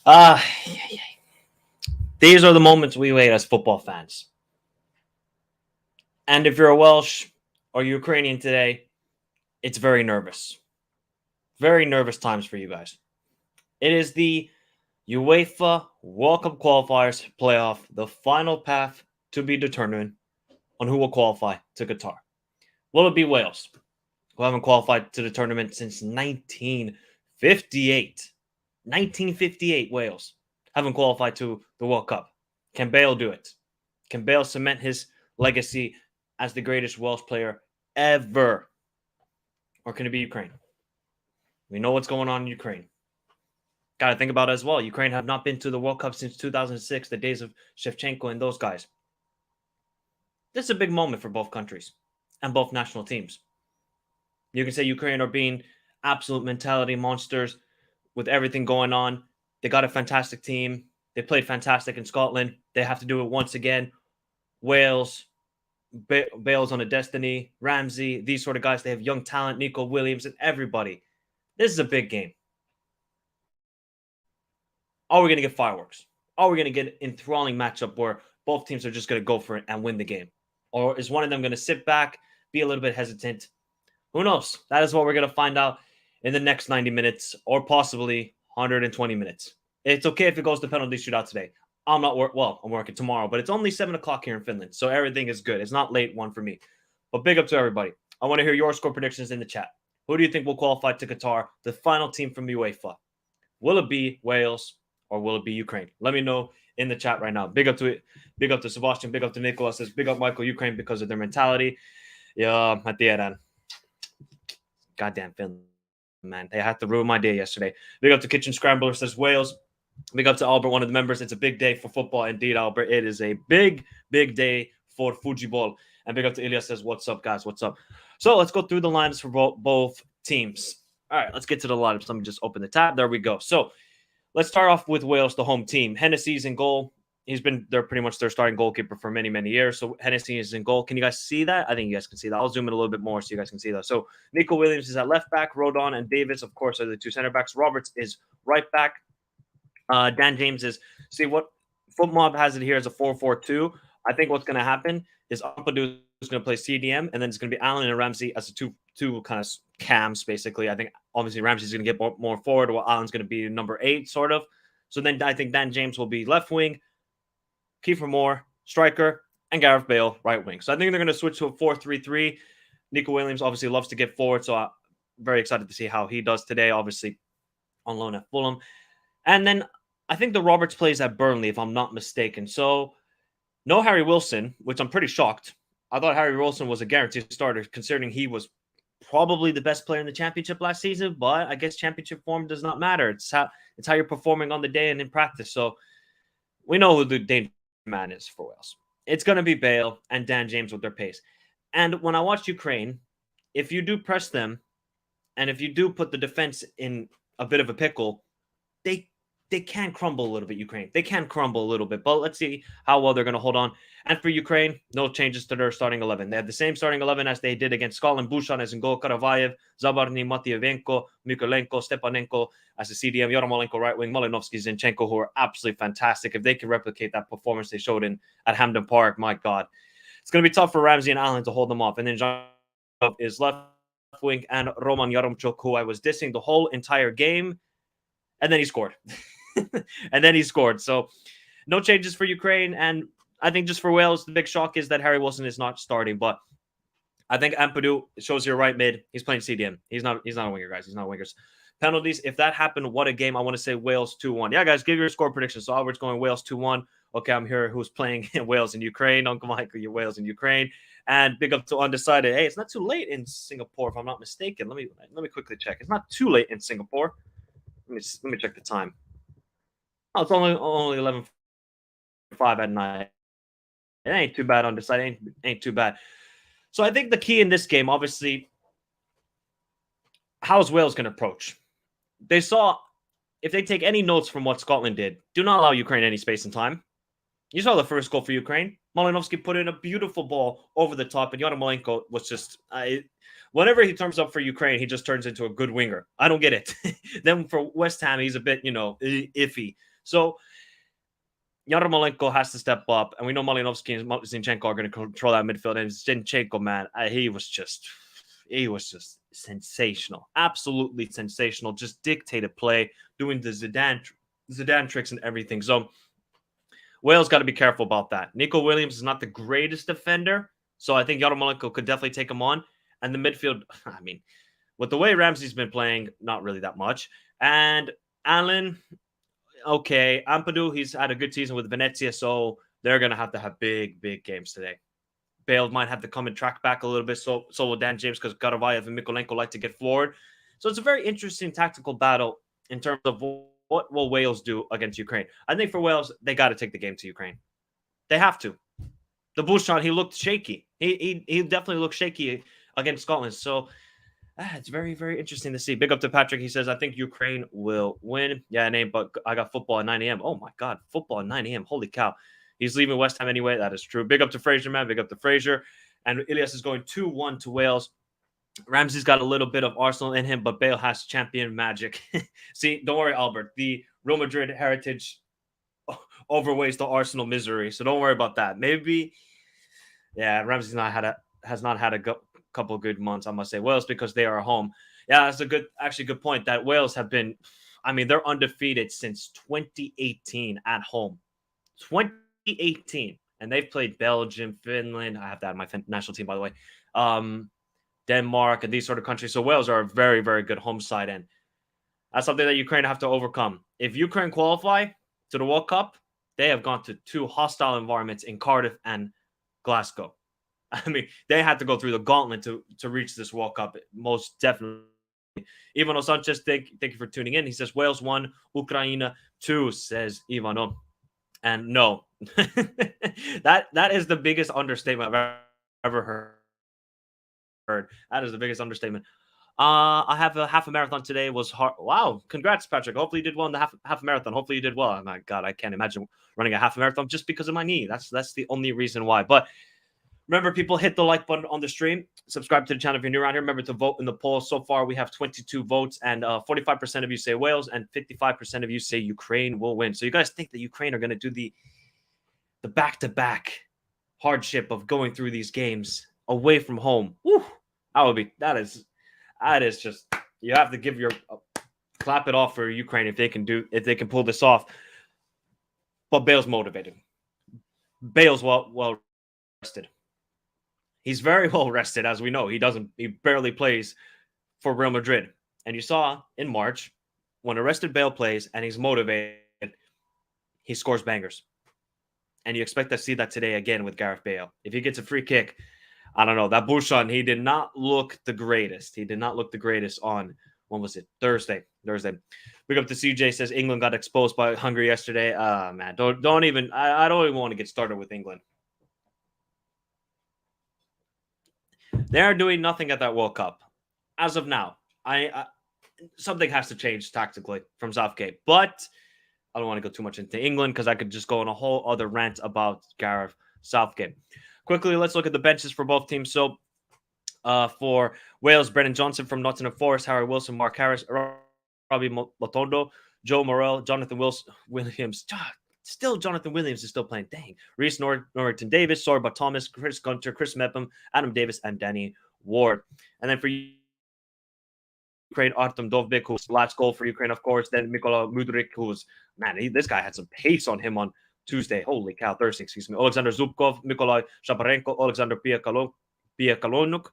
Ah, these are the moments we wait as football fans. And if you're a Welsh or Ukrainian today, it's very nervous. Very nervous times for you guys. It is the UEFA World Cup qualifiers playoff, the final path to be determined on who will qualify to Qatar. Will it be Wales, who haven't qualified to the tournament since 1958? 1958, Wales haven't qualified to the World Cup. Can Bale do it? Can Bale cement his legacy as the greatest Welsh player ever? Or can it be Ukraine? We know what's going on in Ukraine. Got to think about it as well. Ukraine have not been to the World Cup since 2006, the days of Shevchenko and those guys. This is a big moment for both countries and both national teams. You can say Ukraine are being absolute mentality monsters with everything going on. They got a fantastic team. They played fantastic in Scotland. They have to do it once again. Wales, Bale's on a destiny. Ramsey, these sort of guys. They have young talent. Nico Williams and everybody. This is a big game. Are we going to get fireworks? Are we going to get an enthralling matchup where both teams are just going to go for it and win the game? Or is one of them going to sit back, be a little bit hesitant? Who knows? That is what we're going to find out in the next 90 minutes or possibly 120 minutes. It's okay if it goes to penalty shootout today. I'm working tomorrow, but it's only 7 o'clock here in Finland, so everything is good. It's not late one for me. But big up to everybody. I want to hear your score predictions in the chat. Who do you think will qualify to Qatar, the final team from UEFA? Will it be Wales or will it be Ukraine? Let me know in the chat right now. Big up to it. Big up to Sebastian. Big up to Nicholas. Says big up Michael, Ukraine because of their mentality. Yeah, at the end. Goddamn Finland, man. They had to ruin my day yesterday. Big up to Kitchen Scrambler. Says Wales. Big up to Albert, one of the members. It's a big day for football. Indeed, Albert. It is a big, big day for Fujibol. And big up to Ilya. Says, what's up, guys? What's up? So let's go through the lines for both teams. All right, let's get to the lineups. Let me just open the tab. There we go. So let's start off with Wales, the home team. Hennessy's in goal. He's been there pretty much their starting goalkeeper for many, many years. So Hennessy is in goal. Can you guys see that? I think you guys can see that. I'll zoom in a little bit more so you guys can see that. So Nico Williams is at left back. Rodon and Davis, of course, are the two center backs. Roberts is right back. Dan James is, see what FootMob has it here as a 4-4-2. I think what's going to happen is Ampadu is going to play CDM, and then it's going to be Allen and Ramsey as a two kind of cams, basically. I think obviously Ramsey's going to get more forward, while Allen's going to be number 8, sort of. So then I think Dan James will be left wing, Kiefer Moore, striker, and Gareth Bale, right wing. So I think they're going to switch to a 4-3-3. Nico Williams obviously loves to get forward, so I'm very excited to see how he does today, obviously on loan at Fulham. And then I think the Roberts plays at Burnley, if I'm not mistaken. So no Harry Wilson, which I'm pretty shocked. I thought Harry Wilson was a guaranteed starter, considering he was probably the best player in the championship last season. But I guess championship form does not matter. It's how you're performing on the day and in practice. So we know who the danger man is for Wales. It's going to be Bale and Dan James with their pace. And when I watch Ukraine, if you do press them, and if you do put the defense in a bit of a pickle, they can crumble a little bit, Ukraine. They can crumble a little bit, but let's see how well they're going to hold on. And for Ukraine, no changes to their starting 11. They have the same starting 11 as they did against Scotland. Bushan as in goal, Karavayev, Zabarny, Matyevenko, Mykolenko, Stepanenko as a CDM, Yarmolenko right wing, Malinovsky, Zinchenko, who are absolutely fantastic. If they can replicate that performance they showed at Hampden Park, my God. It's going to be tough for Ramsey and Allen to hold them off. And then Jean is left wing, and Roman Yaremchuk, who I was dissing the whole entire game. And then he scored. So no changes for Ukraine. And I think just for Wales, the big shock is that Harry Wilson is not starting. But I think Ampadu shows your right mid. He's playing CDM. He's not a winger, guys. He's not wingers. Penalties, if that happened, what a game. I want to say Wales 2-1. Yeah, guys, give your score prediction. So Albert's going Wales 2-1. Okay, I'm here. Who's playing Wales and Ukraine? Uncle Michael, you Wales and Ukraine. And big up to Undecided. Hey, it's not too late in Singapore, if I'm not mistaken. Let me quickly check. It's not too late in Singapore. Let me check the time. Oh, it's only 11:05 at night. It ain't too bad on this side. Ain't too bad. So I think the key in this game, obviously, how's Wales going to approach? They saw, if they take any notes from what Scotland did, do not allow Ukraine any space and time. You saw the first goal for Ukraine. Malinovsky put in a beautiful ball over the top, and Yarmolenko was just... whenever he turns up for Ukraine, he just turns into a good winger. I don't get it. Then for West Ham, he's a bit, iffy. So Yarmolenko has to step up, and we know Malinovsky and Zinchenko are going to control that midfield. And Zinchenko, man, he was just sensational, absolutely sensational. Just dictated play, doing the Zidane tricks and everything. So Wales got to be careful about that. Nico Williams is not the greatest defender, so I think Yarmolenko could definitely take him on. And the midfield, I mean, with the way Ramsey's been playing, not really that much. And Allen, okay. Ampadu, he's had a good season with Venezia, so they're going to have big, big games today. Bale might have to come and track back a little bit, so will Dan James, because Garovayev and Mikolenko like to get forward. So it's a very interesting tactical battle in terms of what will Wales do against Ukraine. I think for Wales, they got to take the game to Ukraine. They have to. The Bouchon, he looked shaky. He definitely looked shaky against Scotland. So it's very, very interesting to see. Big up to Patrick. He says, I think Ukraine will win. Yeah, name, but I got football at 9 a.m. Oh, my God. Football at 9 a.m. Holy cow. He's leaving West Ham anyway. That is true. Big up to Fraser, man. Big up to Fraser. And Ilias is going 2-1 to Wales. Ramsey's got a little bit of Arsenal in him, but Bale has champion magic. See, don't worry, Albert. The Real Madrid heritage overweighs the Arsenal misery, so don't worry about that. Maybe, yeah, Ramsey's has not had a couple of good months, I must say. Wales, because they are home. Yeah, that's a good point. That Wales have been, I mean, they're undefeated since 2018 at home. 2018, and they've played Belgium, Finland. I have that in my national team, by the way. Denmark and these sort of countries. So Wales are a very, very good home side, and that's something that Ukraine have to overcome. If Ukraine qualify to the World Cup, they have gone to 2 hostile environments in Cardiff and Glasgow. I mean, they had to go through the gauntlet to reach this World Cup, most definitely. Ivano Sanchez, thank you for tuning in. He says, Wales 1, Ukraine 2, says Ivano. And no, that is the biggest understatement I've ever heard. That is the biggest understatement. I have a half a marathon today. Was hard. Wow, congrats, Patrick. Hopefully you did well in the half marathon. Hopefully you did well. Oh my God, I can't imagine running a half marathon just because of my knee. That's the only reason why. But remember, people, hit the like button on the stream. Subscribe to the channel if you're new around here. Remember to vote in the poll. So far, we have 22 votes, and 45% of you say Wales, and 55% of you say Ukraine will win. So you guys think that Ukraine are going to do the back-to-back hardship of going through these games away from home? Woo! That is just, you have to give your clap it off for Ukraine if they can pull this off. But Bale's motivated. Bale's well rested. He's very well rested, as we know. He barely plays for Real Madrid. And you saw in March, when a rested Bale plays and he's motivated, he scores bangers. And you expect to see that today again with Gareth Bale. If he gets a free kick, I don't know. That Bouchon, he did not look the greatest. He did not look the greatest on, when was it? Thursday. Big up to CJ, says England got exposed by Hungary yesterday. Man, don't even, I don't even want to get started with England. They are doing nothing at that World Cup. As of now, something has to change tactically from Southgate. But I don't want to go too much into England because I could just go on a whole other rant about Gareth Southgate. Quickly, let's look at the benches for both teams. So for Wales, Brennan Johnson from Nottingham Forest, Harry Wilson, Mark Harris, Robbie Matondo, Joe Morrell, Jonathan Williams. Still, Jonathan Williams is still playing. Dang. Reece Norrington Davis, Sorba Thomas, Chris Gunter, Chris Mepham, Adam Davis, and Danny Ward. And then for Ukraine, Artem Dovbyk, who's last goal for Ukraine, of course. Then Mikola Mudryk, who's, this guy had some pace on him on Thursday. Excuse me. Alexander Zubkov, Mykolai Shaparenko, Alexander Piakalonuk,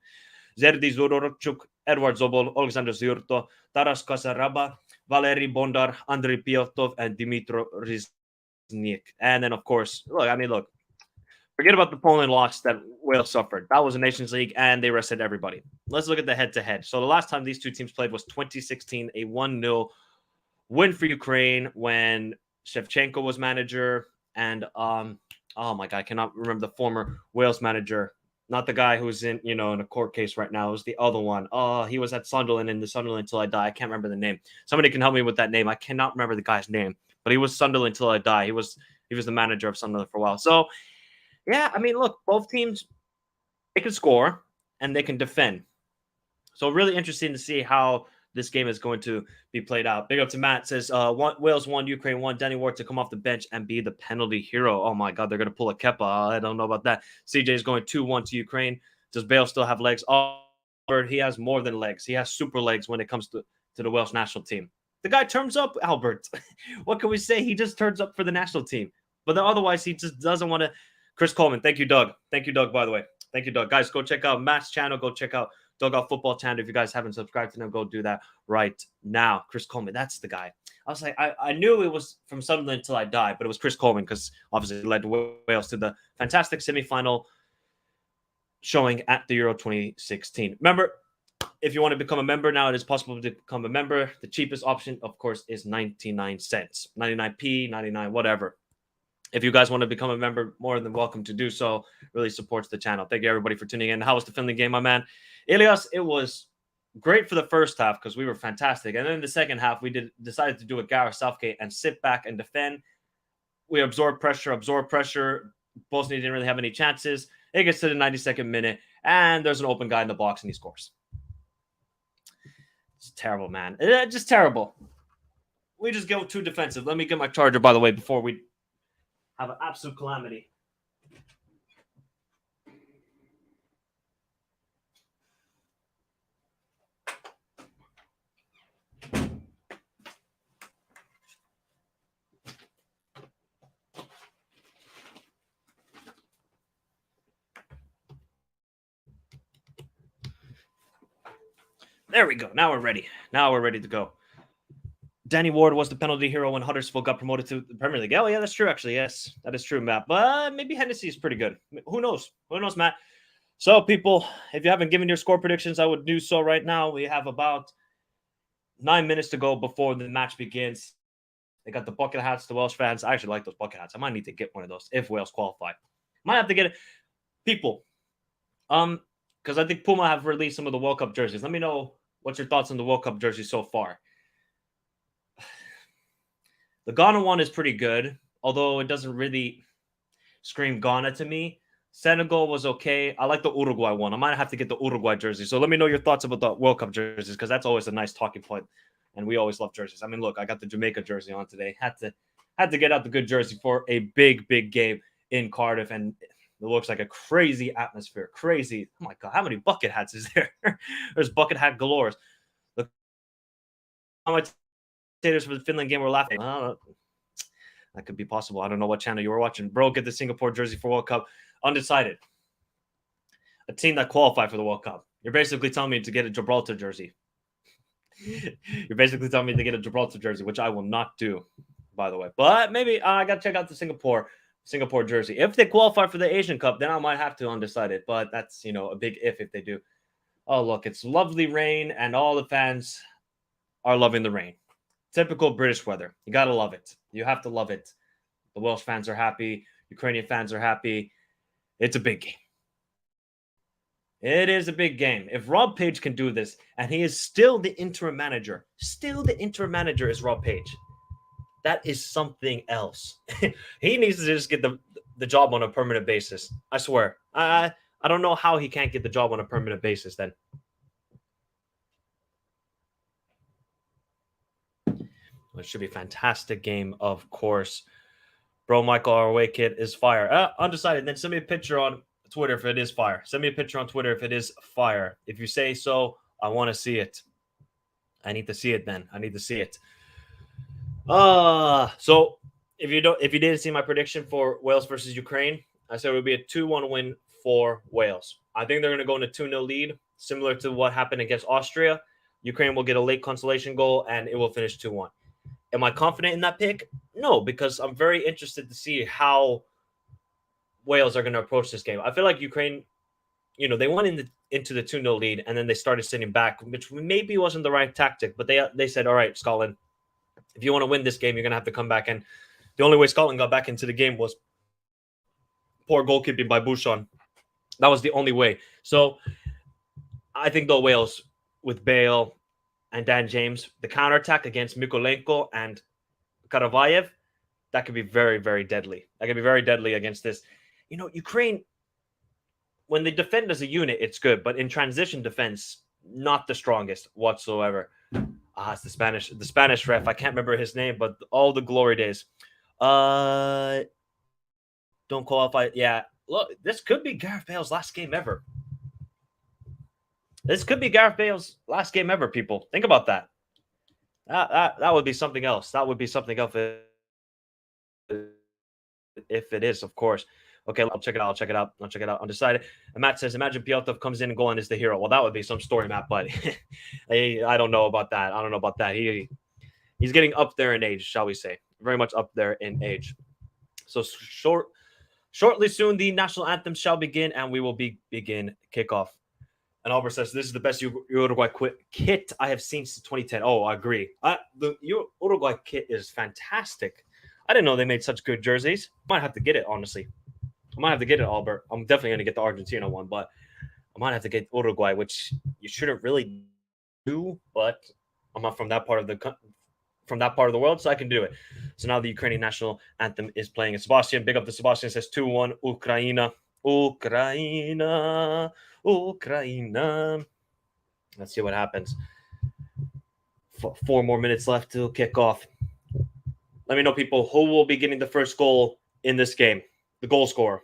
Zerdi Zodorchuk, Edward Zobol, Alexander Zyrto, Taras Kasaraba, Valery Bondar, Andrei Piotov, and Dimitro Riznik. And then, of course, look, forget about the Poland loss that Wales suffered. That was a Nations League, and they rested everybody. Let's look at the head-to-head. So the last time these two teams played was 2016, a 1-0 win for Ukraine when Shevchenko was manager. And, oh my God, I cannot remember the former Wales manager. Not the guy who's in a court case right now. It was the other one. Oh, he was at Sunderland in the Sunderland Until I Die. I can't remember the name. Somebody can help me with that name. I cannot remember the guy's name, but he was Sunderland Until I Die. He was the manager of Sunderland for a while. So, yeah, look, both teams, they can score and they can defend. So really interesting to see how this game is going to be played out. Big up to Matt. Says Wales 1, Ukraine 1. Danny Ward to come off the bench and be the penalty hero. Oh my God, they're going to pull a Kepa. I don't know about that. CJ is going 2-1 to Ukraine. Does Bale still have legs? Oh, he has more than legs. He has super legs when it comes to the Welsh national team. The guy turns up, Albert. What can we say? He just turns up for the national team. But then otherwise, he just doesn't want to. Chris Coleman. Thank you, Doug. Thank you, Doug, by the way. Thank you, Doug. Guys, go check out Matt's channel. Go check out Dugout Football channel. If you guys haven't subscribed to them, go do that right now. Chris Coleman, that's the guy. I was like, I knew it was from Sunderland until I died, but it was Chris Coleman because obviously he led Wales to the fantastic semifinal showing at the Euro 2016. Remember, if you want to become a member now, it is possible to become a member. The cheapest option, of course, is 99 cents, 99p, 99, whatever. If you guys want to become a member, more than welcome to do so. Really supports the channel. Thank you, everybody, for tuning in. How was the Finland game, my man? Ilias, it was great for the first half because we were fantastic. And then in the second half, we decided to do a Gareth Southgate and sit back and defend. We absorbed pressure. Bosnia didn't really have any chances. It gets to the 92nd minute, and there's an open guy in the box, and he scores. It's terrible, man. Just terrible. We just go too defensive. Let me get my charger, by the way, before we have an absolute calamity. There we go. Now we're ready. Now we're ready to go. Danny Ward was the penalty hero when Huddersfield got promoted to the Premier League. Oh, yeah, that's true, actually. Yes, that is true, Matt. But maybe Hennessy is pretty good. Who knows? Who knows, Matt? So, people, if you haven't given your score predictions, I would do so right now. We have about 9 minutes to go before the match begins. They got the bucket hats, the Welsh fans. I actually like those bucket hats. I might need to get one of those if Wales qualify. Might have to get it. People, because I think Puma have released some of the World Cup jerseys. Let me know what's your thoughts on the World Cup jersey so far. The Ghana one is pretty good, although it doesn't really scream Ghana to me. Senegal was okay. I like the Uruguay one. I might have to get the Uruguay jersey. So let me know your thoughts about the World Cup jerseys, because that's always a nice talking point, and we always love jerseys. I mean, look, I got the Jamaica jersey on today. Had to get out the good jersey for a big game in Cardiff, and it looks like a crazy atmosphere. Crazy. Oh my God, how many bucket hats is there? There's bucket hat galore. Look, how much for the Finland game were laughing. That could be possible. I don't know what channel you were watching. Bro, get the Singapore jersey for World Cup. Undecided. A team that qualified for the World Cup. You're basically telling me to get a Gibraltar jersey. You're basically telling me to get a Gibraltar jersey, which I will not do, by the way. But maybe I got to check out the Singapore jersey. If they qualify for the Asian Cup, then I might have to undecided. it. But that's, a big if they do. Oh, look, it's lovely rain, and all the fans are loving the rain. Typical British weather. You got to love it. You have to love it. The Welsh fans are happy. Ukrainian fans are happy. It's a big game. It is a big game. If Rob Page can do this, and he is still the interim manager, is Rob Page. That is something else. He needs to just get the job on a permanent basis. I swear. I don't know how he can't get the job on a permanent basis then. It should be a fantastic game, of course. Bro, Michael, our away kit is fire. Undecided. Then send me a picture on Twitter if it is fire. Send me a picture on Twitter if it is fire. If you say so, I want to see it. I need to see it then. I need to see it. So if you didn't see my prediction for Wales versus Ukraine, I said it would be a 2-1 win for Wales. I think they're going to go in a 2-0 lead, similar to what happened against Austria. Ukraine will get a late consolation goal, and it will finish 2-1. Am I confident in that pick? No, because I'm very interested to see how Wales are going to approach this game. I feel like Ukraine, they went into the 2-0 lead, and then they started sitting back, which maybe wasn't the right tactic. But they said, all right, Scotland, if you want to win this game, you're going to have to come back. And the only way Scotland got back into the game was poor goalkeeping by Bouchon. That was the only way. So I think the Wales with Bale and Dan James, the counterattack against Mykolenko and Karavayev, that could be very, very deadly. That could be very deadly against this. Ukraine, when they defend as a unit, it's good. But in transition defense, not the strongest whatsoever. It's the Spanish ref. I can't remember his name, but all the glory days. Uh, don't qualify. Yeah, look, this could be Gareth Bale's last game ever. This could be Gareth Bale's last game ever. People, think about that. That would be something else. That would be something else if it is, of course. Okay, I'll check it out. I'll check it out. Undecided. And Matt says, imagine Piotov comes in and goal and is the hero. Well, that would be some story, Matt, but I don't know about that. I don't know about that. He's getting up there in age, shall we say. Very much up there in age. So shortly soon, the national anthem shall begin, and we will begin kickoff. And Albert says, this is the best Uruguay kit I have seen since 2010. Oh, I agree. The Uruguay kit is fantastic. I didn't know they made such good jerseys. Might have to get it, honestly. I might have to get it, Albert. I'm definitely going to get the Argentina one, but I might have to get Uruguay, which you shouldn't really do, but I'm not from that part of the world, so I can do it. So now the Ukrainian national anthem is playing. And Sebastian, big up to Sebastian, says 2-1, Ukraina. Ukraina. Let's see what happens. 4 more minutes left to kick off. Let me know, people, who will be getting the first goal in this game. The goal scorer.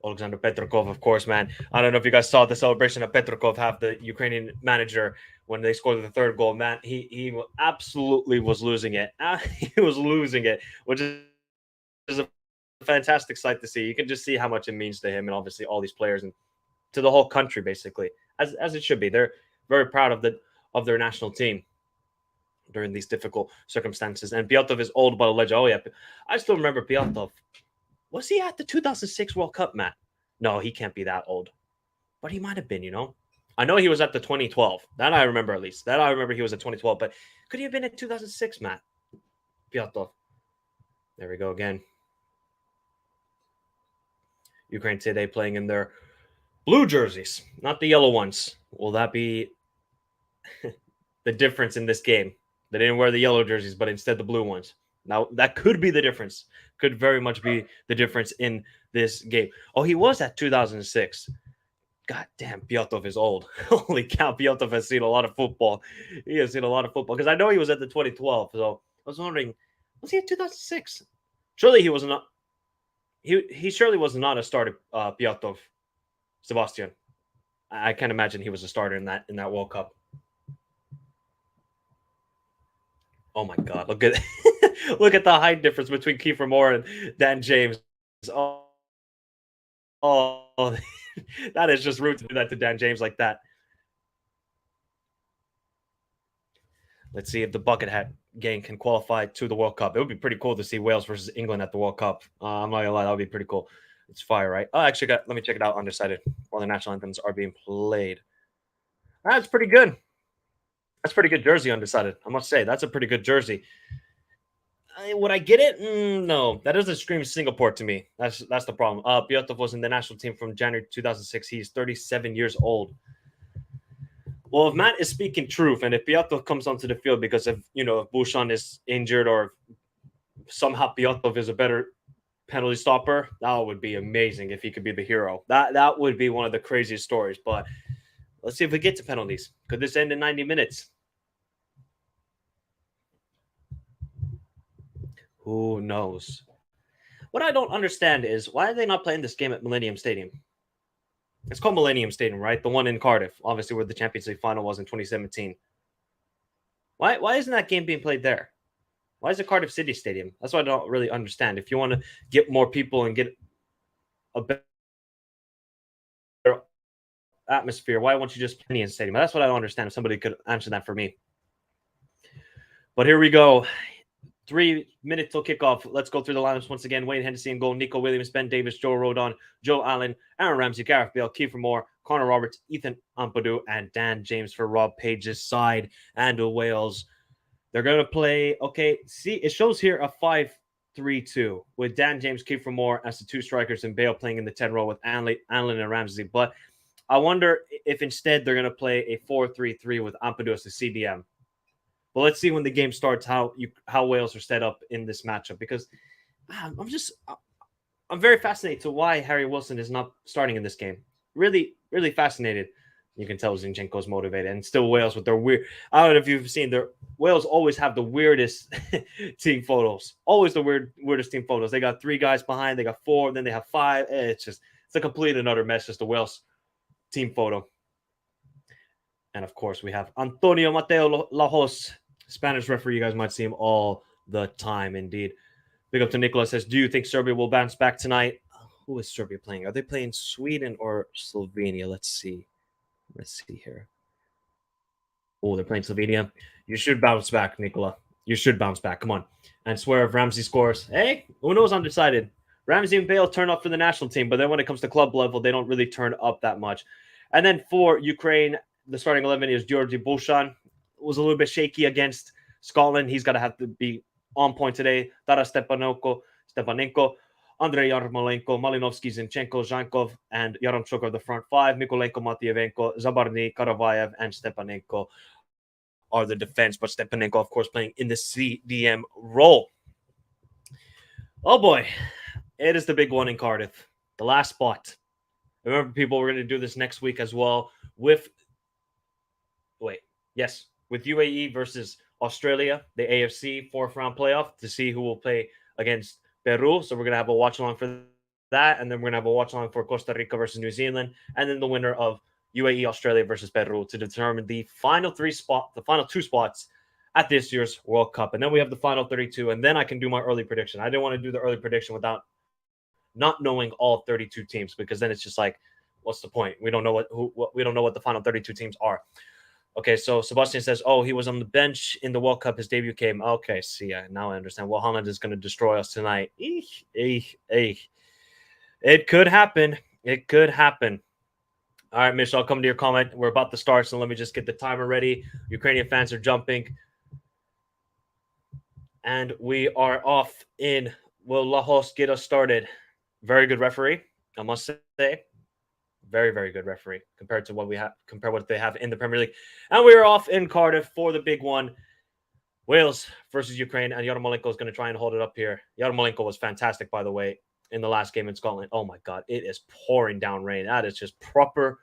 Alexander Petrokov, of course, man. I don't know if you guys saw the celebration of Petrokov, have the Ukrainian manager, when they scored the third goal. Man, he absolutely was losing it. He was losing it, which is a fantastic sight to see. You can just see how much it means to him and obviously all these players and to the whole country, basically, as it should be. They're very proud of their national team during these difficult circumstances. And Piotov is old but a legend. Oh, yeah. I still remember Piotov. Was he at the 2006 World Cup, Matt? No, he can't be that old. But he might have been, I know he was at the 2012. That I remember, at least. That I remember he was at 2012. But could he have been at 2006, Matt? Piotov. There we go again. Ukraine today playing in their blue jerseys, not the yellow ones. Will that be the difference in this game? They didn't wear the yellow jerseys, but instead the blue ones. Now, that could be the difference. Could very much be the difference in this game. Oh, he was at 2006. God damn, Piotov is old. Holy cow, Piotov has seen a lot of football. He has seen a lot of football. Because I know he was at the 2012. So I was wondering, was he at 2006? Surely he was not. He surely was not a starter, Piotov. Sebastian. I can't imagine he was a starter in that World Cup. Oh my God! Look at look at the height difference between Kiefer Moore and Dan James. Oh, that is just rude to do that to Dan James like that. Let's see if the bucket hat gang can qualify to the World Cup. It would be pretty cool to see Wales versus England at the World Cup. I'm not gonna lie, that would be pretty cool. It's fire, right? Oh, actually, let me check it out. Undecided while the national anthems are being played. That's pretty good. That's pretty good jersey, Undecided. I must say, that's a pretty good jersey. Would I get it? No, that doesn't scream Singapore to me. That's the problem. Piotov was in the national team from January 2006. He's 37 years old. Well, if Matt is speaking truth, and if Piotov comes onto the field because of, if Bouchon is injured or somehow Piotov is a better penalty stopper, that would be amazing if he could be the hero. That would be one of the craziest stories. But let's see if we get to penalties. Could this end in 90 minutes? Who knows? What I don't understand is, why are they not playing this game at Millennium Stadium? It's called Millennium Stadium, right? The one in Cardiff, obviously, where the Champions League final was in 2017. Why isn't that game being played there? Why is it Cardiff City Stadium? That's what I don't really understand. If you want to get more people and get a better atmosphere, why won't you just play in Stadium? That's what I don't understand. If somebody could answer that for me. But here we go. 3 minutes till kickoff. Let's go through the lineups once again. Wayne Hennessy in goal. Nico Williams, Ben Davis, Joe Rodon, Joe Allen, Aaron Ramsey, Gareth Bale, Kiefer Moore, Connor Roberts, Ethan Ampadu, and Dan James for Rob Page's side. And Wales, they're going to play, okay, see, it shows here a 5-3-2 with Dan James, Kiefer Moore as the two strikers and Bale playing in the 10 role with Allen and Ramsey. But I wonder if instead they're going to play a 4-3-3 with Ampadu as the CDM. Well, let's see when the game starts how Wales are set up in this matchup, because I'm very fascinated to why Harry Wilson is not starting in this game. Really, really fascinated. You can tell Zinchenko's motivated, and still Wales with their weird. I don't know if you've seen their Wales always have the weirdest team photos. Always the weirdest team photos. They got 3 guys behind, they got 4, then they have 5. It's a complete and utter mess. Just the Wales team photo. And of course, we have Antonio Mateo Lajos, Spanish referee. You guys might see him all the time, indeed. Big up to Nicola, says, do you think Serbia will bounce back tonight? Who is Serbia playing? Are they playing Sweden or Slovenia? Let's see. Let's see here. Oh, they're playing Slovenia. You should bounce back, Nicola. You should bounce back. Come on. And swear if Ramsey scores. Hey, who knows? Undecided. Ramsey and Bale turn up for the national team, but then when it comes to club level, they don't really turn up that much. And then for Ukraine, the starting 11 is Georgi Bushan. Was a little bit shaky against Scotland. He's got to have to be on point today. Taras Stepanenko, Andrei Yarmolenko, Malinovsky, Zinchenko, Zhankov, and Yaramchuk are the front 5. Mikolenko, Matyevenko, Zabarny, Karavayev, and Stepanenko are the defense. But Stepanenko, of course, playing in the CDM role. Oh boy, it is the big one in Cardiff. The last spot. Remember, people, we're going to do this next week as well with UAE versus Australia, the AFC 4th round playoff, to see who will play against Peru. So we're going to have a watch along for that. And then we're going to have a watch along for Costa Rica versus New Zealand. And then the winner of UAE, Australia versus Peru to determine the final 2 spots at this year's World Cup. And then we have the final 32. And then I can do my early prediction. I didn't want to do the early prediction without not knowing all 32 teams, because then it's just like, what's the point? We don't know what the final 32 teams are. Okay, so Sebastian says, oh, he was on the bench in the World Cup. His debut came. Okay, see, now I understand. Well, Holland is going to destroy us tonight. It could happen. It could happen. All right, Mish, I'll come to your comment. We're about to start, so let me just get the timer ready. Ukrainian fans are jumping. And we are off in. Will Lajos get us started? Very good referee, I must say. Very, very good referee compared to what they have in the Premier League. And we are off in Cardiff for the big one. Wales versus Ukraine, and Yarmolenko is going to try and hold it up here. Yarmolenko was fantastic, by the way, in the last game in Scotland. Oh my God, it is pouring down rain. That is just proper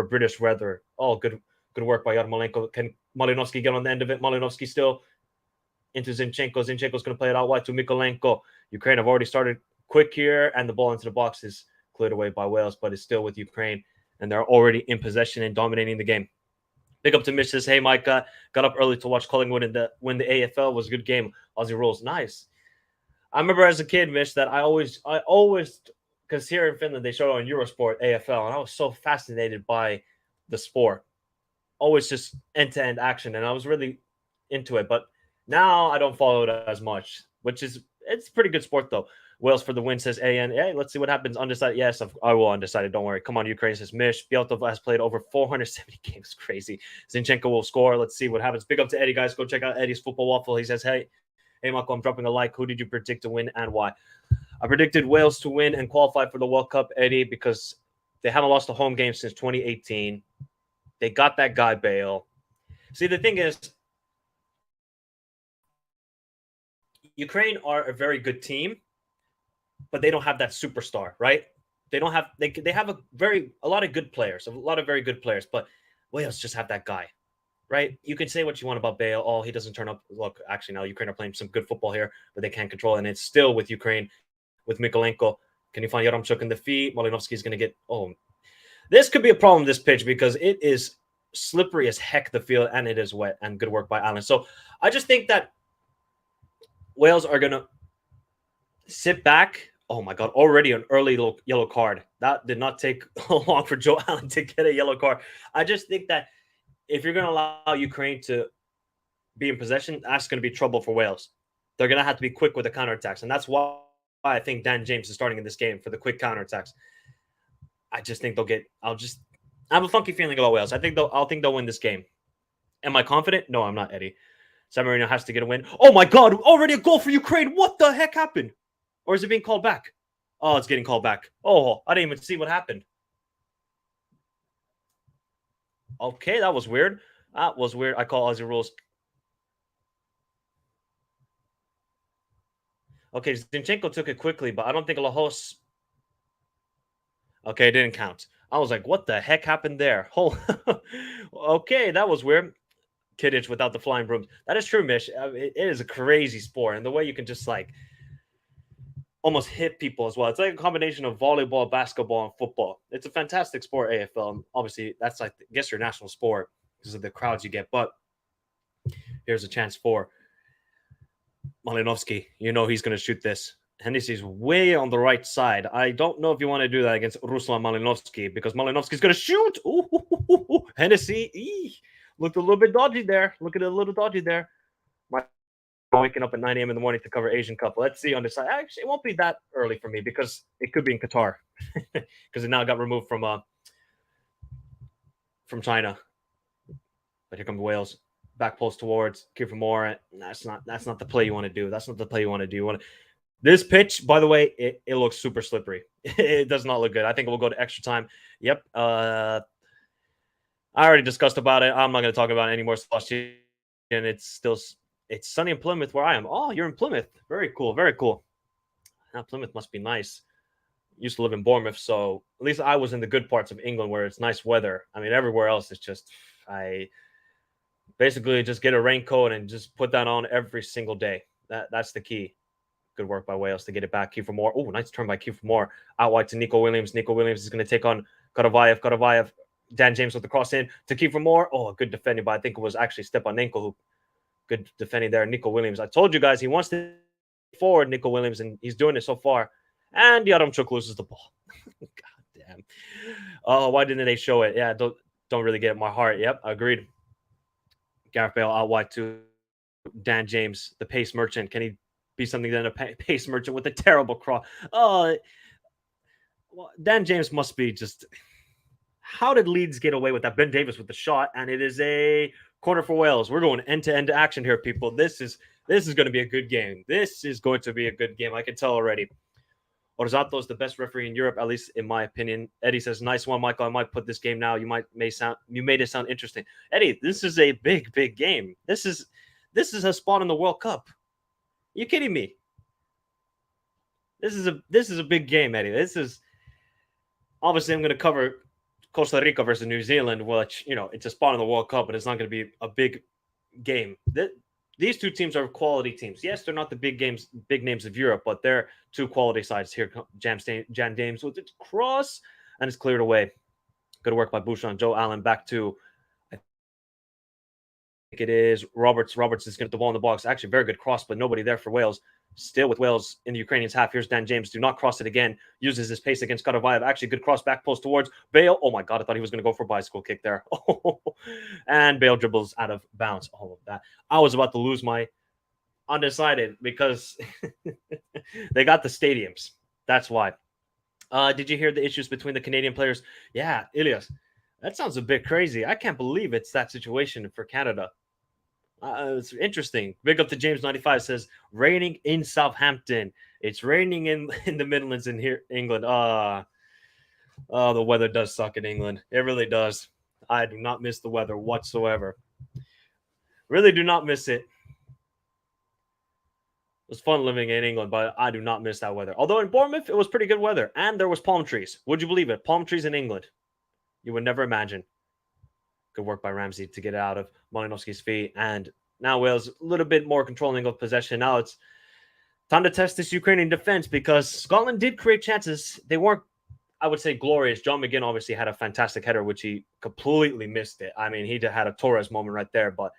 British weather. Oh, good work by Yarmolenko. Can Malinovsky get on the end of it? Malinovsky still into Zinchenko. Zinchenko's going to play it out wide to Mikolenko. Ukraine have already started quick here, and the ball into the box is cleared away by Wales, but it's still with Ukraine, and they're already in possession and dominating the game. Big up to Mitch says, hey, Mike, got up early to watch Collingwood when the AFL was a good game. Aussie rules. Nice. I remember as a kid, Mitch, that I always, because here in Finland, they showed on Eurosport AFL, and I was so fascinated by the sport. Always just end-to-end action, and I was really into it. But now I don't follow it as much, it's a pretty good sport, though. Wales for the win, says AN. Hey, let's see what happens. Undecided. Yes, I will undecided. Don't worry. Come on, Ukraine, says Mish. Bieltov has played over 470 games. Crazy. Zinchenko will score. Let's see what happens. Big up to Eddie, guys. Go check out Eddie's Football Waffle. He says, hey, Marco, I'm dropping a like. Who did you predict to win and why? I predicted Wales to win and qualify for the World Cup, Eddie, because they haven't lost a home game since 2018. They got that guy, Bale. See, the thing is, Ukraine are a very good team, but they don't have that superstar, right? They don't have they have a lot of good players, a lot of very good players, but Wales just have that guy, right? You can say what you want about Bale. Oh, he doesn't turn up. Look, actually, now Ukraine are playing some good football here, but they can't control it. And it's still with Ukraine, with Mikolenko. Can you find Yaramchuk in the feet? Malinovsky is going to get. Oh, this could be a problem, this pitch, because it is slippery as heck, the field, and it is wet. And good work by Allen. So I just think that Wales are going to sit back. Oh my God, already an early yellow card. That did not take long for Joe Allen to get a yellow card. I just think that if you're going to allow Ukraine to be in possession, that's going to be trouble for Wales. They're going to have to be quick with the counterattacks. And that's why I think Dan James is starting in this game, for the quick counterattacks. I just think they'll get, I have a funky feeling about Wales. I think they'll win this game. Am I confident? No, I'm not, Eddie. San Marino has to get a win. Oh my God, already a goal for Ukraine. What the heck happened? Or is it being called back? Oh, it's getting called back. Oh, I didn't even see what happened. Okay, that was weird. That was weird. I call Aussie rules. Okay, Zinchenko took it quickly, but I don't think Lajos. Okay, it didn't count. I was like, what the heck happened there? Oh, okay, that was weird. Kidditch without the flying brooms. That is true, Mish. It is a crazy sport, and the way you can just like almost hit people as well. It's like a combination of volleyball, basketball, and football. It's a fantastic sport, AFL. And obviously, that's like I guess your national sport because of the crowds you get. But here's a chance for Malinovsky. You know he's going to shoot this. Hennessy's way on the right side. I don't know if you want to do that against Ruslan Malinovsky because Malinovsky's going to shoot. Ooh, Hennessy looked a little bit dodgy there. Look at it a little dodgy there. My waking up at 9 a.m. in the morning to cover Asian Cup. Let's see on the side. Actually, it won't be that early for me because it could be in Qatar because it now got removed from China. But here comes Wales. Back post towards Kiefer Moore. That's not the play you want to do. That's not the play you want to do. You want to, this pitch, by the way, it looks super slippery. It does not look good. I think we'll go to extra time. Yep. I already discussed about it. I'm not going to talk about it anymore. And it's sunny in Plymouth where I am. Oh, you're in Plymouth. Very cool. Very cool. Now Plymouth must be nice. Used to live in Bournemouth, so at least I was in the good parts of England where it's nice weather. I mean, everywhere else is just I basically just get a raincoat and just put that on every single day. That's the key. Good work by Wales to get it back. Kiefer Moore. Oh, nice turn by Kiefer Moore. Out wide to Nico Williams. Nico Williams is going to take on Karavayev. Dan James with the cross in to Kiefer Moore. Oh, good defending, but I think it was actually Stepanenko who good defending there. Nico Williams. I told you guys he wants to forward Nico Williams, and he's doing it so far. And Yaremchuk loses the ball. God damn. Oh, why didn't they show it? Yeah, don't really get it. My heart. Yep, agreed. Gareth Bale out wide to Dan James, the pace merchant. Can he be something than a pace merchant with a terrible cross? Oh, well, Dan James must be just. How did Leeds get away with that? Ben Davis with the shot, and it is a corner for Wales. We're going end-to-end action here, people. This is going to be a good game. This is going to be a good game. I can tell already. Orzato is the best referee in Europe, at least in my opinion. Eddie says, "Nice one, Michael. I might put this game now. You made it sound interesting." Eddie, this is a big game. This is a spot in the World Cup. Are you kidding me? This is a big game, Eddie. This is obviously I'm going to cover Costa Rica versus New Zealand, which it's a spot in the World Cup, but it's not going to be a big game. These two teams are quality teams. Yes, they're not the big names of Europe, but they're two quality sides. Here, Jan James with the cross, and it's cleared away. Good work by Bouchon. Joe Allen back to, I think it is Roberts. Roberts is going to get the ball in the box. Actually, very good cross, but nobody there for Wales. Still with Wales in the Ukrainians' half. Here's Dan James. Do not cross it again. Uses his pace against Karavayev. Actually, good cross back post towards Bale. Oh my God, I thought he was going to go for a bicycle kick there. And Bale dribbles out of bounds. All of that. I was about to lose my undecided because they got the stadiums. That's why. Did you hear the issues between the Canadian players? Yeah, Ilias. That sounds a bit crazy. I can't believe it's that situation for Canada. It's interesting. Big up to James95 says raining in Southampton. It's raining in the Midlands in here, England. The weather does suck in England. It really does. I do not miss the weather whatsoever. Really do not miss it. It was fun living in England, but I do not miss that weather. Although in Bournemouth, it was pretty good weather, and there was palm trees. Would you believe it? Palm trees in England. You would never imagine. Good work by Ramsey to get it out of Malinowski's feet. And now Wales a little bit more controlling of possession. Now it's time to test this Ukrainian defense because Scotland did create chances. They weren't, I would say, glorious. John McGinn obviously had a fantastic header, which he completely missed it. I mean, he had a Torres moment right there, but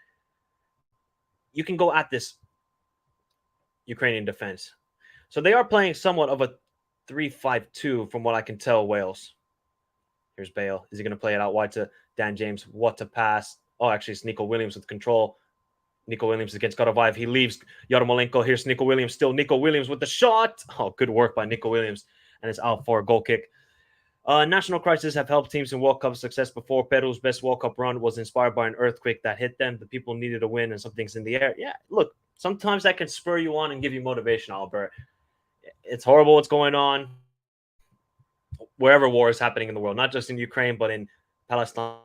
you can go at this Ukrainian defense. So they are playing somewhat of a 3-5-2 from what I can tell, Wales. Here's Bale. Is he going to play it out wide to Dan James? What a pass. Oh, actually, it's Nico Williams with control. Nico Williams against Karavayev. He leaves Yarmolenko. Here's Nico Williams. Still Nico Williams with the shot. Oh, good work by Nico Williams. And it's out for a goal kick. National crises have helped teams in World Cup success before. Peru's best World Cup run was inspired by an earthquake that hit them. The people needed a win and something's in the air. Yeah, look, sometimes that can spur you on and give you motivation, Albert. It's horrible what's going on wherever war is happening in the world, not just in Ukraine, but in Palestine.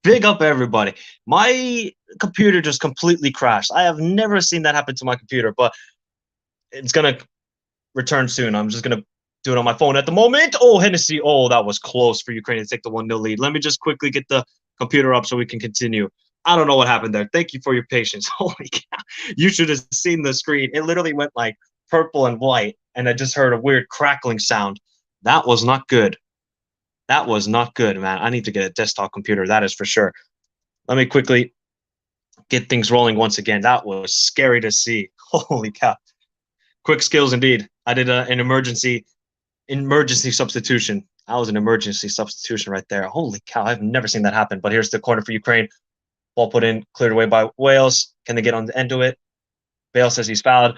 Big up everybody. My computer just completely crashed. I have never seen that happen to my computer, but it's gonna return soon. I'm just gonna do it on my phone at the moment. Oh, Hennessy. Oh, that was close for Ukraine to take the 1-0 lead. Let me just quickly get the computer up so we can continue. I don't know what happened there. Thank you for your patience. Holy cow. You should have seen the screen. It literally went like purple and white, and I just heard a weird crackling sound. That was not good. That was not good, man. I need to get a desktop computer. That is for sure. Let me quickly get things rolling once again. That was scary to see. Holy cow. Quick skills indeed. I did an emergency substitution. That was an emergency substitution right there. Holy cow, I've never seen that happen. But here's the corner for Ukraine. Ball put in, cleared away by Wales. Can they get on the end of it? Bale says he's fouled.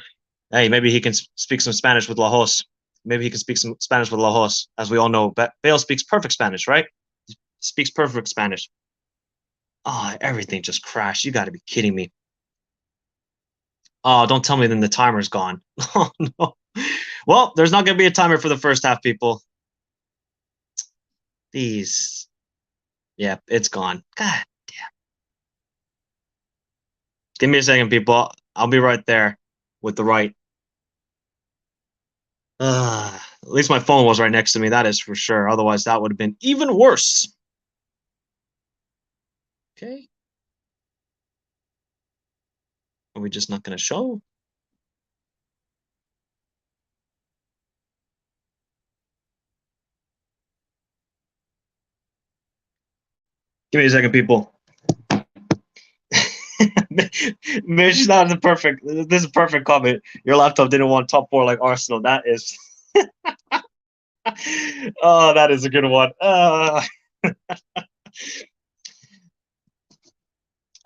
Hey, maybe he can speak some Spanish with Lajos. Maybe he can speak some Spanish with Lajos. As we all know, Bale speaks perfect Spanish, right? He speaks perfect Spanish. Oh, everything just crashed. You got to be kidding me. Oh, don't tell me then the timer's gone. Oh, no. Well, there's not going to be a timer for the first half, people. These. Yeah, it's gone. God damn. Give me a second, people. I'll be right there with the right. At least my phone was right next to me. That is for sure. Otherwise, that would have been even worse. Okay. Are we just not going to show? Give me a second, people. Mitch, not the perfect. This is a perfect comment. Your laptop didn't want top four like Arsenal. That is. Oh, that is a good one. I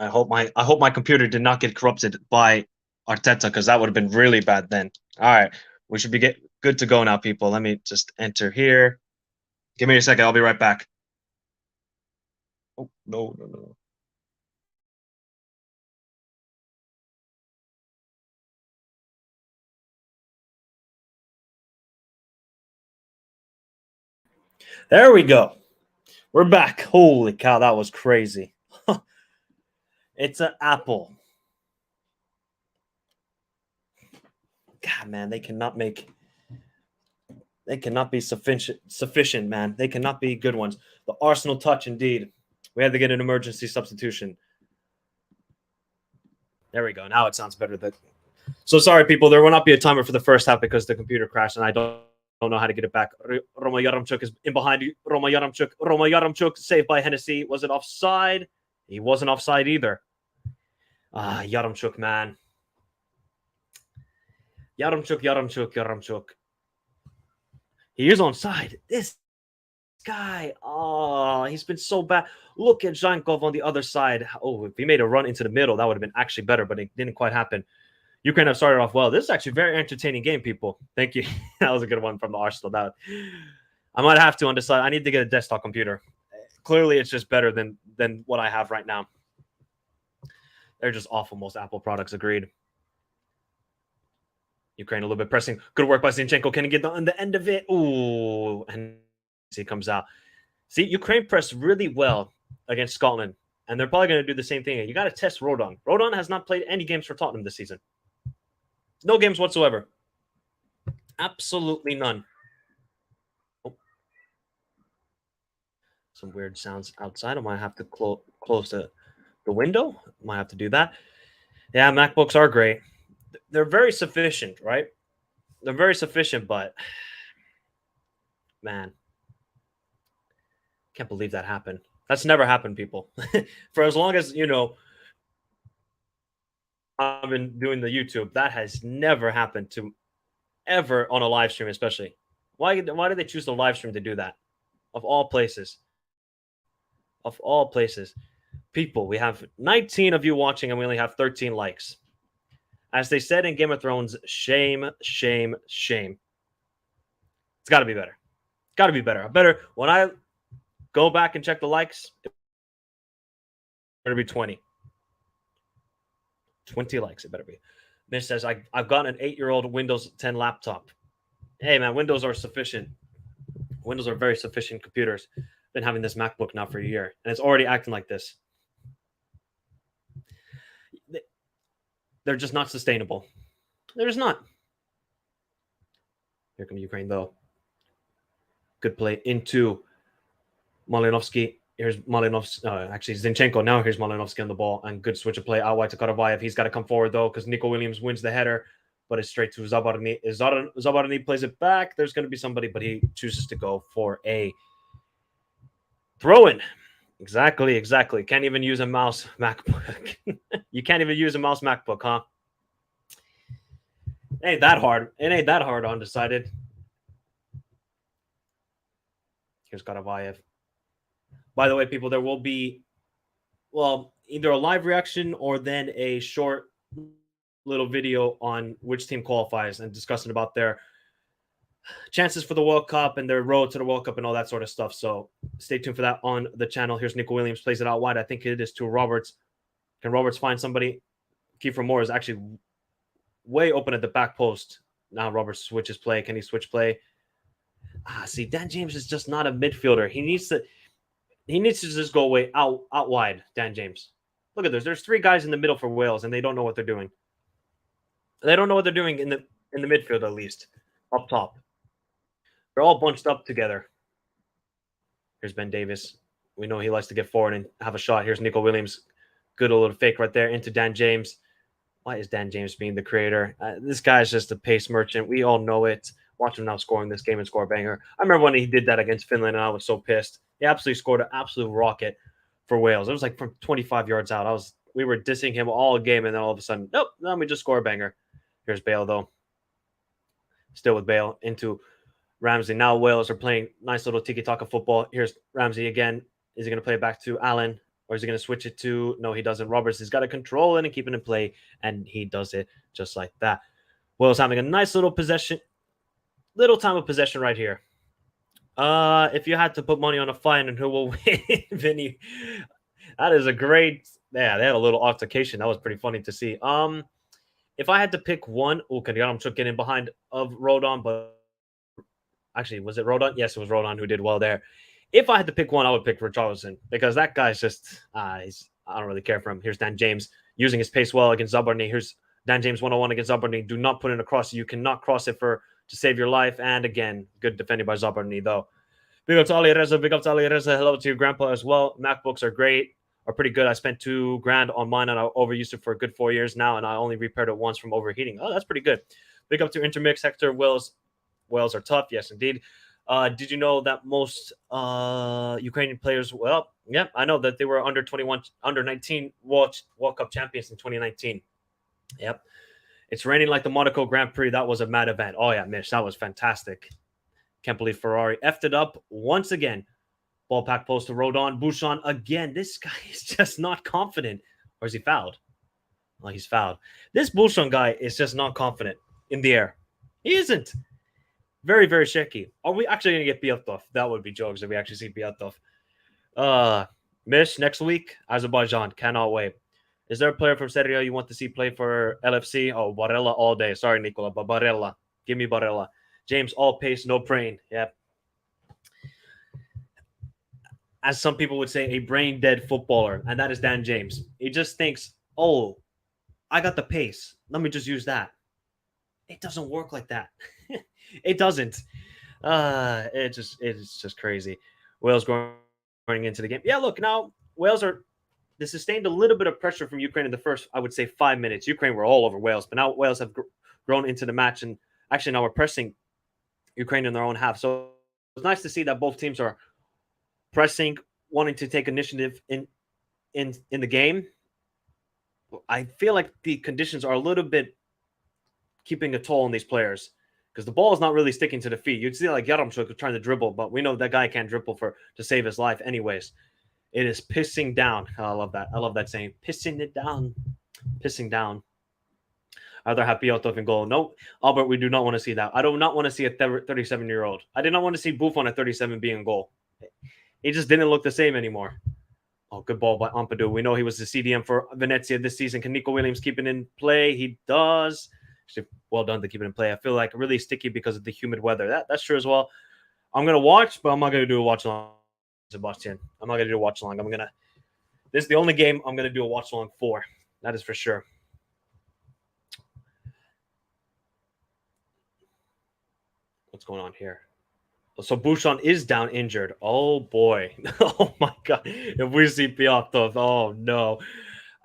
hope my computer did not get corrupted by Arteta, because that would have been really bad then. All right, we should be good to go now, people. Let me just enter here. Give me a second. I'll be right back. Oh, no, no, no. There we go. We're back. Holy cow, that was crazy. It's an apple. God, man, they cannot be sufficient, man. They cannot be good ones. The Arsenal touch, indeed. We had to get an emergency substitution. There we go. Now it sounds better. So sorry, people. There will not be a timer for the first half because the computer crashed, and I don't know how to get it back. Roma Yaramchuk is in behind you. Roma Yaramchuk saved by Hennessy. Was it offside? He wasn't offside either. Yaramchuk, man. Yaramchuk. He is onside. This guy, he's been so bad. Look at Zhankov on the other side. Oh, if he made a run into the middle, that would have been actually better, but it didn't quite happen. Ukraine have started off well. This is actually a very entertaining game, people. Thank you. That was a good one from the Arsenal. I might have to decide. I need to get a desktop computer. Clearly, it's just better than what I have right now. They're just awful. Most Apple products, agreed. Ukraine a little bit pressing. Good work by Zinchenko. Can he get on the end of it? Ooh, and he comes out. See, Ukraine pressed really well against Scotland, and they're probably going to do the same thing. You got to test Rodon. Rodon has not played any games for Tottenham this season. No games whatsoever. Absolutely none. Oh. Some weird sounds outside. I might have to close the window. Might have to do that. Yeah, MacBooks are great. They're very sufficient, right? They're very sufficient, but man, can't believe that happened. That's never happened, people. For as long as, I've been doing the YouTube, that has never happened to ever on a live stream, especially. Why did they choose the live stream to do that? Of all places. Of all places. People, we have 19 of you watching and we only have 13 likes. As they said in Game of Thrones, shame, shame, shame. It's got to be better. Got to be better. When I go back and check the likes, it better be 20. 20 likes, it better be. Mitch says, I've got an 8-year-old Windows 10 laptop. Hey, man, Windows are sufficient. Windows are very sufficient computers. been having this MacBook now for a year, and it's already acting like this. They're just not sustainable. They're just not. Here comes Ukraine, though. Good play into Malinovsky. Here's Malinovsky. Actually, Zinchenko. Now here's Malinovsky on the ball. And good switch of play out wide to Karavayev. He's got to come forward, though, because Nico Williams wins the header, but it's straight to Zabarny. Zabarny plays it back. There's going to be somebody, but he chooses to go for a throw-in. Exactly. Can't even use a mouse MacBook. You can't even use a mouse MacBook, huh? It ain't that hard. It ain't that hard, undecided. Here's Karavayev. By the way, people, there will be, well, either a live reaction or then a short little video on which team qualifies and discussing about their chances for the World Cup and their road to the World Cup and all that sort of stuff. So stay tuned for that on the channel. Here's Nico Williams, plays it out wide. I think it is to Roberts. Can Roberts find somebody? Kiefer Moore is actually way open at the back post. Now Roberts switches play. Can he switch play? See, Dan James is just not a midfielder. He needs to just go away out wide, Dan James. Look at this. There's three guys in the middle for Wales, and they don't know what they're doing. They don't know what they're doing in the midfield, at least, up top. They're all bunched up together. Here's Ben Davis. We know he likes to get forward and have a shot. Here's Nico Williams. Good little fake right there into Dan James. Why is Dan James being the creator? This guy's just a pace merchant. We all know it. Watch him now scoring this game and score a banger. I remember when he did that against Finland, and I was so pissed. He absolutely scored an absolute rocket for Wales. It was like from 25 yards out. We were dissing him all game, and then all of a sudden, nope, let me just score a banger. Here's Bale, though. Still with Bale into Ramsey. Now Wales are playing nice little tiki-taka football. Here's Ramsey again. Is he going to play it back to Allen, or is he going to switch it to... No, he doesn't. Roberts has got to control it and keep it in play, and he does it just like that. Wales having a nice little possession. Little time of possession right here. If you had to put money on a fight and who will win, Vinny, that is a great... Yeah, they had a little altercation. That was pretty funny to see. If I had to pick one... Oh, Kadiaram getting in behind of Rodon, but... Actually, was it Rodon? Yes, it was Rodon who did well there. If I had to pick one, I would pick Richarlison, because that guy's just... I don't really care for him. Here's Dan James using his pace well against Zabarny. Here's Dan James 1-on-1 against Zabarny. Do not put it across. You cannot cross it to save your life. And again, good defending by Zabarny, though. Big up to Ali Reza. Big up to Ali Reza. Hello to your grandpa as well. MacBooks are great, are pretty good. I spent $2,000 on mine, and I overused it for a good 4 years now, and I only repaired it once from overheating. Oh, that's pretty good. Big up to Intermix. Hector, Wales are tough. Yes, indeed. Did you know that most Ukrainian players, well, yeah, I know that they were under 19 World Cup champions in 2019. Yep. It's raining like the Monaco Grand Prix. That was a mad event. Oh, yeah, Mish, that was fantastic. Can't believe Ferrari effed it up once again. Ball pack post to Rodon. Bouchon again. This guy is just not confident. Or is he fouled? Oh, he's fouled. This Bouchon guy is just not confident in the air. He isn't. Very, very shaky. Are we actually going to get Biatov? That would be jokes if we actually see Biatov. Mish, next week, Azerbaijan. Cannot wait. Is there a player from Serie A you want to see play for LFC? Oh, Barella all day. Sorry, Nicola, but Barella. Give me Barella. James, all pace, no brain. Yep. As some people would say, a brain-dead footballer, and that is Dan James. He just thinks, oh, I got the pace. Let me just use that. It doesn't work like that. It doesn't. It's just crazy. Wales going into the game. Yeah, look, now Wales they sustained a little bit of pressure from Ukraine in the first, I would say, 5 minutes. Ukraine were all over Wales, but now Wales have grown into the match, and actually now we're pressing Ukraine in their own half. So it's nice to see that both teams are pressing, wanting to take initiative in the game. I feel like the conditions are a little bit keeping a toll on these players, because the ball is not really sticking to the feet. You'd see like Yaramchuk trying to dribble, but we know that guy can't dribble to save his life anyways. It is pissing down. Oh, I love that. I love that saying. Pissing it down. Pissing down. I'd rather have Biotov in goal. No, Albert, we do not want to see that. I do not want to see a 37-year-old. I did not want to see Buffon at 37 being in goal. He just didn't look the same anymore. Oh, good ball by Ampadu. We know he was the CDM for Venezia this season. Can Nico Williams keep it in play? He does. Actually, well done to keep it in play. I feel like really sticky because of the humid weather. That's true as well. I'm going to watch, but I'm not going to do a watch along. Sebastian. I'm not gonna do a watch along. This is the only game I'm gonna do a watch along for. That is for sure. What's going on here? So Bouchon is down injured. Oh boy. Oh my god. If we see Piatov, oh no.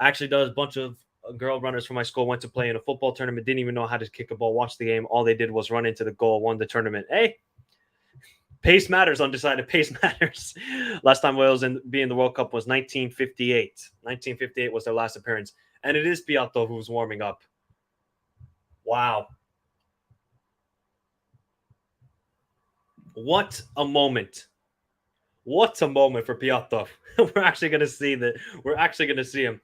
Actually does a bunch of girl runners from my school went to play in a football tournament, didn't even know how to kick a ball, watch the game. All they did was run into the goal, won the tournament. Hey, pace matters, undecided. Pace matters. Last time Wales be in the World Cup was 1958. 1958 was their last appearance. And it is Piatov who's warming up. Wow. What a moment. What a moment for Piatov. We're actually going to see that. We're actually going to see him.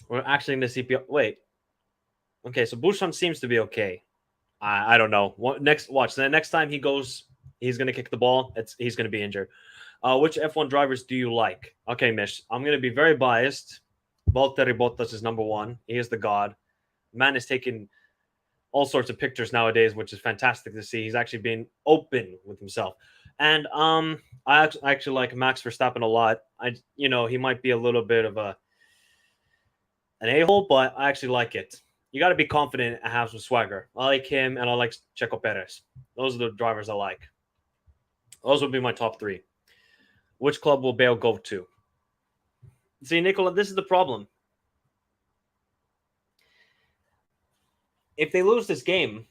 We're actually going to see Piatov. Wait. Okay, so Bouchon seems to be okay. I don't know. Watch. The next time he goes, he's going to kick the ball. He's going to be injured. Which F1 drivers do you like? Okay, Mish. I'm going to be very biased. Valtteri Bottas is number one. He is the god. Man is taking all sorts of pictures nowadays, which is fantastic to see. He's actually being open with himself. And I actually like Max Verstappen a lot. He might be a little bit of an a-hole, but I actually like it. You got to be confident and have some swagger. I like him, and I like Checo Perez. Those are the drivers I like. Those would be my top three. Which club will Bale go to? See, Nicola, this is the problem. If they lose this game,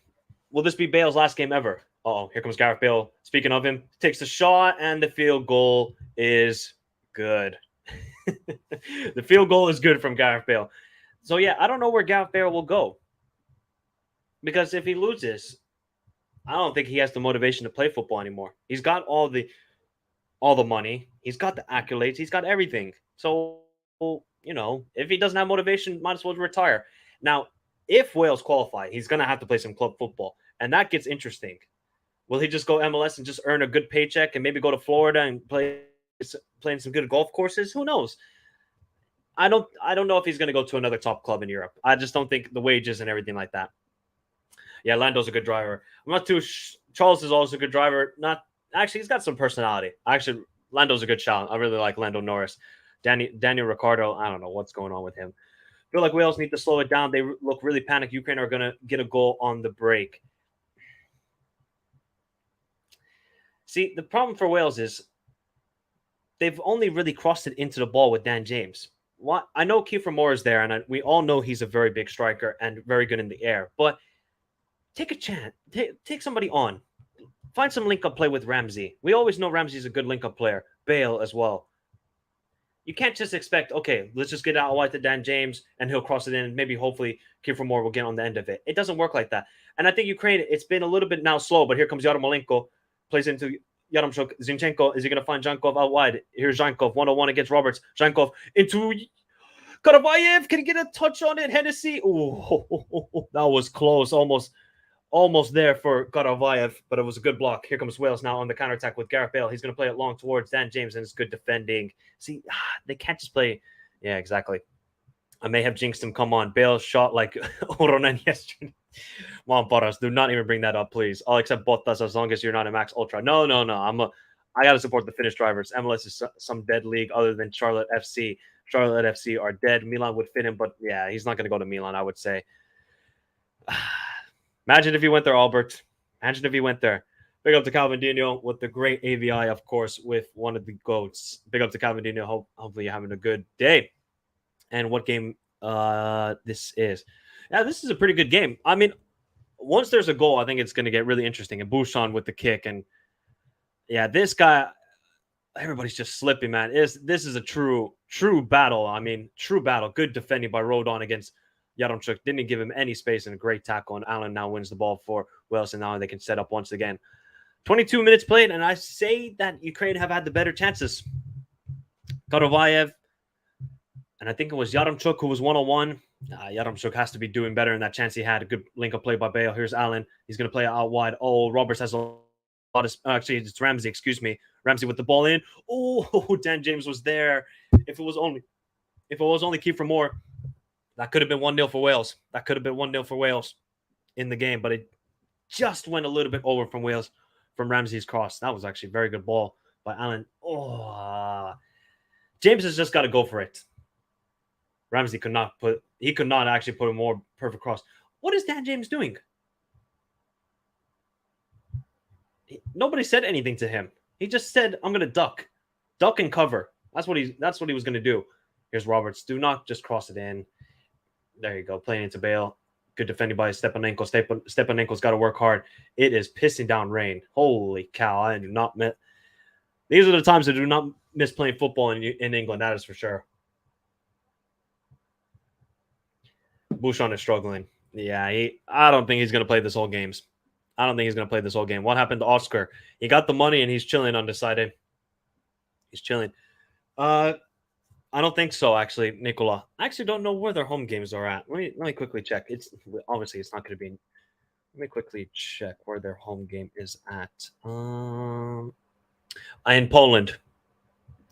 will this be Bale's last game ever? Oh, here comes Gareth Bale. Speaking of him, takes the shot, and the field goal is good. The field goal is good from Gareth Bale. So, yeah, I don't know where Gareth Bale will go. Because if he loses, I don't think he has the motivation to play football anymore. He's got all the money. He's got the accolades. He's got everything. So, if he doesn't have motivation, might as well retire. Now, if Wales qualify, he's going to have to play some club football. And that gets interesting. Will he just go MLS and just earn a good paycheck and maybe go to Florida and playing some good golf courses? Who knows? I don't know if he's going to go to another top club in Europe. I just don't think the wages and everything like that. Yeah, Lando's a good driver. I'm not too. Charles is also a good driver. He's got some personality. Actually, Lando's a good shout. I really like Lando Norris. Daniel Ricciardo, I don't know what's going on with him. I feel like Wales need to slow it down. They look really panicked. Ukraine are going to get a goal on the break. See, the problem for Wales is they've only really crossed it into the ball with Dan James. I know Kiefer Moore is there, and we all know he's a very big striker and very good in the air. But take a chance. Take somebody on. Find some link-up play with Ramsey. We always know Ramsey's a good link-up player. Bale as well. You can't just expect, okay, let's just get out wide to Dan James, and he'll cross it in. Maybe, hopefully, Kiefer Moore will get on the end of it. It doesn't work like that. And I think Ukraine, it's been a little bit now slow, but here comes Yarmolenko. Plays into Yaramchuk. Zinchenko, is he going to find Zhankov out wide? Here's Zhankov, 1-on-1 against Roberts. Zhankov into Karavayev. Can he get a touch on it? Hennessy. Oh, that was close. Almost there for Karavayev, but it was a good block. Here comes Wales now on the counterattack with Gareth Bale. He's going to play it long towards Dan James, and it's good defending. See, they can't just play. Yeah, exactly. I may have jinxed him. Come on. Bale shot like Oronen yesterday. Come on, Bottas. Do not even bring that up, please. I'll accept Bottas as long as you're not a Max Ultra. No. I got to support the Finnish drivers. MLS is some dead league other than Charlotte FC. Charlotte FC are dead. Milan would fit him, but yeah, he's not going to go to Milan, I would say. Imagine if he went there, Albert. Imagine if he went there. Big up to Calvin Dino with the great AVI, of course, with one of the GOATs. Big up to Calvin Dino. Hopefully you're having a good day. And what game this is. Yeah, this is a pretty good game. I mean, once there's a goal, I think it's going to get really interesting. And Bouchon with the kick. And yeah, this guy, everybody's just slipping, man. This is a true battle. I mean, true battle. Good defending by Rodon against Yaremchuk. Didn't give him any space, and a great tackle. And Allen now wins the ball for Wales, and now they can set up once again. 22 minutes played, and I say that Ukraine have had the better chances. Karavayev, and I think it was Yaremchuk who was 1-on-1. Yaremchuk has to be doing better in that chance he had. A good link-up play by Bale. Here's Allen. He's going to play it out wide. Oh, Roberts has a lot of... Actually, it's Ramsey, excuse me. Ramsey with the ball in. Oh, Dan James was there. If it was only Kiefer Moore, that could have been 1-0 for Wales. That could have been 1-0 for Wales in the game, but it just went a little bit over from Wales, from Ramsey's cross. That was actually a very good ball by Allen. Oh, James has just got to go for it. Ramsey could not actually put a more perfect cross. What is Dan James doing? Nobody said anything to him. He just said, "I'm gonna duck and cover." That's what he was gonna do. Here's Roberts. Do not just cross it in. There you go, playing into Bale. Good defending by Stepanenko. Stepanenko's got to work hard. It is pissing down rain. Holy cow! I do not miss. These are the times I do not miss playing football in England. That is for sure. Bouchon is struggling. Yeah, I don't think he's going to play this whole games. I don't think he's going to play this whole game. What happened to Oscar? He got the money and he's chilling undecided. He's chilling. I don't think so, actually, Nicola. I actually don't know where their home games are at. Let me quickly check. It's obviously it's not going to be. Let me quickly check where their home game is at. In Poland.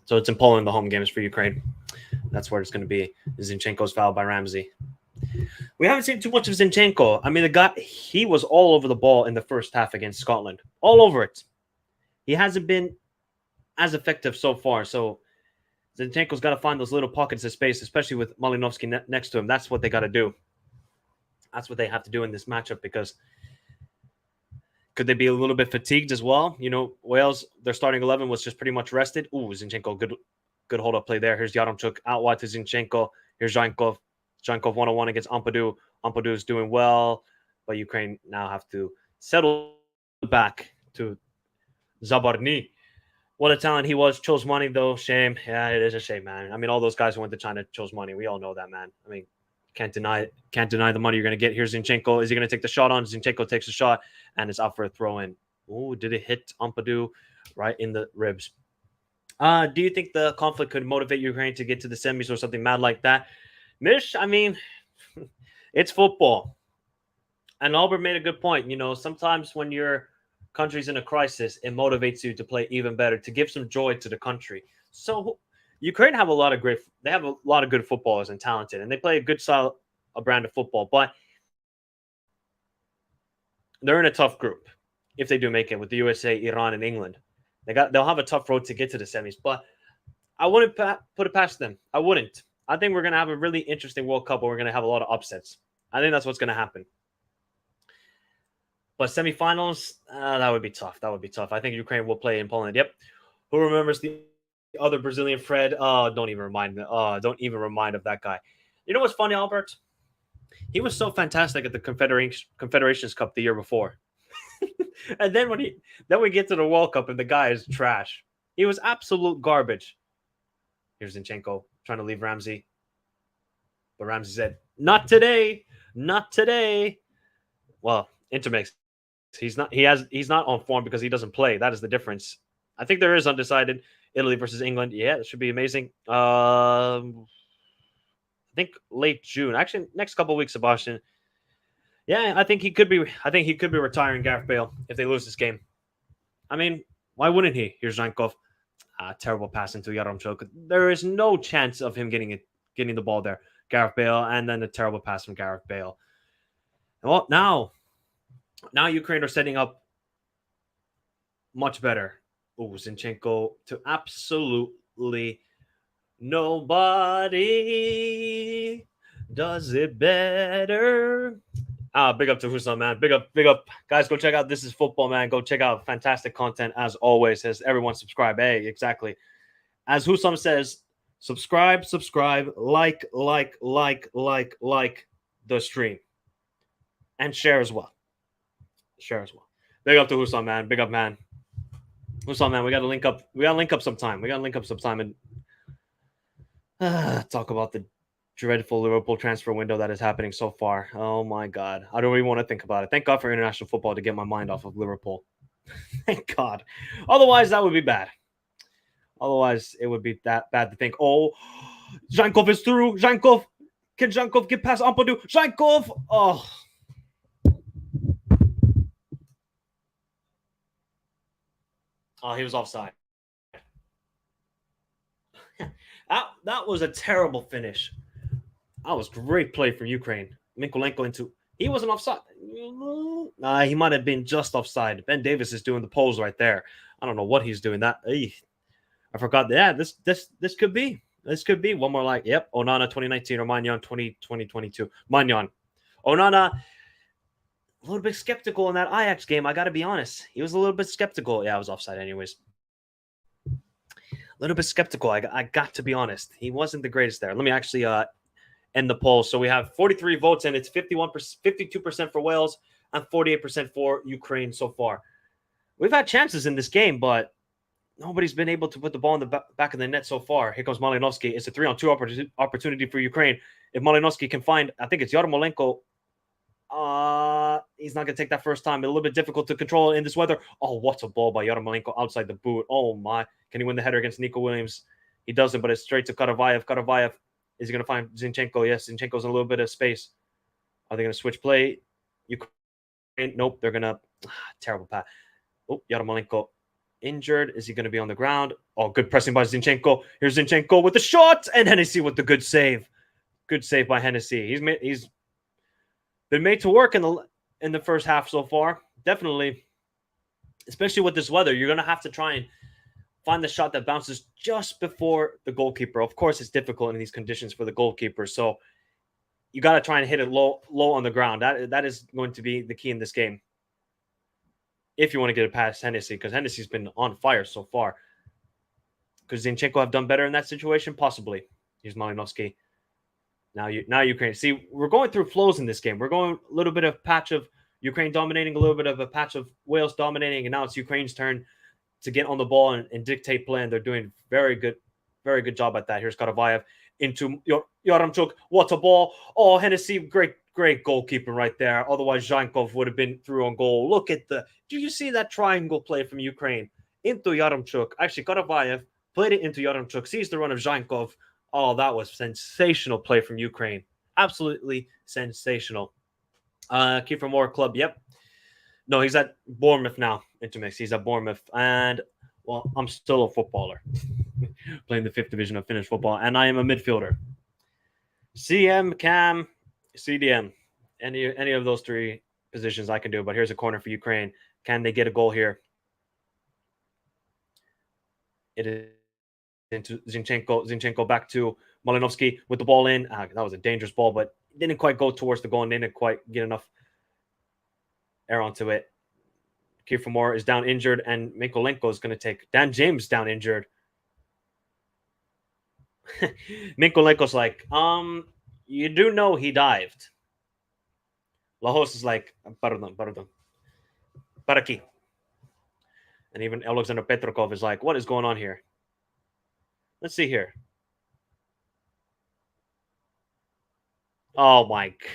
So it's in Poland. The home game is for Ukraine. That's where it's going to be. Zinchenko's fouled by Ramsey. We haven't seen too much of Zinchenko. I mean, the guy, he was all over the ball in the first half against Scotland. All over it. He hasn't been as effective so far. So Zinchenko's got to find those little pockets of space, especially with Malinovsky next to him. That's what they got to do. That's what they have to do in this matchup, because could they be a little bit fatigued as well? You know, Wales, their starting 11 was just pretty much rested. Ooh, Zinchenko, good hold-up play there. Here's Yaremchuk out wide to Zinchenko. Here's Zhankov. Zhankov 1-on-1 against Ampadu. Ampadu is doing well, but Ukraine now have to settle back to Zabarny. What a talent he was. Chose money, though. Shame. Yeah, it is a shame, man. I mean, all those guys who went to China chose money. We all know that, man. I mean, can't deny it. Can't deny the money you're going to get. Here's Zinchenko. Is he going to take the shot on? Zinchenko takes a shot, and it's out for a throw-in. Ooh, did it hit Ampadu right in the ribs? Do you think the conflict could motivate Ukraine to get to the semis or something mad like that? Mish, I mean, it's football. And Albert made a good point. You know, sometimes when your country's in a crisis, it motivates you to play even better, to give some joy to the country. So Ukraine have a lot of good footballers and talented, and they play a good style, a brand of football, but they're in a tough group if they do make it with the USA, Iran, and England. They'll have a tough road to get to the semis, but I wouldn't put it past them. I wouldn't. I think we're going to have a really interesting World Cup where we're going to have a lot of upsets. I think that's what's going to happen. But semifinals, that would be tough. That would be tough. I think Ukraine will play in Poland. Yep. Who remembers the other Brazilian Fred? Oh, don't even remind me. Oh, don't even remind of that guy. You know what's funny, Albert? He was so fantastic at the Confederations Cup the year before. And then then we get to the World Cup and the guy is trash. He was absolute garbage. Here's Zinchenko trying to leave Ramsey. But Ramsey said, "Not today. Not today." Well, Intermix. He's not on form because he doesn't play. That is the difference. I think there is undecided. Italy versus England. Yeah, it should be amazing. I think late June. Actually, next couple of weeks, Sebastian. Yeah, I think he could be retiring Gareth Bale if they lose this game. I mean, why wouldn't he? Here's Zhankov. Terrible pass into Yaremchuk. There is no chance of him getting the ball there. Gareth Bale, and then the terrible pass from Gareth Bale. Well, now Ukraine are setting up much better. Oh, Zinchenko to absolutely nobody does it better. Big up to Hussam, man. Big up. Guys, go check out This Is Football, man. Go check out fantastic content as always. As everyone subscribe. Hey, exactly. As Hussam says, subscribe, like the stream. And share as well. Big up to Hussam, man. Big up, man. Hussam, man, we gotta link up. We gotta link up sometime and talk about the dreadful Liverpool transfer window that is happening so far. Oh my God. I don't even want to think about it. Thank God for international football to get my mind off of Liverpool. Thank God. Otherwise, that would be bad. Otherwise, it would be that bad to think, oh, Zhankov is through. Zhankov. Can Zhankov get past Ampadu? Zhankov. Oh. Oh, he was offside. That was a terrible finish. That was great play from Ukraine. Mikolenko He wasn't offside. He might have been just offside. Ben Davis is doing the pose right there. I don't know what he's doing. I forgot. Yeah, this could be. This could be one more like. Yep, Onana 2019 or Magnan 2022. Magnan. Onana, a little bit skeptical in that Ajax game. I got to be honest. He was a little bit skeptical. Yeah, I was offside anyways. A little bit skeptical. I got to be honest. He wasn't the greatest there. Let me actually end the poll. So we have 43 votes, and it's 52% for Wales and 48% for Ukraine so far. We've had chances in this game, but nobody's been able to put the ball in the back of the net so far. Here comes Malinovsky. It's a 3-on-2 opportunity for Ukraine. If Malinovsky can find, I think it's Yarmolenko. He's not going to take that first time. A little bit difficult to control in this weather. Oh, what a ball by Yarmolenko outside the boot. Oh, my. Can he win the header against Nico Williams? He doesn't, but it's straight to Karavayev. Karavayev, is he going to find Zinchenko? Yes, Zinchenko's in a little bit of space. Are they going to switch play? Ukraine? Nope, they're going to... terrible pass. Oh, Yarmolenko injured. Is he going to be on the ground? Oh, good pressing by Zinchenko. Here's Zinchenko with the shot, and Hennessy with the good save. Good save by Hennessy. He's been made to work in the first half so far. Definitely, especially with this weather, you're going to have to try and find the shot that bounces just before the goalkeeper. Of course, it's difficult in these conditions for the goalkeeper, so you got to try and hit it low on the ground. That is going to be the key in this game. If you want to get it past Hennessy, because Hennessy's been on fire so far. Could Zinchenko have done better in that situation? Possibly. Here's Malinovsky. Now Ukraine. See, we're going through flows in this game. We're going a little bit of patch of Ukraine dominating, a little bit of a patch of Wales dominating, and now it's Ukraine's turn to get on the ball and dictate play, and they're doing very good job at that. Here's Karavayev into Yaramchuk. What a ball. Oh, Hennessy, great goalkeeping right there. Otherwise, Zhankov would have been through on goal. Look at do you see that triangle play from Ukraine? Into Yaramchuk. Actually, Karavayev played it into Yaramchuk. Sees the run of Zhankov. Oh, that was sensational play from Ukraine. Absolutely sensational. Kiefer Moore club. Yep. No, he's at Bournemouth now. Intermix. He's at Bournemouth. And, well, I'm still a footballer. Playing the 5th division of Finnish football. And I am a midfielder. CM, Cam, CDM. Any of those three positions I can do. But here's a corner for Ukraine. Can they get a goal here? It is into Zinchenko back to Malinovsky with the ball in. That was a dangerous ball, but didn't quite go towards the goal and didn't quite get enough air onto it. Kiefer Moore is down injured, and Mikolenko is going to take Dan James down injured. Mikolenko's like, you do know he dived. Lahos is like, pardon. Paraki. And even Alexander Petrokov is like, what is going on here? Let's see here. Oh, Mike.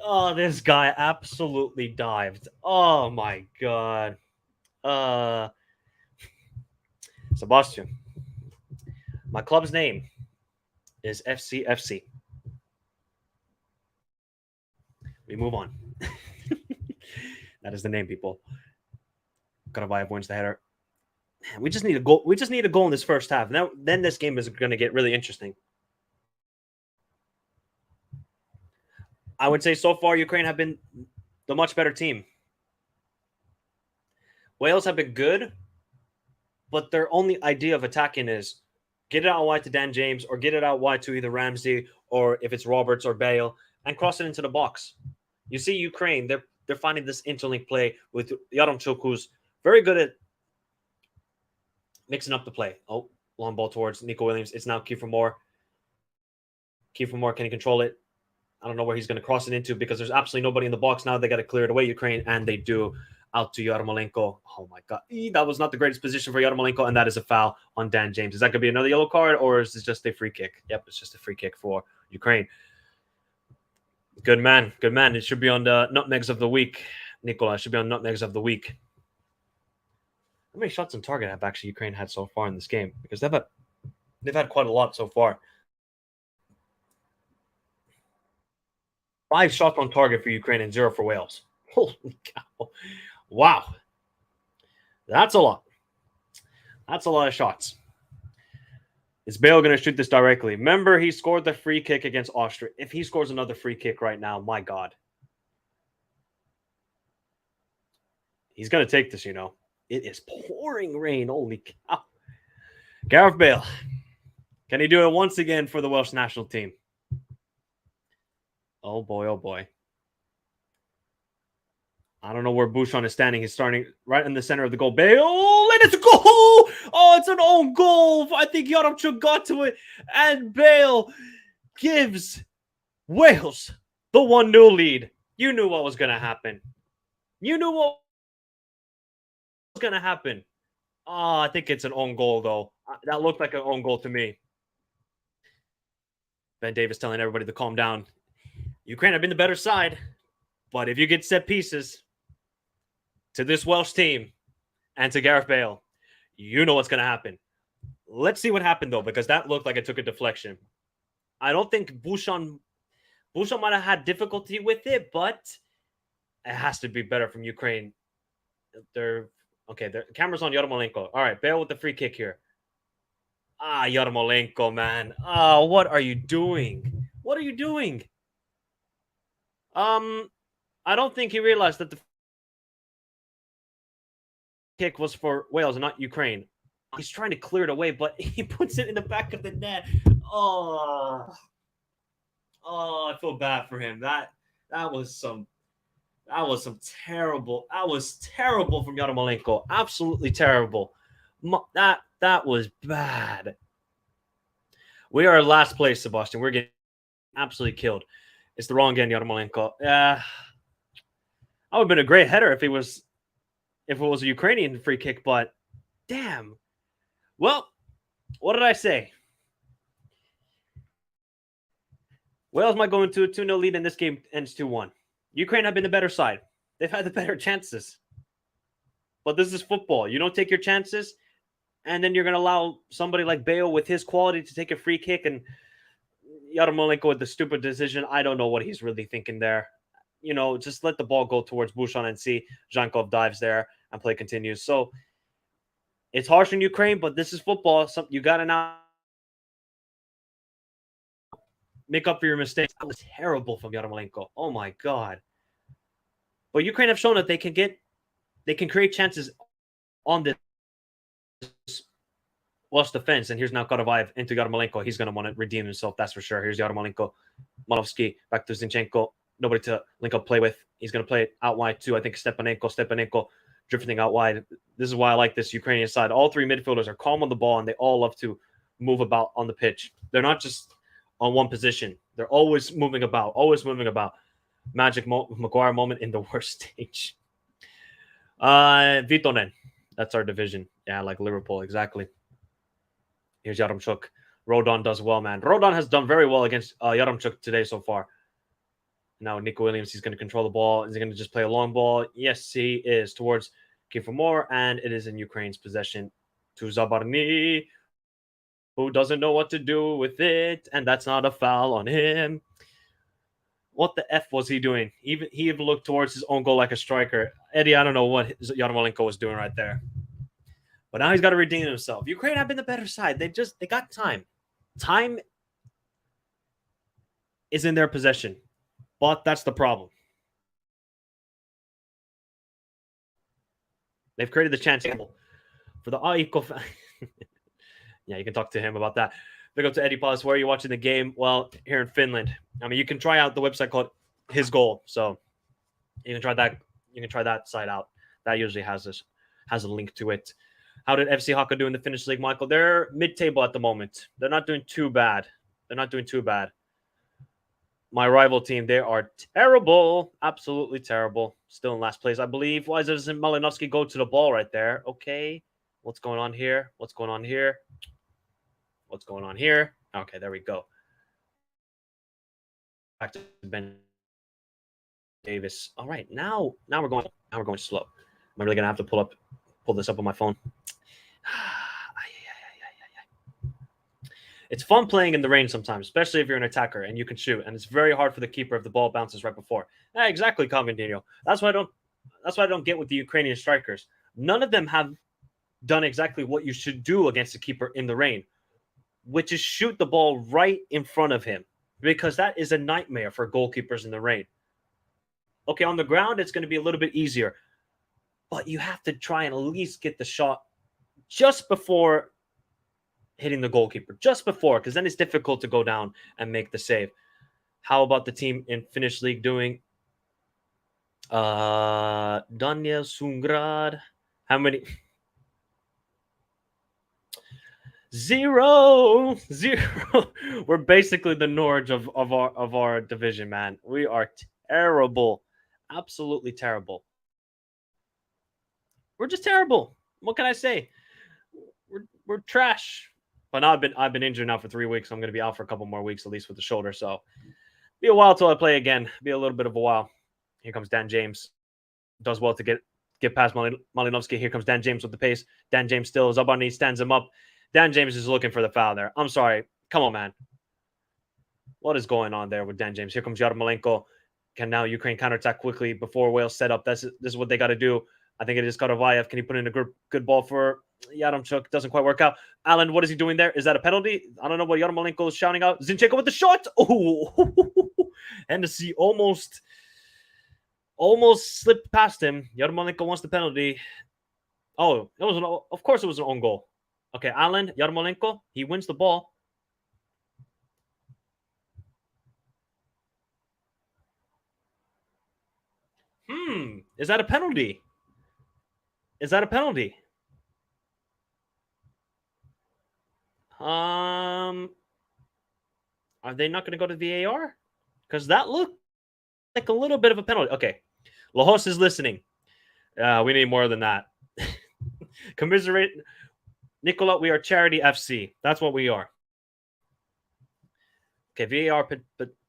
Oh, this guy absolutely dived. Oh, my God. Sebastian. My club's name is FCFC. We move on. That is the name, people. Karavayev wins the header. We just need a goal. We just need a goal in this first half. Then this game is going to get really interesting. I would say so far Ukraine have been the much better team. Wales have been good, but their only idea of attacking is get it out wide to Dan James or get it out wide to either Ramsey or if it's Roberts or Bale and cross it into the box. You see Ukraine, they're finding this interlink play with Yaremchuk, who's very good at mixing up the play. Oh, long ball towards Nico Williams. It's now Kiefer Moore. Kiefer Moore, can he control it? I don't know where he's going to cross it into because there's absolutely nobody in the box now. They got to clear it away, Ukraine, and they do. Out to Yarmolenko. Oh, my God. That was not the greatest position for Yarmolenko, and that is a foul on Dan James. Is that going to be another yellow card, or is this just a free kick? Yep, it's just a free kick for Ukraine. Good man. Good man. It should be on the nutmegs of the week. Nicola should be on nutmegs of the week. How many shots on target have actually Ukraine had so far in this game? Because they've had quite a lot so far. 5 shots on target for Ukraine and 0 for Wales. Holy cow. Wow. That's a lot. That's a lot of shots. Is Bale going to shoot this directly? Remember, he scored the free kick against Austria. If he scores another free kick right now, my God. He's going to take this, It is pouring rain. Holy cow. Gareth Bale. Can he do it once again for the Welsh national team? Oh, boy, oh, boy. I don't know where Bouchon is standing. He's starting right in the center of the goal. Bale, and it's a goal! Oh, it's an own goal. I think Yaremchuk got to it. And Bale gives Wales the 1-0 lead. You knew what was going to happen. You knew what was going to happen. Oh, I think it's an own goal, though. That looked like an own goal to me. Ben Davis telling everybody to calm down. Ukraine have been the better side. But if you get set pieces to this Welsh team and to Gareth Bale, you know what's going to happen. Let's see what happened, though, because that looked like it took a deflection. I don't think Bouchon might have had difficulty with it, but it has to be better from Ukraine. The camera's on Yarmolenko. All right, Bale with the free kick here. Yarmolenko, man. What are you doing? What are you doing? I don't think he realized that the kick was for Wales and not Ukraine. He's trying to clear it away, but he puts it in the back of the net. Oh, I feel bad for him. That was terrible. That was terrible from Yarmolenko. Absolutely terrible. That was bad. We are last place, Sebastian. We're getting absolutely killed. It's the wrong end, Yarmolenko. I would have been a great header if it was a Ukrainian free kick, but damn. Well, what did I say? Wales might go into a 2-0 lead and this game ends 2-1. Ukraine have been the better side. They've had the better chances. But this is football. You don't take your chances, and then you're going to allow somebody like Bale with his quality to take a free kick, and Yarmolenko with the stupid decision. I don't know what he's really thinking there. Just let the ball go towards Bouchon and see Zhankov dives there and play continues. So it's harsh on Ukraine, but this is football. You got to now make up for your mistakes. That was terrible from Yarmolenko. Oh my God. But Ukraine have shown that they can create chances on this Welsh defense. And here's now Karavayev into Yarmolenko. He's going to want to redeem himself, that's for sure. Here's Yarmolenko. Malovsky back to Zinchenko. Nobody to link up play with. He's going to play it out wide too. I think Stepanenko drifting out wide. This is why I like this Ukrainian side. All three midfielders are calm on the ball, and they all love to move about on the pitch. They're not just on one position. They're always moving about. Magic Maguire moment in the worst stage. Vitonen. That's our division. Yeah, like Liverpool, exactly. Here's Yaremchuk. Rodon does well, man. Rodon has done very well against Yaremchuk today so far. Now Nico Williams, he's going to control the ball. Is he going to just play a long ball? Yes, he is. Towards Kiefer Moore, and it is in Ukraine's possession to Zabarny, who doesn't know what to do with it, and that's not a foul on him. What the F was he doing? He even looked towards his own goal like a striker. Eddie, I don't know what Yarmolenko was doing right there. But now he's got to redeem himself. Ukraine have been the better side. They got time. Time is in their possession. But that's the problem. They've created the chance for the AIK. Yeah, you can talk to him about that. Big up to Eddie Paz. Where are you watching the game? Well, here in Finland. I mean, you can try out the website called His Goal. So you can try that. You can try that site out. That usually has a link to it. How did FC Haka do in the Finnish league, Michael? They're mid-table at the moment. They're not doing too bad. My rival team, they are terrible. Absolutely terrible. Still in last place, I believe. Why doesn't Malinovsky go to the ball right there? Okay. What's going on here? Okay, there we go. Back to Ben Davis. All right, now we're going slow. I'm really gonna have to pull this up on my phone. It's fun playing in the rain sometimes, especially if you're an attacker and you can shoot. And it's very hard for the keeper if the ball bounces right before. Yeah, exactly, Convendino. That's what I don't get with the Ukrainian strikers. None of them have done exactly what you should do against a keeper in the rain. which is shoot the ball right in front of him, because that is a nightmare for goalkeepers in the rain. Okay, on the ground, it's going to be a little bit easier, but you have to try and at least get the shot just before hitting the goalkeeper, just before, because then it's difficult to go down and make the save. How about the team in Finnish league doing? Daniel Sungrad. How many? Zero. We're basically the Norwich of our division, man. We are terrible, absolutely terrible. We're just terrible. What can I say? We're trash. But now I've been injured now for 3 weeks. So I'm going to be out for a couple more weeks at least with the shoulder. So be a while till I play again. Be a little bit of a while. Here comes Dan James. Does well to get past Malinovsky. Here comes Dan James with the pace. Dan James still is up on knees, stands him up. Dan James is looking for the foul there. I'm sorry. Come on, man. What is going on there with Dan James? Here comes Yarmolenko. Can now Ukraine counterattack quickly before Wales set up? This is what they got to do. I think it is Karavayev. Can he put in a good ball for Yaremchuk? Doesn't quite work out. Alan, what is he doing there? Is that a penalty? I don't know what Yarmolenko is shouting out. Zinchenko with the shot. Oh, Hennessy almost slipped past him. Yarmolenko wants the penalty. Oh, of course it was an own goal. Okay, Alan Yarmolenko, he wins the ball. Is that a penalty? Is that a penalty? Are they not going to go to VAR? Because that looked like a little bit of a penalty. Okay, Lajos is listening. We need more than that. Commiserate, Nicola. We are Charity FC. That's what we are. Okay, VAR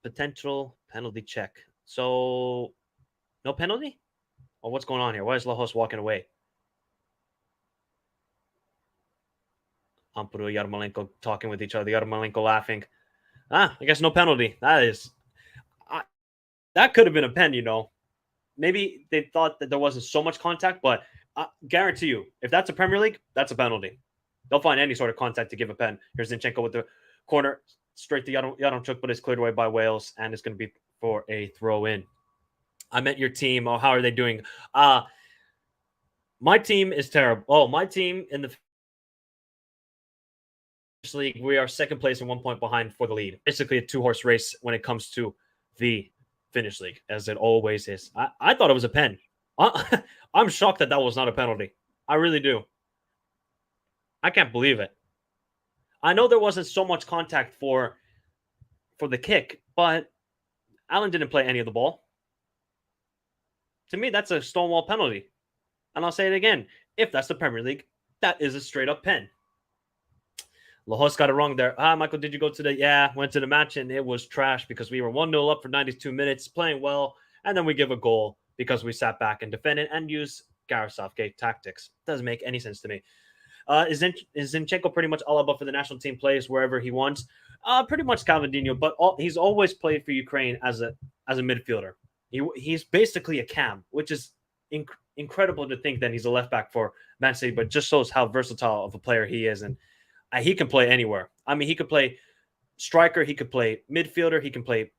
potential penalty check. So, no penalty? Oh, what's going on here? Why is Lajos walking away? Ampuru, Yarmolenko talking with each other. Yarmolenko laughing. I guess no penalty. That could have been a pen, you know. Maybe they thought that there wasn't so much contact, but I guarantee you, if that's a Premier League, that's a penalty. They'll find any sort of contact to give a pen. Here's Zinchenko with the corner straight to Yaremchuk, but it's cleared away by Wales, and it's going to be for a throw in. I meant your team. Oh, how are they doing? My team is terrible. Oh, my team in the league, we are second place and 1 point behind for the lead. Basically a 2-horse race when it comes to the Finnish league, as it always is. I thought it was a pen. I'm shocked that was not a penalty. I really do. I can't believe it. I know there wasn't so much contact for the kick, but Allen didn't play any of the ball. To me, that's a stonewall penalty. And I'll say it again. If that's the Premier League, that is a straight-up pen. Lajos got it wrong there. Michael, did you go to the... Yeah, went to the match, and it was trash because we were 1-0 up for 92 minutes, playing well, and then we give a goal because we sat back and defended and used Gareth Southgate tactics. Doesn't make any sense to me. Is Zinchenko pretty much all about for the national team, plays wherever he wants? Pretty much Calvindinho, but he's always played for Ukraine as a midfielder. He's basically a cam, which is incredible to think that he's a left back for Man City, but just shows how versatile of a player he is. And he can play anywhere. I mean, he could play striker, he could play midfielder, he can play...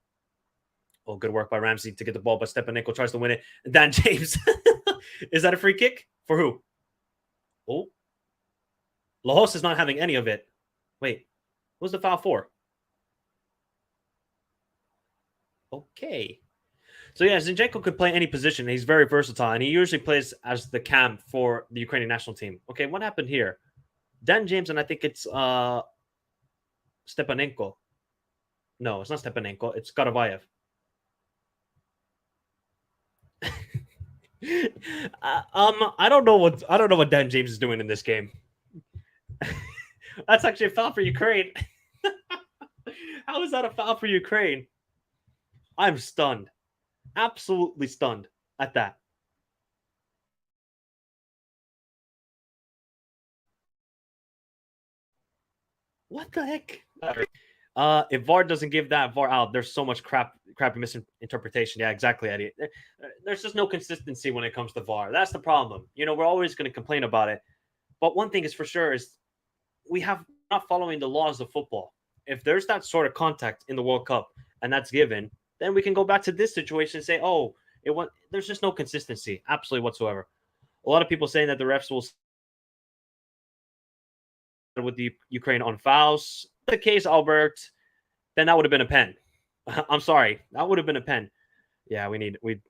Oh, good work by Ramsey to get the ball, but Stepanenko tries to win it. And Dan James. Is that a free kick? For who? Oh. Lajos is not having any of it. Wait, who's the foul for? Okay. So, yeah, Zinchenko could play any position. He's very versatile, and he usually plays as the cam for the Ukrainian national team. Okay, what happened here? Dan James, and I think it's Stepanenko. No, it's not Stepanenko. It's Karavayev. I don't know what Dan James is doing in this game. That's actually a foul for Ukraine. How is that a foul for Ukraine? I'm stunned. Absolutely stunned at that. What the heck? If VAR doesn't give that VAR out, there's so much crappy misinterpretation. Yeah, exactly, Eddie. There's just no consistency when it comes to VAR. That's the problem. You know, we're always going to complain about it. But one thing is for sure is we have not following the laws of football. If there's that sort of contact in the World Cup and that's given, then we can go back to this situation and say, oh, there's just no consistency, absolutely whatsoever. A lot of people saying that the refs will with the Ukraine on fouls. The case, Albert, then that would have been a pen. I'm sorry, that would have been a pen. Yeah, we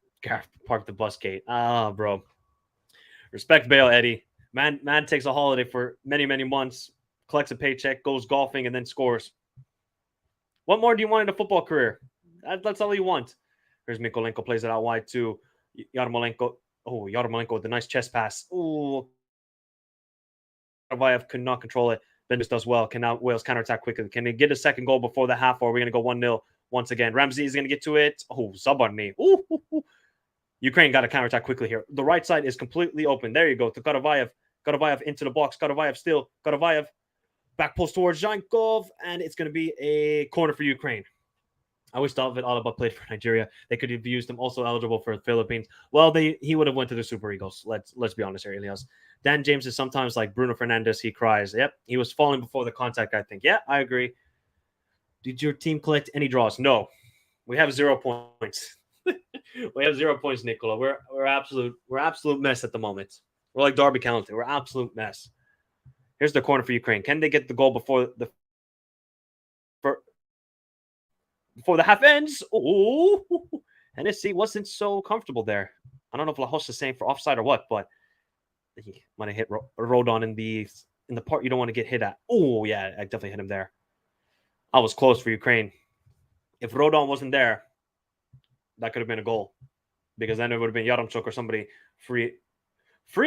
park the bus gate. Ah, bro. Respect Bale, Eddie. Man takes a holiday for many months, collects a paycheck, goes golfing, and then scores. What more do you want in a football career? That's all you want. Here's Mikolenko, plays it out wide to Yarmolenko. Oh, Yarmolenko with a nice chest pass. Oh, Karavayev could not control it. Bendis does well. Can now Wales counterattack quickly? Can they get a second goal before the half, or are we going to go 1-0 once again? Ramsey is going to get to it. Oh, Zabarny. Ooh. Ukraine got to counterattack quickly here. The right side is completely open. There you go to Karavayev. Karavayev into the box. Karavayev still. Karavayev back post towards Zhankov, and it's going to be a corner for Ukraine. I wish David Alaba played for Nigeria. They could have used him, also eligible for the Philippines. Well, he would have went to the Super Eagles. Let's be honest here, Elias. Dan James is sometimes like Bruno Fernandes. He cries. Yep, he was falling before the contact, I think. Yeah, I agree. Did your team collect any draws? No. We have 0 points. We have 0 points, Nicola. We're absolute mess at the moment. We're like Derby County. We're absolute mess. Here's the corner for Ukraine. Can they get the goal before the half ends? Oh, Hennessy wasn't so comfortable there. I don't know if Lahosse is saying for offside or what, but he might have hit Rodon in the part you don't want to get hit at. Oh, yeah, I definitely hit him there. I was close for Ukraine. If Rodon wasn't there, that could have been a goal, because then it would have been Yaremchuk or somebody free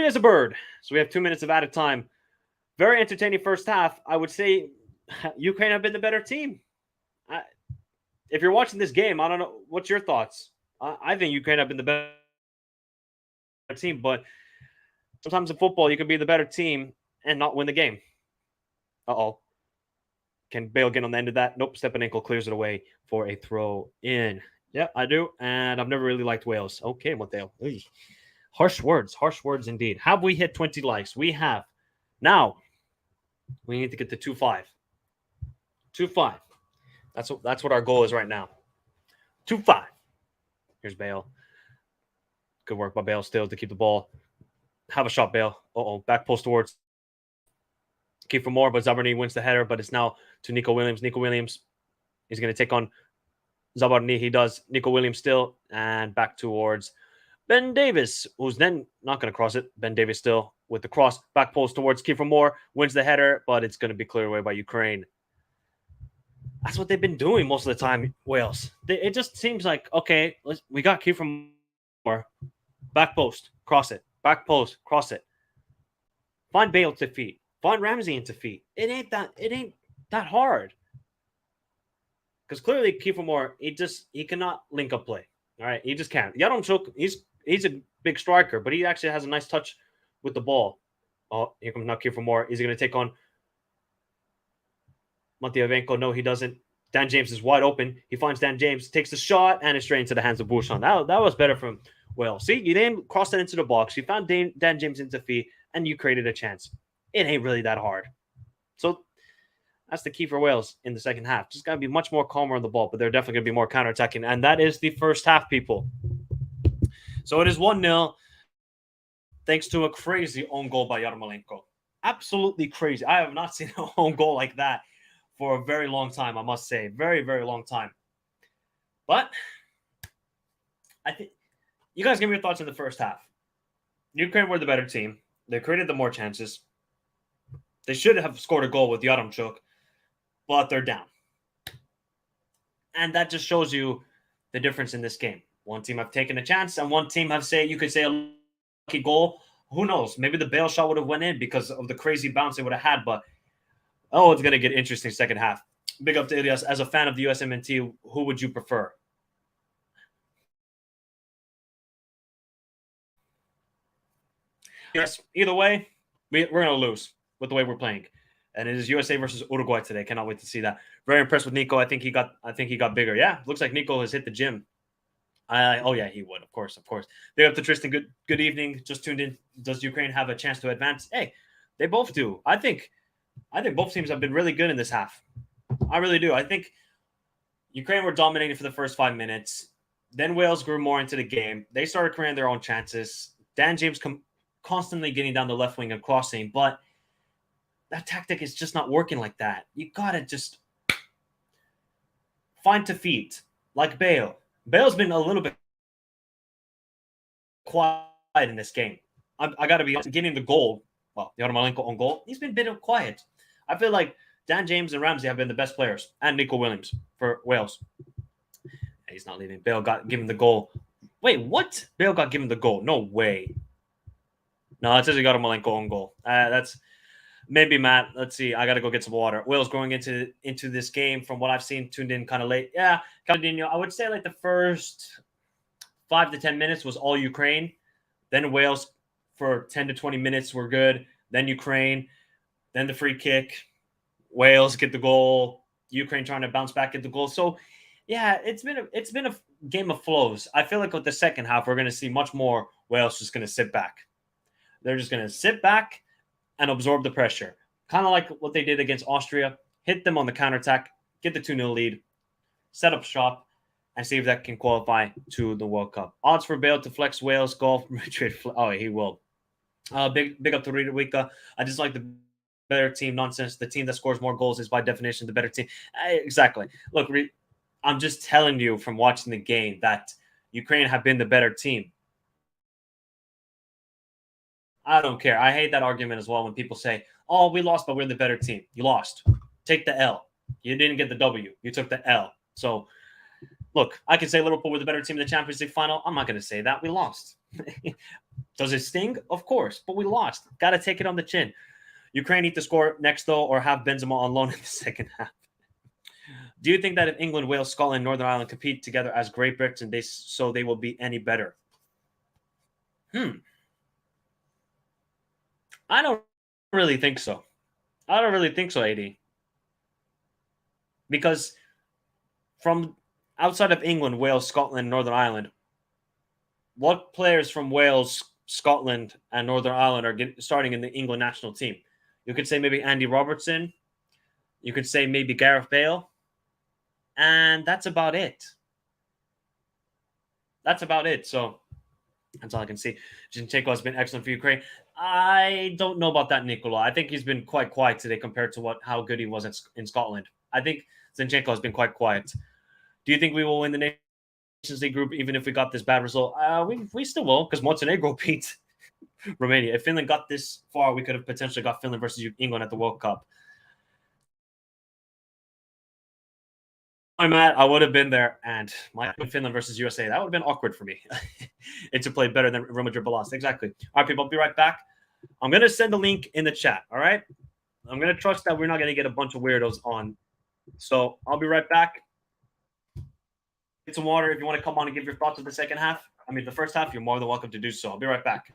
as a bird. So we have 2 minutes of added time. Very entertaining first half. I would say Ukraine have been the better team. If you're watching this game, I don't know. What's your thoughts? I think Ukraine have been the better team, but sometimes in football, you can be the better team and not win the game. Uh-oh. Can Bale get on the end of that? Nope. Stepanenko clears it away for a throw in. Yeah, I do. And I've never really liked Wales. Okay, Mateo. Harsh words indeed. Have we hit 20 likes? We have. Now, we need to get to 2-5. 2-5. That's what our goal is right now. 2-5. Here's Bale. Good work by Bale still to keep the ball. Have a shot, Bale. Back post towards. Keep for more, but Zabarny wins the header, but it's now to Nico Williams. Nico Williams is going to take on Zabarny. He does. Nico Williams still, and back towards Ben Davis, who's then not going to cross it. Ben Davis still with the cross. Back post towards Kiefer Moore. Wins the header, but it's going to be cleared away by Ukraine. That's what they've been doing most of the time, Wales. It just seems like, okay, we got Kiefer Moore. Back post, cross it. Back post, cross it. Find Bale to feet. Find Ramsey into feet. It ain't that hard. Because clearly Kiefer Moore, he cannot link up play. All right, he just can't. Yaremchuk, he's a big striker, but he actually has a nice touch with the ball. Oh, here comes now Kiefer Moore. He's going to take on Matyavenko. No, he doesn't. Dan James is wide open. He finds Dan James, takes the shot, and it's straight into the hands of Bouchon. That was better from Wales. See, you didn't cross that into the box. You found Dan James into feet, and you created a chance. It ain't really that hard. So that's the key for Wales in the second half. Just got to be much more calmer on the ball, but they're definitely going to be more counterattacking. And that is the first half, people. So it is 1-0 thanks to a crazy own goal by Yarmolenko. Absolutely crazy. I have not seen an own goal like that for a very long time, I must say. Very, very long time. But I think you guys give me your thoughts on the first half. Ukraine were the better team. They created the more chances. They should have scored a goal with Yaremchuk, but they're down. And that just shows you the difference in this game. One team have taken a chance, and one team have you could say a lucky goal. Who knows? Maybe the Bale shot would have went in because of the crazy bounce they would have had, but it's going to get interesting second half. Big up to Ilias. As a fan of the USMNT, who would you prefer? Yes, either way, we're going to lose with the way we're playing. And it is USA versus Uruguay today. Cannot wait to see that. Very impressed with Nico. I think he got bigger. Yeah, looks like Nico has hit the gym. Yeah, he would. Of course. Big up to Tristan. Good evening. Just tuned in. Does Ukraine have a chance to advance? Hey, they both do. I think I think both teams have been really good in this half. I really do. I think Ukraine were dominating for the first 5 minutes. Then Wales grew more into the game. They started creating their own chances. Dan James constantly getting down the left wing and crossing, but that tactic is just not working like that. You gotta just find to feet, like Bale. Bale's been a little bit quiet in this game. I gotta be honest, getting the goal. Well, Yarmolenko on goal. He's been a bit quiet. I feel like Dan James and Ramsey have been the best players, and Nico Williams for Wales. He's not leaving. Bale got given the goal. Wait, what? Bale got given the goal? No way. No, it says he got a Malenko on goal. That's maybe Matt. Let's see. I gotta go get some water. Wales going into this game from what I've seen, tuned in kind of late. Yeah, I would say like the first 5 to 10 minutes was all Ukraine. Then Wales for 10 to 20 minutes were good. Then Ukraine. Then the free kick. Wales get the goal. Ukraine trying to bounce back at the goal. So yeah, it's been a game of flows. I feel like with the second half, we're going to see much more Wales just going to sit back. They're just going to sit back and absorb the pressure. Kind of like what they did against Austria. Hit them on the counterattack, get the 2-0 lead, set up shop, and see if that can qualify to the World Cup. Odds for Bale to flex Wales, golf, Madrid. Oh, he will. Big up to Rita Wika. I just like the better team nonsense. The team that scores more goals is by definition the better team. Exactly. Look, I'm just telling you from watching the game that Ukraine have been the better team. I don't care. I hate that argument as well when people say, oh, we lost, but we're the better team. You lost. Take the L. You didn't get the W. You took the L. So, look, I can say Liverpool were the better team in the Champions League final. I'm not going to say that. We lost. Does it sting? Of course, but we lost. Got to take it on the chin. Ukraine need to score next, though, or have Benzema on loan in the second half. Do you think that if England, Wales, Scotland, Northern Ireland compete together as Great Britain, they will be any better? I don't really think so. I don't really think so, AD. Because from outside of England, Wales, Scotland, Northern Ireland, what players from Wales, Scotland, and Northern Ireland are starting in the England national team? You could say maybe Andy Robertson. You could say maybe Gareth Bale. And that's about it. That's about it. So that's all I can see. Zinchenko has been excellent for Ukraine. I don't know about that, Nicola. I think he's been quite quiet today compared to how good he was in Scotland. I think Zinchenko has been quite quiet. Do you think we will win the Nations League group even if we got this bad result? We still will because Montenegro beat Romania. If Finland got this far, we could have potentially got Finland versus England at the World Cup. I'm at, I would have been there, and my Finland versus USA, that would have been awkward for me. It's to play better than Real Madrid lost. Exactly. All right, people, I'll be right back. I'm going to send a link in the chat, all right? I'm going to trust that we're not going to get a bunch of weirdos on. So I'll be right back. Get some water. If you want to come on and give your thoughts of the second half, the first half, you're more than welcome to do so. I'll be right back.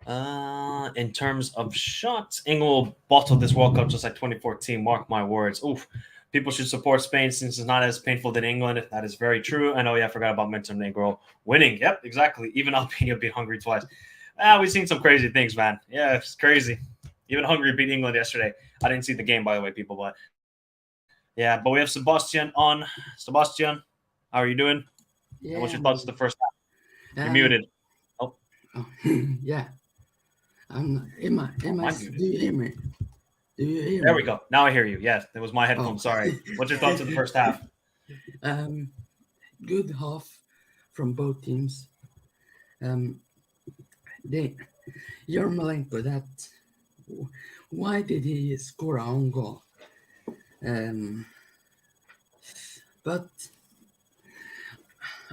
In terms of shots, England will bottle this World Cup just like 2014. Mark my words. Oof. People should support Spain since it's not as painful than England. That is very true. And oh yeah, I forgot about Montenegro winning. Yep, exactly. Even Albania beat Hungary twice. We've seen some crazy things, man. Yeah, it's crazy. Even Hungary beat England yesterday. I didn't see the game, by the way, people, but yeah. But we have Sebastian on. Sebastian, how are you doing? Yeah. And what's your thoughts of the first half? You're muted. Oh. Yeah. Do you hear me? Do you hear me? There we go. Now I hear you. Yes, it was my headphone. Sorry. What's your thoughts of the first half? Good half from both teams. Yarmolenko, that why did he score an own goal? But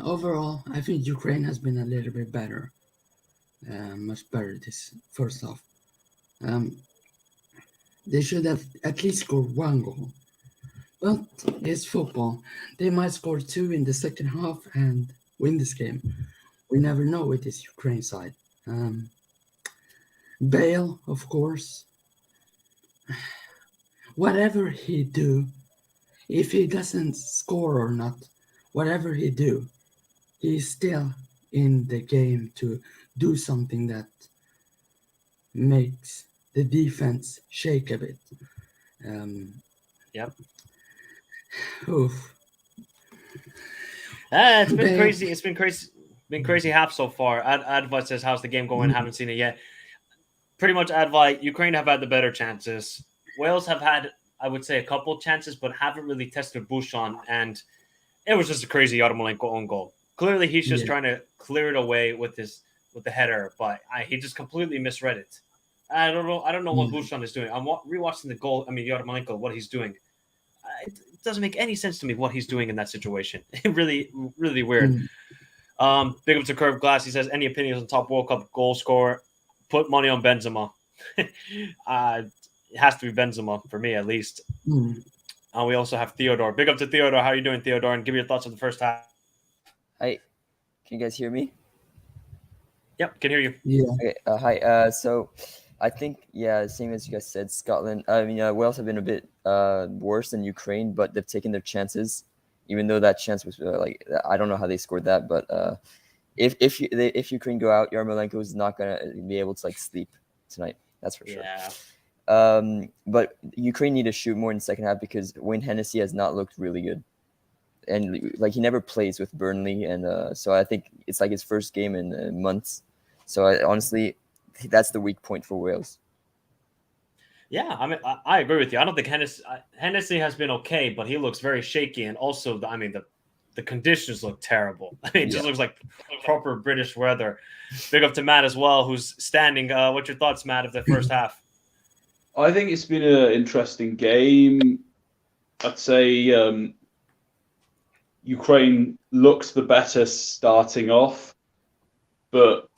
overall, I think Ukraine has been a little bit better, much better this first half. They should have at least scored one goal. But it's football. They might score two in the second half and win this game. We never know with this Ukraine side. Bale, of course. Whatever he do, if he doesn't score or not, whatever he do, he's still in the game to do something that makes the defense shake a bit. Yep. Oof. It's been Bale. crazy. It's been crazy. Been crazy half so far. Adva says, "How's the game going?" Haven't seen it yet. Pretty much, Adva. Ukraine have had the better chances. Wales have had, I would say, a couple chances, but haven't really tested Bouchon, and it was just a crazy Yarmolenko own goal. Clearly, he's just trying to clear it away with the header, but he just completely misread it. I don't know what Bouchon is doing. I'm rewatching the goal. I mean, Yarmolenko, what he's doing. It doesn't make any sense to me what he's doing in that situation. really, really weird. Big up to Curve Glass. He says, any opinions on top World Cup goal scorer? Put money on Benzema. It has to be Benzema for me, at least. We also have Theodore. Big up to Theodore. How are you doing, Theodore? And give me your thoughts on the first half. Hi. Can you guys hear me? Yep, can hear you. Yeah. Okay. Hi. So I think, same as you guys said, Scotland. I mean, Wales have been a bit worse than Ukraine, but they've taken their chances. Even though that chance was I don't know how they scored that, but if Ukraine go out, Yarmolenko is not gonna be able to sleep tonight. That's for sure. Yeah. But Ukraine need to shoot more in the second half because Wayne Hennessy has not looked really good, and he never plays with Burnley, and so I think it's his first game in months. So honestly, that's the weak point for Wales. Yeah, I mean, I agree with you. I don't think Hennessy has been okay, but he looks very shaky, and also, the conditions look terrible. I mean, it just looks like proper British weather. Big up to Matt as well, who's standing. What's your thoughts, Matt, of the first half? I think it's been an interesting game. I'd say Ukraine looks the better starting off, but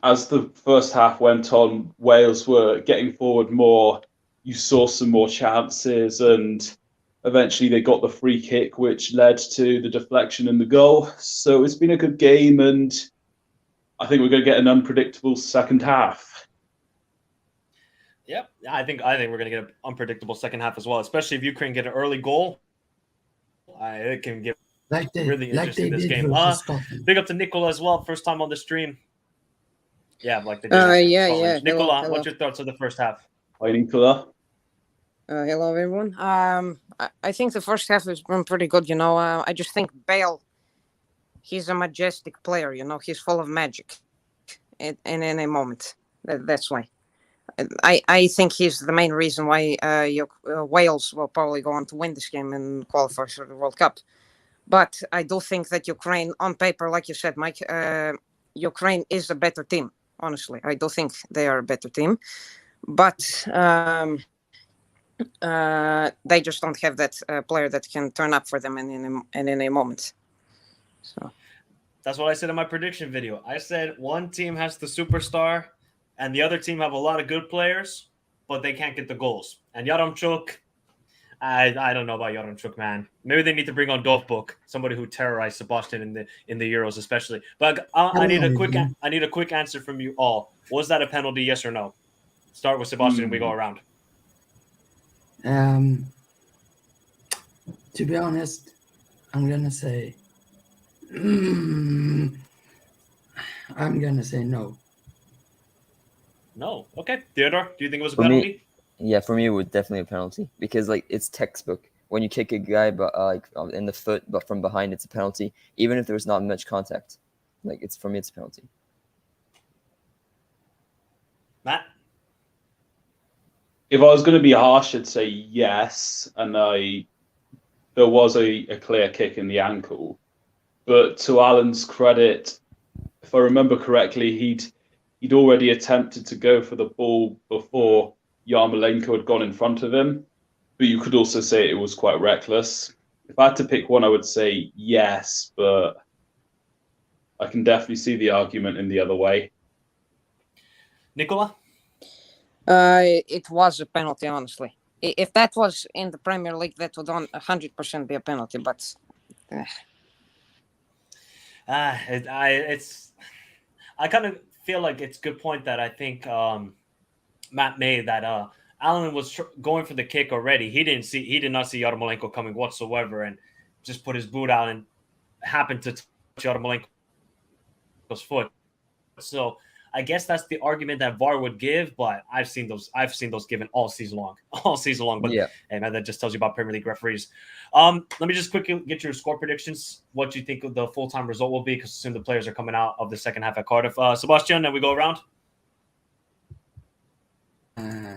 as the first half went on, Wales were getting forward more. You saw some more chances, and eventually they got the free kick, which led to the deflection and the goal. So it's been a good game, and I think we're going to get an unpredictable second half. Yep, I think we're going to get an unpredictable second half as well, especially if Ukraine get an early goal. It can get really interesting this game. Big up to Nicola as well, first time on the stream. Yeah, like the yeah. Nicola, hello. what's your thoughts on the first half? Hi, Nicola. Hello, everyone. I think the first half has been pretty good. I just think Bale, he's a majestic player. He's full of magic in any moment. That's why. I think he's the main reason why Wales will probably go on to win this game and qualify for the World Cup. But I do think that Ukraine, on paper, like you said, Mike, Ukraine is a better team. Honestly, I do think they are a better team, but they just don't have that player that can turn up for them in any moment. So that's what I said in my prediction video. I said one team has the superstar, and the other team have a lot of good players, but they can't get the goals. And Yaremchuk, I don't know about Yaremchuk, man. Maybe they need to bring on Dovbuk, somebody who terrorized Sebastian in the Euros, especially. But I need a quick answer from you all. Was that a penalty? Yes or no? Start with Sebastian. And we go around. To be honest, I'm gonna say. I'm gonna say no. No. Okay, Theodore, do you think it was a penalty? For me, it was definitely a penalty because it's textbook. When you kick a guy, but in the foot, but from behind, it's a penalty. Even if there was not much contact, for me, it's a penalty. Matt, if I was going to be harsh, I'd say yes, and there was a clear kick in the ankle. But to Alan's credit, if I remember correctly, he'd already attempted to go for the ball before Yarmolenko had gone in front of him, but you could also say it was quite reckless. If I had to pick one, I would say yes, but I can definitely see the argument in the other way. Nicola? It was a penalty, honestly. If that was in the Premier League, that would 100% be a penalty. But I kind of feel like it's a good point that I think Matt made that Allen was going for the kick already. He did not see Yarmolenko coming whatsoever, and just put his boot out and happened to touch Yarmolenko's foot. So I guess that's the argument that VAR would give, but I've seen those given all season long. But Yeah. hey, man, that just tells you about Premier League referees. Let me just quickly get your score predictions. What you think the full-time result will be, because soon the players are coming out of the second half at Cardiff. Sebastian, then we go around.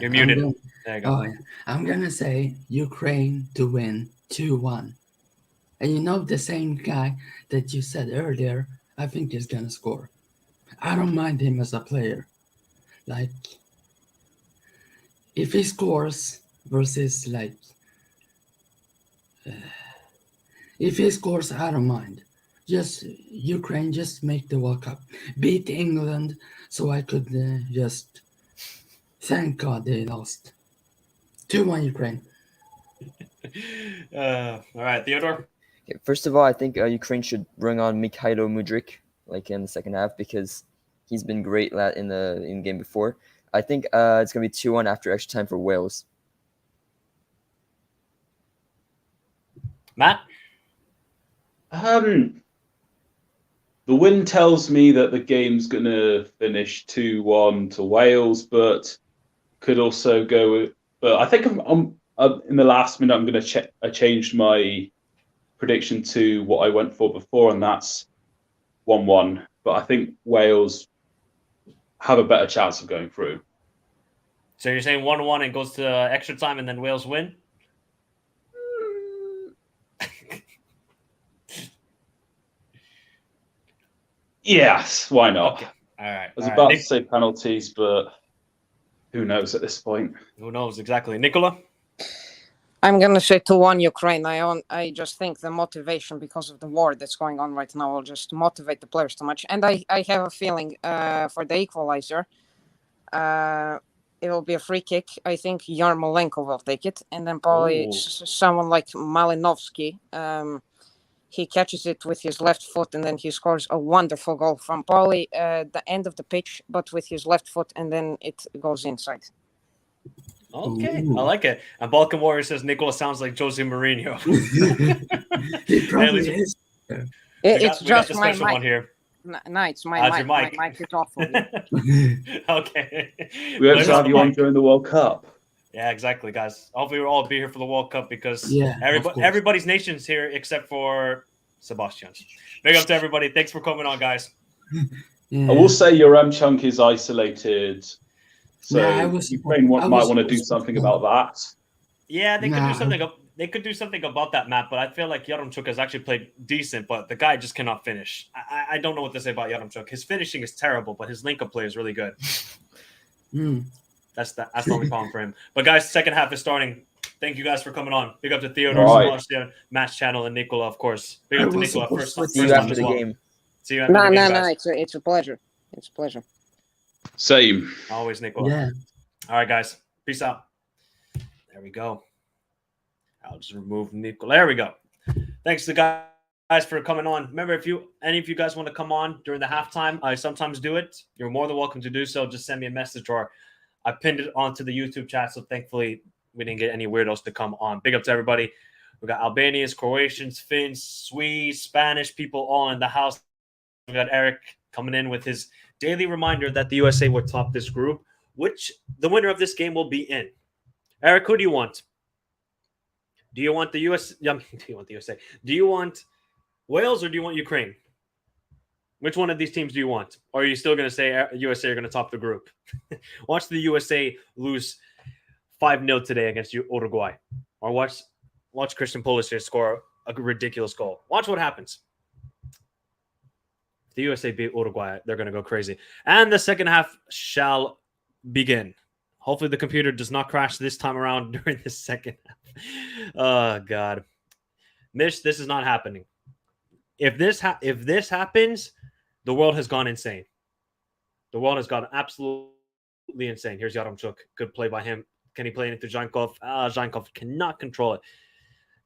You're muted. There you go. Oh, yeah. I'm gonna say Ukraine to win 2-1. And you know, the same guy that you said earlier, I think is gonna score. I don't mind him as a player. Like, if he scores versus if he scores, I don't mind. Just Ukraine, just make the World Cup, beat England, so I could just thank God they lost. 2-1 Ukraine. All right, Theodore. Okay, first of all, I think Ukraine should bring on Mikhailo Mudryk like in the second half, because he's been great in the game before. I think it's gonna be 2-1 after extra time for Wales. Matt. The win tells me that the game's going to finish 2-1 to Wales, but could also go. But I think I'm in the last minute, I'm going to I changed my prediction to what I went for before, and that's 1-1. But I think Wales have a better chance of going through. So you're saying 1-1 and goes to extra time, and then Wales win? Yes, why not? Okay. All right. I was about to say penalties, but who knows at this point? Who knows exactly? Nicola? I'm gonna say 2-1 Ukraine. I just think the motivation because of the war that's going on right now will just motivate the players too much. And I have a feeling for the equalizer, it will be a free kick. I think Yarmolenko will take it, and then probably someone like Malinovsky. He catches it with his left foot, and then he scores a wonderful goal from probably the end of the pitch, but with his left foot, and then it goes inside. Okay, I like it. And Balkan Warrior says Nicola sounds like Jose Mourinho. He probably is. It's just the my special mic. one here. No, it's my mic. My mic is off. Okay. We hope to have you on during the World Cup. Yeah, exactly, guys. Hopefully we'll all be here for the World Cup, because of everybody's nation's here except for Sebastian's. Big up to everybody. Thanks for coming on, guys. Yeah. I will say your chunk is isolated, so Nah, Ukraine might want to do something about that. Yeah, they could do something. They could do something about that, Matt. But I feel like Yaremchuk has actually played decent, but the guy just cannot finish. I don't know what to say about Yaremchuk. His finishing is terrible, but his link-up play is really good. That's the only problem for him. But guys, second half is starting. Thank you guys for coming on. Big up to Theodore, Sebastian, Matt's channel, and Nicola, of course. Big up to Nicola. See you after the game. See you after the game, guys. It's a pleasure. It's a pleasure. Same. Always, Nicola. Yeah. All right, guys. Peace out. There we go. I'll just remove Nicola. There we go. Thanks to the guys for coming on. Remember, if any of you guys want to come on during the halftime, I sometimes do it. You're more than welcome to do so. Just send me a message, or I pinned it onto the YouTube chat. So thankfully, we didn't get any weirdos to come on. Big up to everybody. We got Albanians, Croatians, Finns, Swedes, Spanish people all in the house. We got Eric coming in with his daily reminder that the USA will top this group, which the winner of this game will be in. Eric, who do you want? Do you want the US? Do you want the USA? Do you want Wales or do you want Ukraine? Which one of these teams do you want? Or are you still going to say USA are going to top the group? Watch the USA lose 5-0 today against Uruguay. Or watch Christian Pulisic score a ridiculous goal. Watch what happens. If the USA beat Uruguay, they're going to go crazy. And the second half shall begin. Hopefully the computer does not crash this time around during the second half. Oh, God. Mish, this is not happening. If this happens, the world has gone insane. The world has gone absolutely insane. Here's Yaremchuk. Good play by him. Can he play it into Zhankov? Zhankov cannot control it.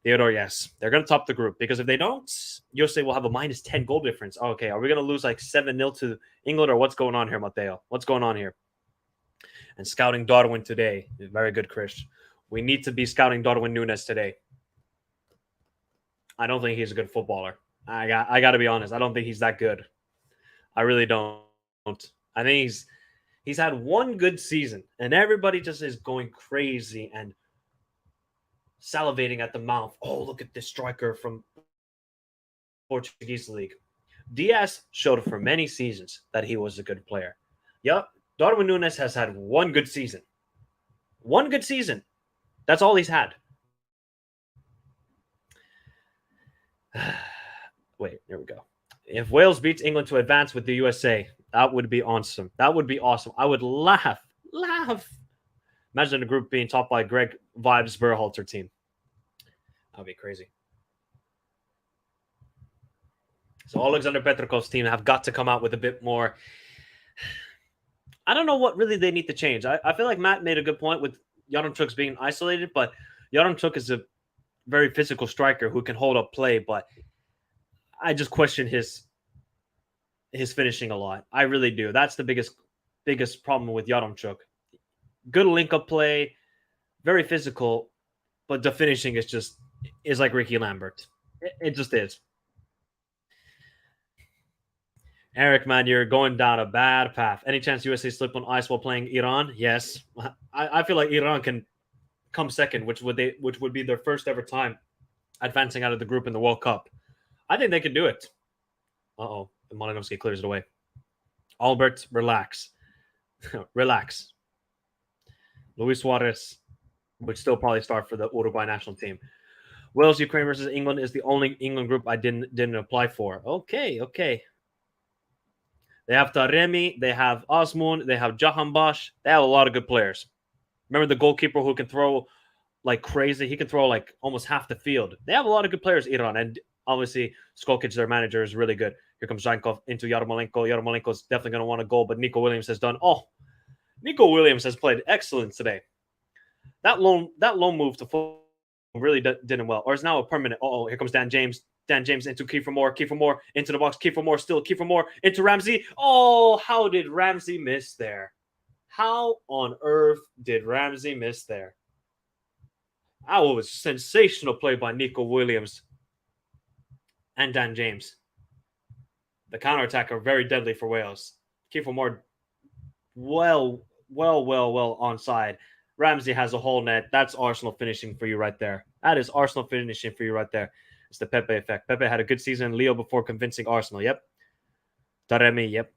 Theodore, yes. They're going to top the group because if they don't, USA will have a minus 10 goal difference. Okay, are we going to lose like 7-0 to England or what's going on here, Mateo? What's going on here? And scouting Darwin today. Very good, Chris. We need to be scouting Darwin Núñez today. I don't think he's a good footballer. I got to be honest. I don't think he's that good. I really don't. I think he's had one good season, and everybody just is going crazy and salivating at the mouth. Oh, look at this striker from Portuguese league. Diaz showed for many seasons that he was a good player. Yep, Darwin Núñez has had one good season. One good season. That's all he's had. Wait, here we go. If Wales beats England to advance with the USA, that would be awesome. That would be awesome. I would laugh. Imagine the group being topped by Greg Vibes Berhalter team. That would be crazy. So Alexander Petrokov's team have got to come out with a bit more. I don't know what really they need to change. I feel like Matt made a good point with Yaremchuk's being isolated, but Yaremchuk is a very physical striker who can hold up play, but I just question his finishing a lot. I really do. That's the biggest problem with Yaremchuk. Good link-up play, very physical, but the finishing is like Ricky Lambert. It just is. Eric, man, you're going down a bad path. Any chance USA slip on ice while playing Iran? Yes. I feel like Iran can come second, which would be their first ever time advancing out of the group in the World Cup. I think they can do it. Uh-oh. Malinovsky clears it away. Albert, relax. Relax. Luis Suarez would still probably start for the Uruguay national team. Wales, Ukraine versus England is the only England group I didn't apply for. Okay. They have Taremi, they have Osmun, they have Jahanbash. They have a lot of good players. Remember the goalkeeper who can throw like crazy? He can throw like almost half the field. They have a lot of good players, Iran. And obviously, Skolkic, their manager, is really good. Here comes Zhankov into Yarmolenko. Yarmolenko is definitely going to want a goal, but Nico Williams has done. Oh, Nico Williams has played excellent today. That loan move to Fulham really did him well. Or is now a permanent. Oh, here comes Dan James. Dan James into Kiefer Moore. Kiefer Moore into the box. Kiefer Moore still. Kiefer Moore into Ramsey. Oh, how did Ramsey miss there? How on earth did Ramsey miss there? That was sensational play by Nico Williams and Dan James. The counterattack are very deadly for Wales. Kiefer Moore, well onside. Ramsey has a whole net. That's Arsenal finishing for you right there. That is Arsenal finishing for you right there. It's the Pepe effect. Pepe had a good season. Leo before convincing Arsenal. Yep. Taremi. Yep.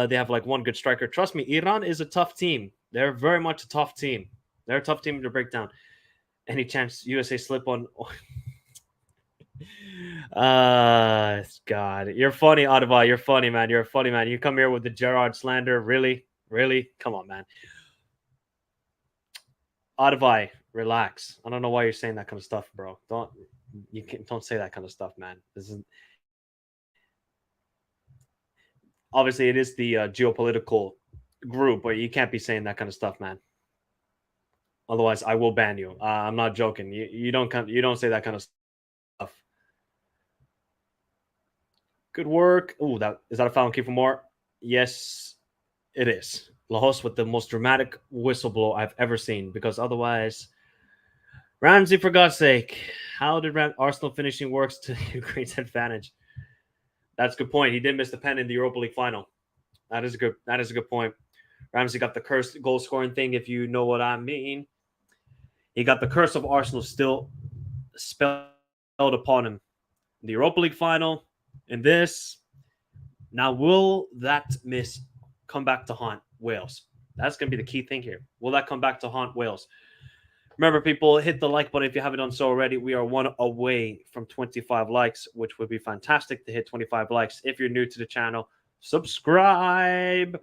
They have like one good striker. Trust me, Iran is a tough team. They're very much a tough team. They're a tough team to break down. Any chance USA slip on? God, you're funny, Ottawa. You're funny, man. You're a funny man. You come here with the Gerrard slander, really? Come on, man. Ottawa, relax. I don't know why you're saying that kind of stuff, bro. Don't say that kind of stuff, man. This is obviously it is the geopolitical group, but you can't be saying that kind of stuff, man. Otherwise, I will ban you. I'm not joking. You don't say that kind of stuff. Good work. Oh, is that a foul on Kiefer Moore? Yes, it is. Lahos with the most dramatic whistle blow I've ever seen, because otherwise, Ramsey, for God's sake, how did Arsenal finishing works to Ukraine's advantage? That's a good point. He did miss the pen in the Europa League final. That is a good point. Ramsey got the cursed goal scoring thing, if you know what I mean. He got the curse of Arsenal still spelled upon him. The Europa League final, and this. Now, will that miss come back to haunt Wales? That's going to be the key thing here. Will that come back to haunt Wales? Remember, people, hit the like button if you haven't done so already. We are one away from 25 likes, which would be fantastic to hit 25 likes. If you're new to the channel, subscribe.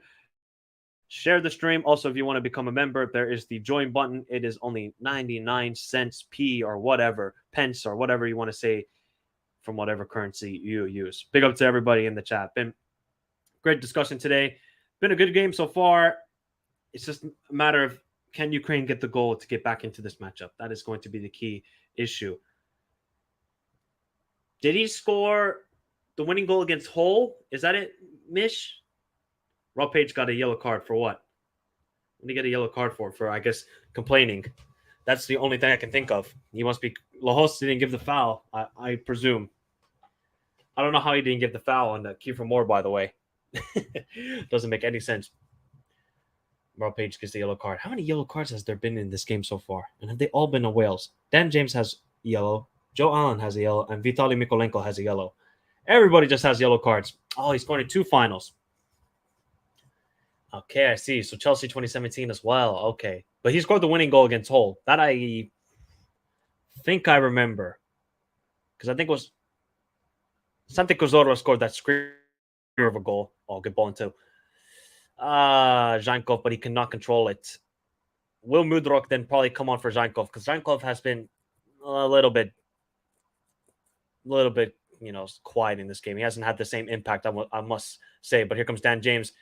Share the stream. Also, if you want to become a member, there is the join button. It is only 99 cents P or whatever, pence or whatever you want to say from whatever currency you use. Big up to everybody in the chat. Been great discussion today. Been a good game so far. It's just a matter of, can Ukraine get the goal to get back into this matchup? That is going to be the key issue. Did he score the winning goal against Hull? Is that it, Mish? Rob Page got a yellow card for what? What did he get a yellow card for? For, I guess, complaining. That's the only thing I can think of. He must be... Lahos didn't give the foul, I presume. I don't know how he didn't give the foul on the Kiefer Moore, by the way. Doesn't make any sense. Rob Page gets the yellow card. How many yellow cards has there been in this game so far? And have they all been on Wales? Dan James has yellow. Joe Allen has a yellow. And Vitaly Mikolenko has a yellow. Everybody just has yellow cards. Oh, he's scored in 2 finals. Okay, I see. So Chelsea 2017 as well. Okay. But he scored the winning goal against Hull. That I think I remember. Because I think it was Santi Cazorla scored that screamer of a goal. Oh, good ball into Zhankov, but he cannot control it. Will Mudrok then probably come on for Zhankov? Because Zhankov has been a little bit, quiet in this game. He hasn't had the same impact, I must say. But here comes Dan James.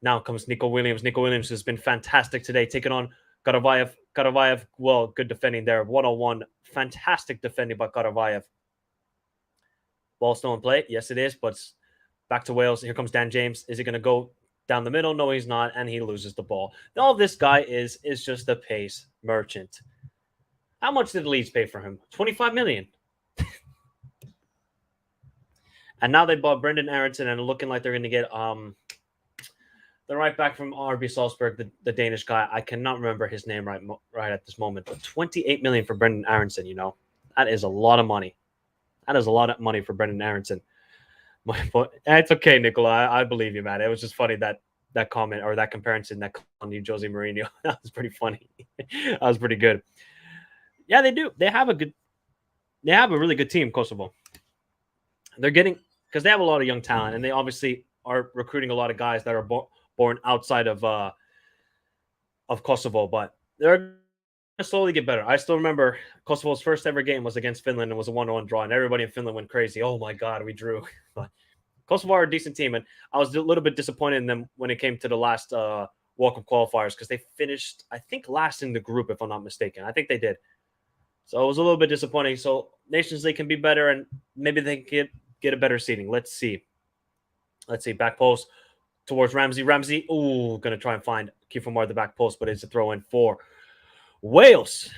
Now comes Nico Williams. Nico Williams has been fantastic today, taking on Karavayev. Karavayev, well, good defending there. 1-on-1. Fantastic defending by Karavayev. Ball still in play. Yes, it is. But back to Wales. Here comes Dan James. Is he going to go down the middle? No, he's not. And he loses the ball. All this guy is just a pace merchant. How much did Leeds pay for him? 25 million. And now they bought Brendan Aronson and looking like they're going to get the right back from RB Salzburg, the Danish guy. I cannot remember his name right at this moment. But 28 million for Brendan Aronson, That is a lot of money. That is a lot of money for Brendan Aronson. But it's okay, Nicola. I believe you, man. It was just funny that comment or that comparison that on you, Jose Mourinho. That was pretty funny. That was pretty good. Yeah, they do. They have a really good team, Kosovo. They're getting, because they have a lot of young talent, and they obviously are recruiting a lot of guys that are born outside of Kosovo, but they're going to slowly get better. I still remember Kosovo's first ever game was against Finland and was a 1-1 draw, and everybody in Finland went crazy. Oh my God, we drew. But Kosovo are a decent team, and I was a little bit disappointed in them when it came to the last Walk of Qualifiers because they finished, I think, last in the group, if I'm not mistaken. I think they did. So it was a little bit disappointing. So Nations League can be better, and maybe they can get a better seeding. Let's see. Back post towards Ramsey. Ramsey, going to try and find Kiefer Moore at the back post, but it's a throw in for Wales.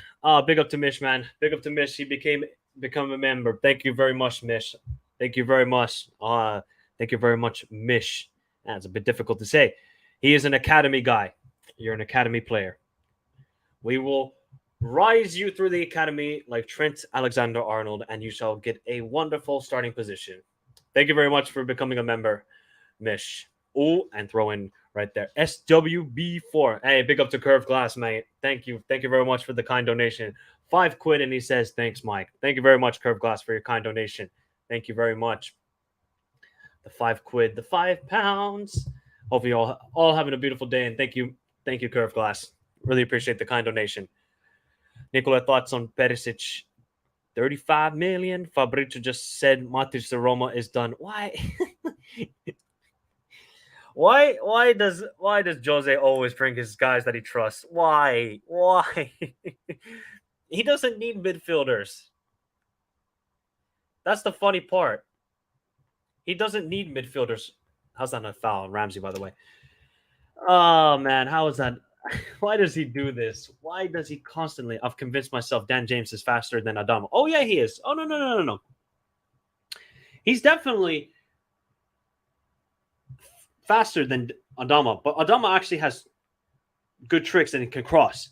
Big up to Mish, man. Big up to Mish. He become a member. Thank you very much, Mish. Thank you very much. Thank you very much, Mish. That's a bit difficult to say. He is an academy guy. You're an academy player. We will rise you through the academy like Trent Alexander-Arnold, and you shall get a wonderful starting position. Thank you very much for becoming a member, Mish. And throw in right there. SWB4. Hey, big up to Curved Glass, mate. Thank you. Thank you very much for the kind donation. £5, and he says, thanks, Mike. Thank you very much, Curved Glass, for your kind donation. Thank you very much. The £5, the £5. Hopefully you're all having a beautiful day, and thank you, Curved Glass. Really appreciate the kind donation. Nicola, thoughts on Perisic? 35 million. Fabrizio just said Matic to Roma is done. Why? Why does Jose always bring his guys that he trusts? Why? He doesn't need midfielders. That's the funny part. He doesn't need midfielders. How's that not foul? Ramsey, by the way. Oh man, how is that? Why does he do this? Why does he constantly? I've convinced myself Dan James is faster than Adama. Oh yeah, he is. Oh no. He's definitely faster than Adama, but Adama actually has good tricks and he can cross.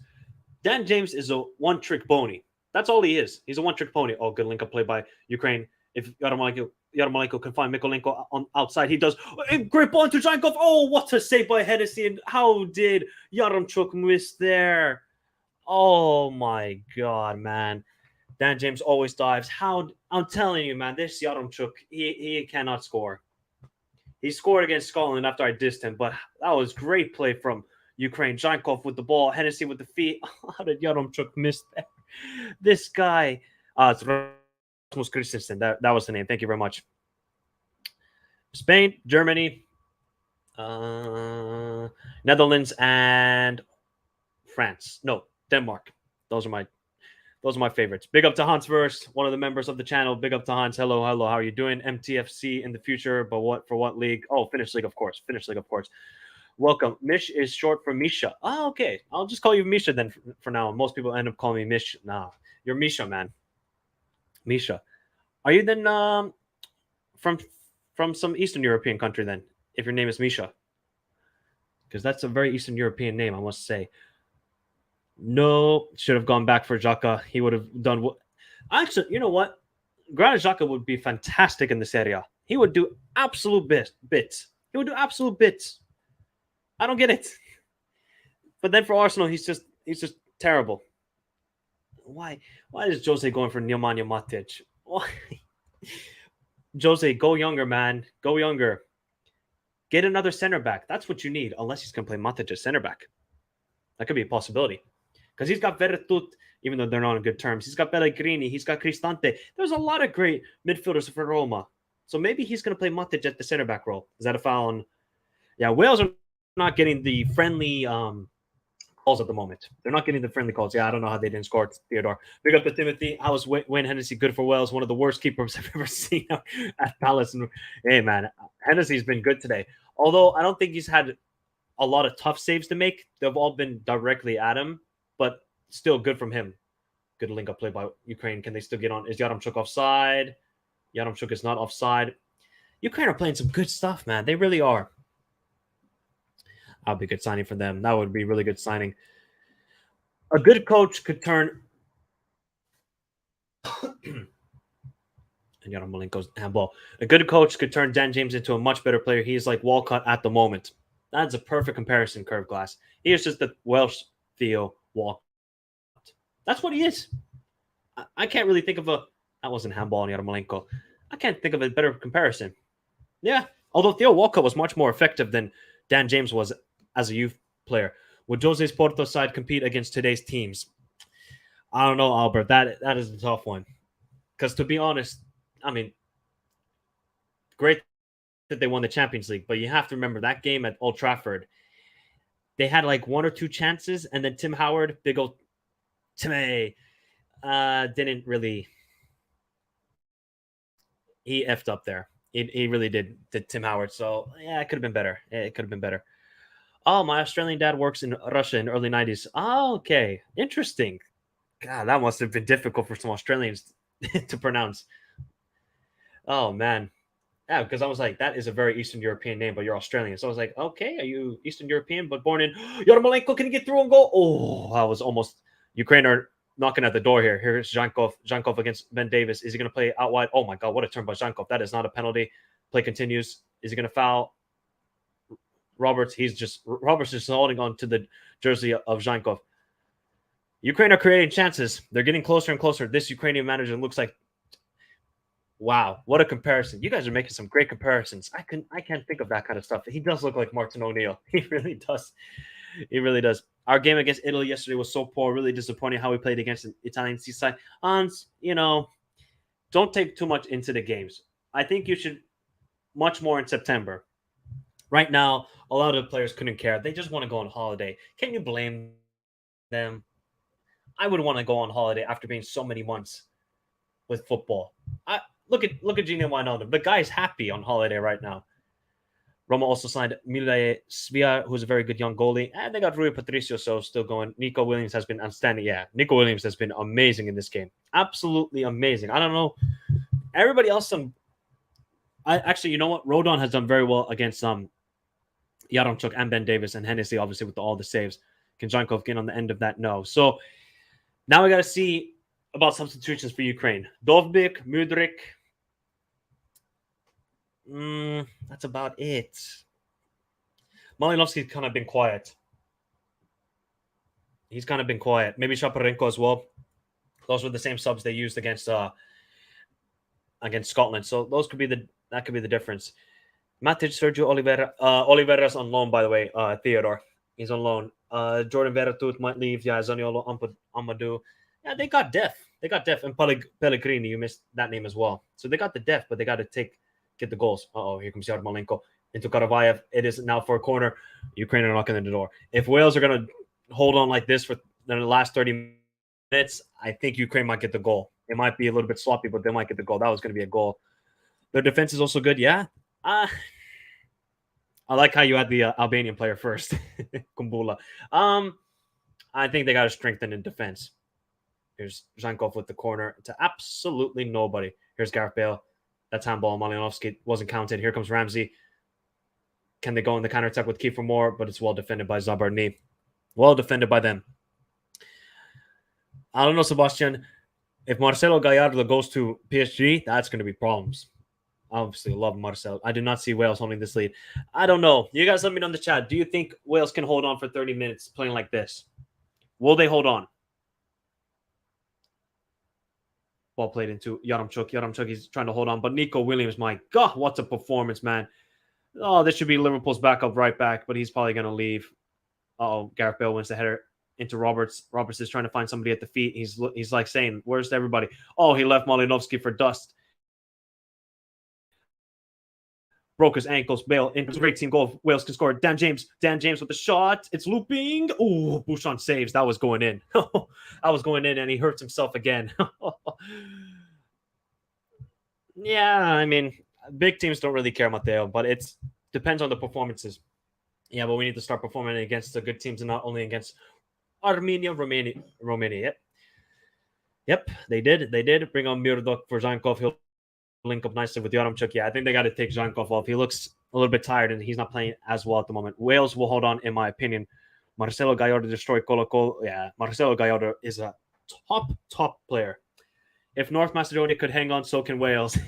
Dan James is a one-trick pony. That's all he is. He's a one-trick pony. Oh, good link-up play by Ukraine. If Yarmolenko can find Mikolenko on outside, he does. Great ball into Zhankov. Oh, what a save by Hennessy. And how did Yaremchuk miss there? Oh, my God, man. Dan James always dives. I'm telling you, man, this Yaremchuk, he cannot score. He scored against Scotland after I dissed him, but that was great play from Ukraine. Jankov with the ball, Hennessy with the feet. How did Yaremchuk miss that? This guy, it's Rasmus Christensen. That was the name. Thank you very much. Spain, Germany, Netherlands, and France. No, Denmark. Those are my favorites. Big up to Hans Verse, one of the members of the channel. Big up to Hans. Hello. How are you doing? MTFC in the future, but for what league? Oh, Finnish league, of course. Welcome. Mish is short for Misha. Oh, okay. I'll just call you Misha then for now. Most people end up calling me Mish. Nah, you're Misha, man. Misha. Are you then from some Eastern European country then, if your name is Misha? Because that's a very Eastern European name, I must say. No, should have gone back for Xhaka. He would have done what. Actually, you know what? Granit Xhaka would be fantastic in the Serie A. He would do absolute bits. He would do absolute bits. I don't get it. But then for Arsenal, he's just terrible. Why is Jose going for Nemanja Matic? Why? Jose, go younger, man. Go younger. Get another center back. That's what you need, unless he's going to play Matic as center back. That could be a possibility. Because he's got Vertut, even though they're not on good terms. He's got Pellegrini. He's got Cristante. There's a lot of great midfielders for Roma. So maybe he's going to play Matic at the center back role. Is that a foul on? Yeah, Wales are not getting the friendly calls at the moment. They're not getting the friendly calls. Yeah, I don't know how they didn't score, Theodore. Big up to Timothy. How was Wayne Hennessy good for Wales? One of the worst keepers I've ever seen at Palace. And, hey, man, Hennessy's been good today. Although I don't think he's had a lot of tough saves to make. They've all been directly at him, but still good from him. Good link-up play by Ukraine. Can they still get on? Is Yaremchuk offside? Yaremchuk is not offside. Ukraine are playing some good stuff, man. They really are. That would be a good signing for them. That would be a really good signing. A good coach could turn... and Yarmolenko's handball. A good coach could turn Dan James into a much better player. He is like Walcott at the moment. That's a perfect comparison, Curve Glass. He is just the Welsh Theo Walcott. That's what he is. I can't really think of a... That wasn't handball on Yarmolenko. I can't think of a better comparison. Yeah, although Theo Walcott was much more effective than Dan James was as a youth player. Would Jose's Porto side compete against today's teams? I don't know, Albert. That is a tough one. Because to be honest, I mean, great that they won the Champions League, but you have to remember that game at Old Trafford, they had like one or two chances, and then Tim Howard, big old Timmy, didn't really... He effed up there. He really did Tim Howard. So, yeah, it could have been better. It could have been better. Oh, my Australian dad works in Russia in the early 90s. Oh, okay. Interesting. God, that must have been difficult for some Australians to pronounce. Oh, man. Yeah, because I was like, that is a very Eastern European name, but you're Australian. So I was like, okay, are you Eastern European, but born in Yarmolenko? Can he get through and go? Oh, I was almost... Ukraine are knocking at the door here. Here's Zhankov. Zhankov against Ben Davis. Is he going to play out wide? Oh, my God. What a turn by Zhankov. That is not a penalty. Play continues. Is he going to foul? Roberts just holding on to the jersey of Zhankov. Ukraine are creating chances. They're getting closer and closer. This Ukrainian manager looks like... Wow, what a comparison. You guys are making some great comparisons. I can't think of that kind of stuff. He does look like Martin O'Neill. He really does. He really does. Our game against Italy yesterday was so poor. Really disappointing how we played against an Italian seaside. Hans, don't take too much into the games. I think you should much more in September. Right now, a lot of the players couldn't care. They just want to go on holiday. Can you blame them? I would want to go on holiday after being so many months with football. Look at Gino Wijnaldum. The guy's happy on holiday right now. Roma also signed Mile Svia, who's a very good young goalie. And they got Rui Patricio, so still going. Nico Williams has been outstanding. Yeah, Nico Williams has been amazing in this game. Absolutely amazing. I don't know. Everybody else, actually, you know what? Rodon has done very well against Yaremchuk and Ben Davis and Hennessy, obviously, with all the saves. Can Zhankov get on the end of that? No. So now we got to see about substitutions for Ukraine. Dovbyk, Mudryk. That's about it. Malinovsky's kind of been quiet. He's kind of been quiet. Maybe Shaparenko as well. Those were the same subs they used against Scotland. So that could be the difference. Matic, Sergio Oliveira. Oliveira's on loan, by the way. Theodore. He's on loan. Jordan Veretout might leave. Yeah, Zaniolo Amadou. Yeah, they got depth. They got depth. And Pellegrini, you missed that name as well. So they got the depth, but they got to get the goals. Here comes Yarmolenko into Karavayev. It is now for a corner. Ukraine are knocking on the door. If Wales are going to hold on like this for the last 30 minutes, I think Ukraine might get the goal. It might be a little bit sloppy, but they might get the goal. That was going to be a goal. Their defense is also good. Yeah. I like how you had the Albanian player first, Kumbula. I think they got to strengthen in defense. Here's Zhankov with the corner to absolutely nobody. Here's Gareth Bale. That's handball. Malinovsky wasn't counted. Here comes Ramsey. Can they go in the counterattack with Kiefer Moore? But it's well defended by Zabarny. Well defended by them. I don't know, Sebastian. If Marcelo Gallardo goes to PSG, that's going to be problems. Obviously, love Marcel. I do not see Wales holding this lead. I don't know. You guys let me know in the chat. Do you think Wales can hold on for 30 minutes playing like this? Will they hold on? Ball played into Yaremchuk. Yaremchuk is trying to hold on. But Nico Williams, my God, what a performance, man. Oh, this should be Liverpool's backup right back, but he's probably going to leave. Gareth Bale wins the header into Roberts. Roberts is trying to find somebody at the feet. He's like saying, where's everybody? Oh, he left Malinovsky for dust. Broke his ankles. Bale into a great team goal. Wales can score. Dan James with the shot. It's looping. Oh, Bouchon saves. That was going in. That was going in, and he hurts himself again. Yeah, I mean, big teams don't really care, Matteo, but it depends on the performances. Yeah, but we need to start performing against the good teams and not only against Armenia, Romania. Yep, they did. Bring on Mirdok for Zankov. He'll link up nicely with Yaremchuk. Yeah, I think they got to take Zankov off. He looks a little bit tired and he's not playing as well at the moment. Wales will hold on, in my opinion. Marcelo Gallardo destroyed Colo-Colo. Yeah, Marcelo Gallardo is a top player. If North Macedonia could hang on, so can Wales.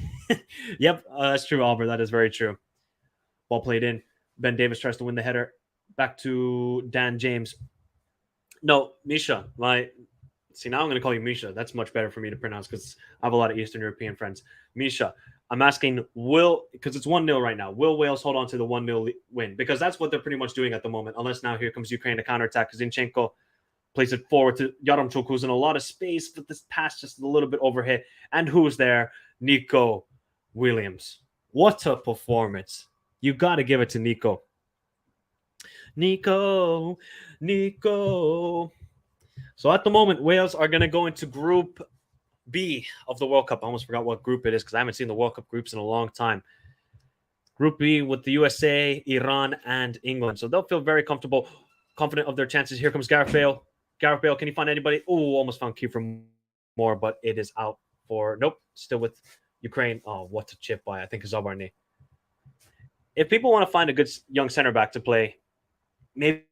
Yep, that's true, Albert. That is very true. Ball played in. Ben Davis tries to win the header. Back to Dan James. No, Misha. See, now I'm going to call you Misha. That's much better for me to pronounce because I have a lot of Eastern European friends. Misha, I'm asking, because it's 1-0 right now, will Wales hold on to the 1-0 win? Because that's what they're pretty much doing at the moment, unless now here comes Ukraine to counterattack. Zinchenko plays it forward to Yaremchuk, who's in a lot of space, but this pass just a little bit overhit. And who's there? Nico Williams. What a performance. You got to give it to Nico. Nico. So at the moment, Wales are going to go into Group B of the World Cup. I almost forgot what group it is because I haven't seen the World Cup groups in a long time. Group B with the USA, Iran, and England. So they'll feel very confident of their chances. Here comes Gareth Bale. Gareth Bale, can you find anybody? Oh, almost found Kiefer Moore, but it is out for... Nope, still with Ukraine. Oh, what a chip by, I think, Zabarny. If people want to find a good young center back to play, maybe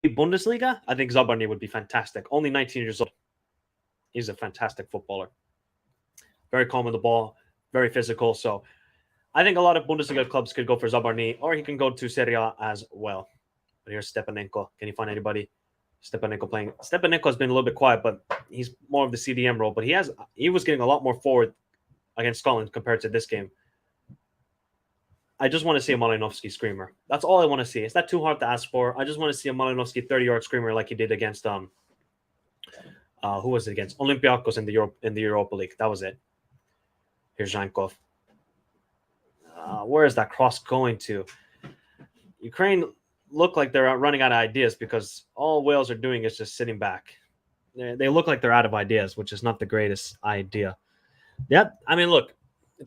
Bundesliga, I think Zabarny would be fantastic. Only 19 years old. He's a fantastic footballer. Very calm on the ball, very physical. So I think a lot of Bundesliga clubs could go for Zabarny, or he can go to Serie A as well. But here's Stepanenko. Can you find anybody? Stepanenko playing. Stepanenko has been a little bit quiet, but he's more of the CDM role. But he was getting a lot more forward against Scotland compared to this game. I just want to see a Malinovsky screamer. That's all I want to see. It's not too hard to ask for. I just want to see a Malinovsky 30-yard screamer like he did against who was it against? Olympiacos in the Europa League. That was it. Here's Zhankov. Where is that cross going to? Ukraine look like they're running out of ideas because all Wales are doing is just sitting back. They look like they're out of ideas, which is not the greatest idea. Yep. I mean, look,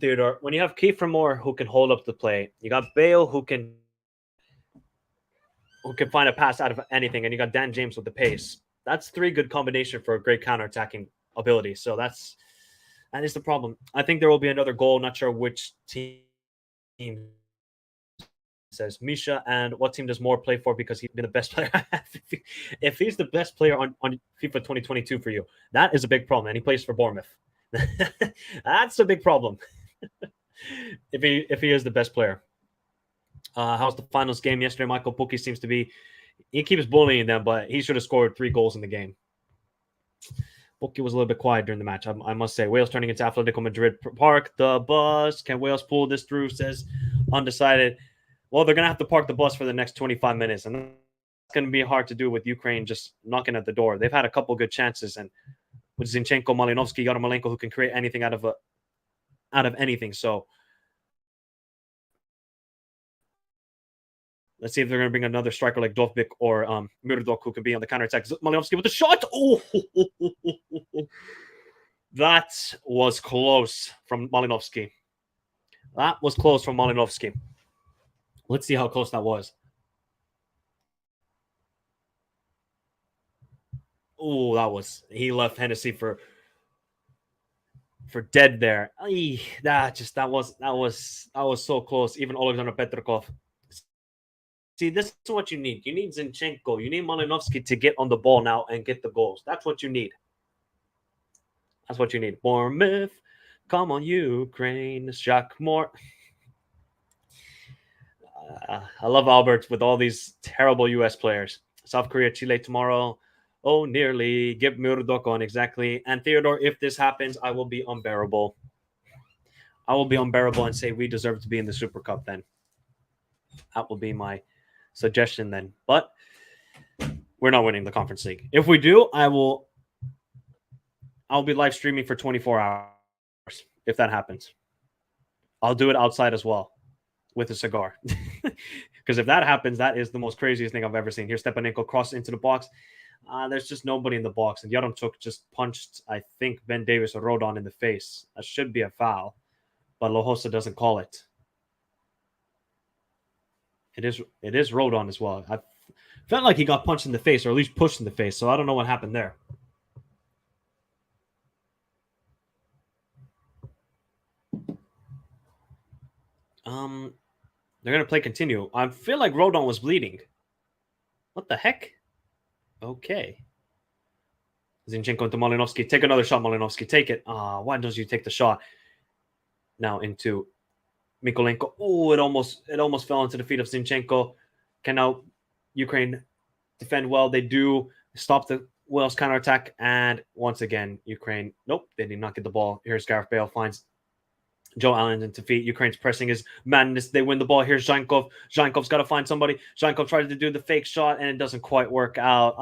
Theodore, when you have Kiefer Moore who can hold up the play, you got Bale who can find a pass out of anything, and you got Dan James with the pace. That's three good combination for a great counterattacking ability. So that is the problem. I think there will be another goal. Not sure which team says Misha, and what team does Moore play for because he's been the best player. If he's the best player on FIFA 2022 for you, that is a big problem, and he plays for Bournemouth. That's a big problem. if he is the best player. How's the finals game yesterday? Michael Pukki seems to be, he keeps bullying them, but he should have scored 3 goals in the game. Pukki was a little bit quiet during the match, I must say. Wales turning into Atletico Madrid Park. The bus. Can Wales pull this through? Says undecided. Well, they're going to have to park the bus for the next 25 minutes. And that's going to be hard to do with Ukraine just knocking at the door. They've had a couple good chances. And with Zinchenko, Malinovsky, Yarmolenko, who can create anything out of anything. So let's see if they're going to bring another striker like Dovbyk or Murdok, who can be on the counterattack. Malinovsky with the shot. Oh, that was close from Malinovsky. That was close from Malinovsky. Let's see how close that was. Oh, he left Hennessy for dead there. That was so close. Even Alexander Petrikov. See, this is what you need. You need Zinchenko. You need Malinovsky to get on the ball now and get the goals. That's what you need. That's what you need. Bournemouth, come on, Ukraine. Jacques Moore. I love Albert with all these terrible U.S. players. South Korea, Chile tomorrow. Oh, nearly. Give Murdok on, exactly. And Theodore, if this happens, I will be unbearable. I will be unbearable and say we deserve to be in the Super Cup then. That will be my suggestion then. But we're not winning the Conference League. If we do, I'll be live streaming for 24 hours if that happens. I'll do it outside as well with a cigar. Because if that happens, that is the most craziest thing I've ever seen. Here's Stepanenko cross into the box. There's just nobody in the box. And Yaremchuk just punched, I think, Ben Davis or Rodon in the face. That should be a foul. But Lohosa doesn't call it. It is Rodon as well. I felt like he got punched in the face, or at least pushed in the face. So I don't know what happened there. They're going to play continue. I feel like Rodon was bleeding. What the heck? Okay. Zinchenko into Malinovsky. Take another shot, Malinovsky. Take it. Why don't you take the shot? Now into Mikolenko. Oh, it almost fell into the feet of Zinchenko. Can now Ukraine defend well? They do stop the Wales counterattack. And once again, Ukraine. Nope, they did not get the ball. Here's Gareth Bale. Finds Joe Allen into feet. Ukraine's pressing is madness. They win the ball. Here's Zhankov. Zhankov's got to find somebody. Zhankov tried to do the fake shot, and it doesn't quite work out.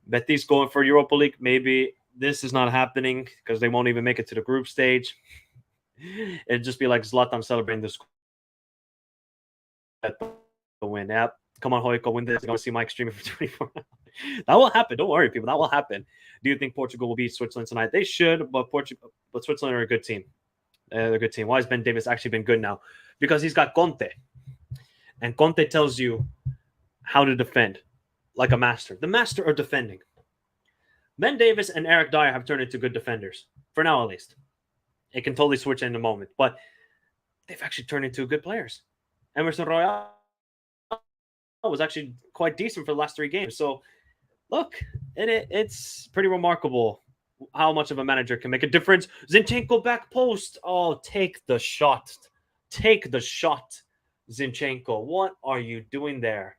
Betis going for Europa League. Maybe this is not happening because they won't even make it to the group stage. It'd just be like Zlatan celebrating this win. Yep. Come on, Hoiko, win this. I'm going to see Mike streaming for 24 hours. That will happen. Don't worry, people. That will happen. Do you think Portugal will beat Switzerland tonight? They should, but Switzerland are a good team. They're a good team. Why has Ben Davis actually been good now? Because he's got Conte. And Conte tells you how to defend like a master. The master of defending. Ben Davis and Eric Dyer have turned into good defenders. For now, at least. It can totally switch in a moment. But they've actually turned into good players. Emerson Royal was actually quite decent for the last 3 games. So, look, it's pretty remarkable how much of a manager can make a difference. Zinchenko back post. Oh, take the shot. Take the shot, Zinchenko. What are you doing there?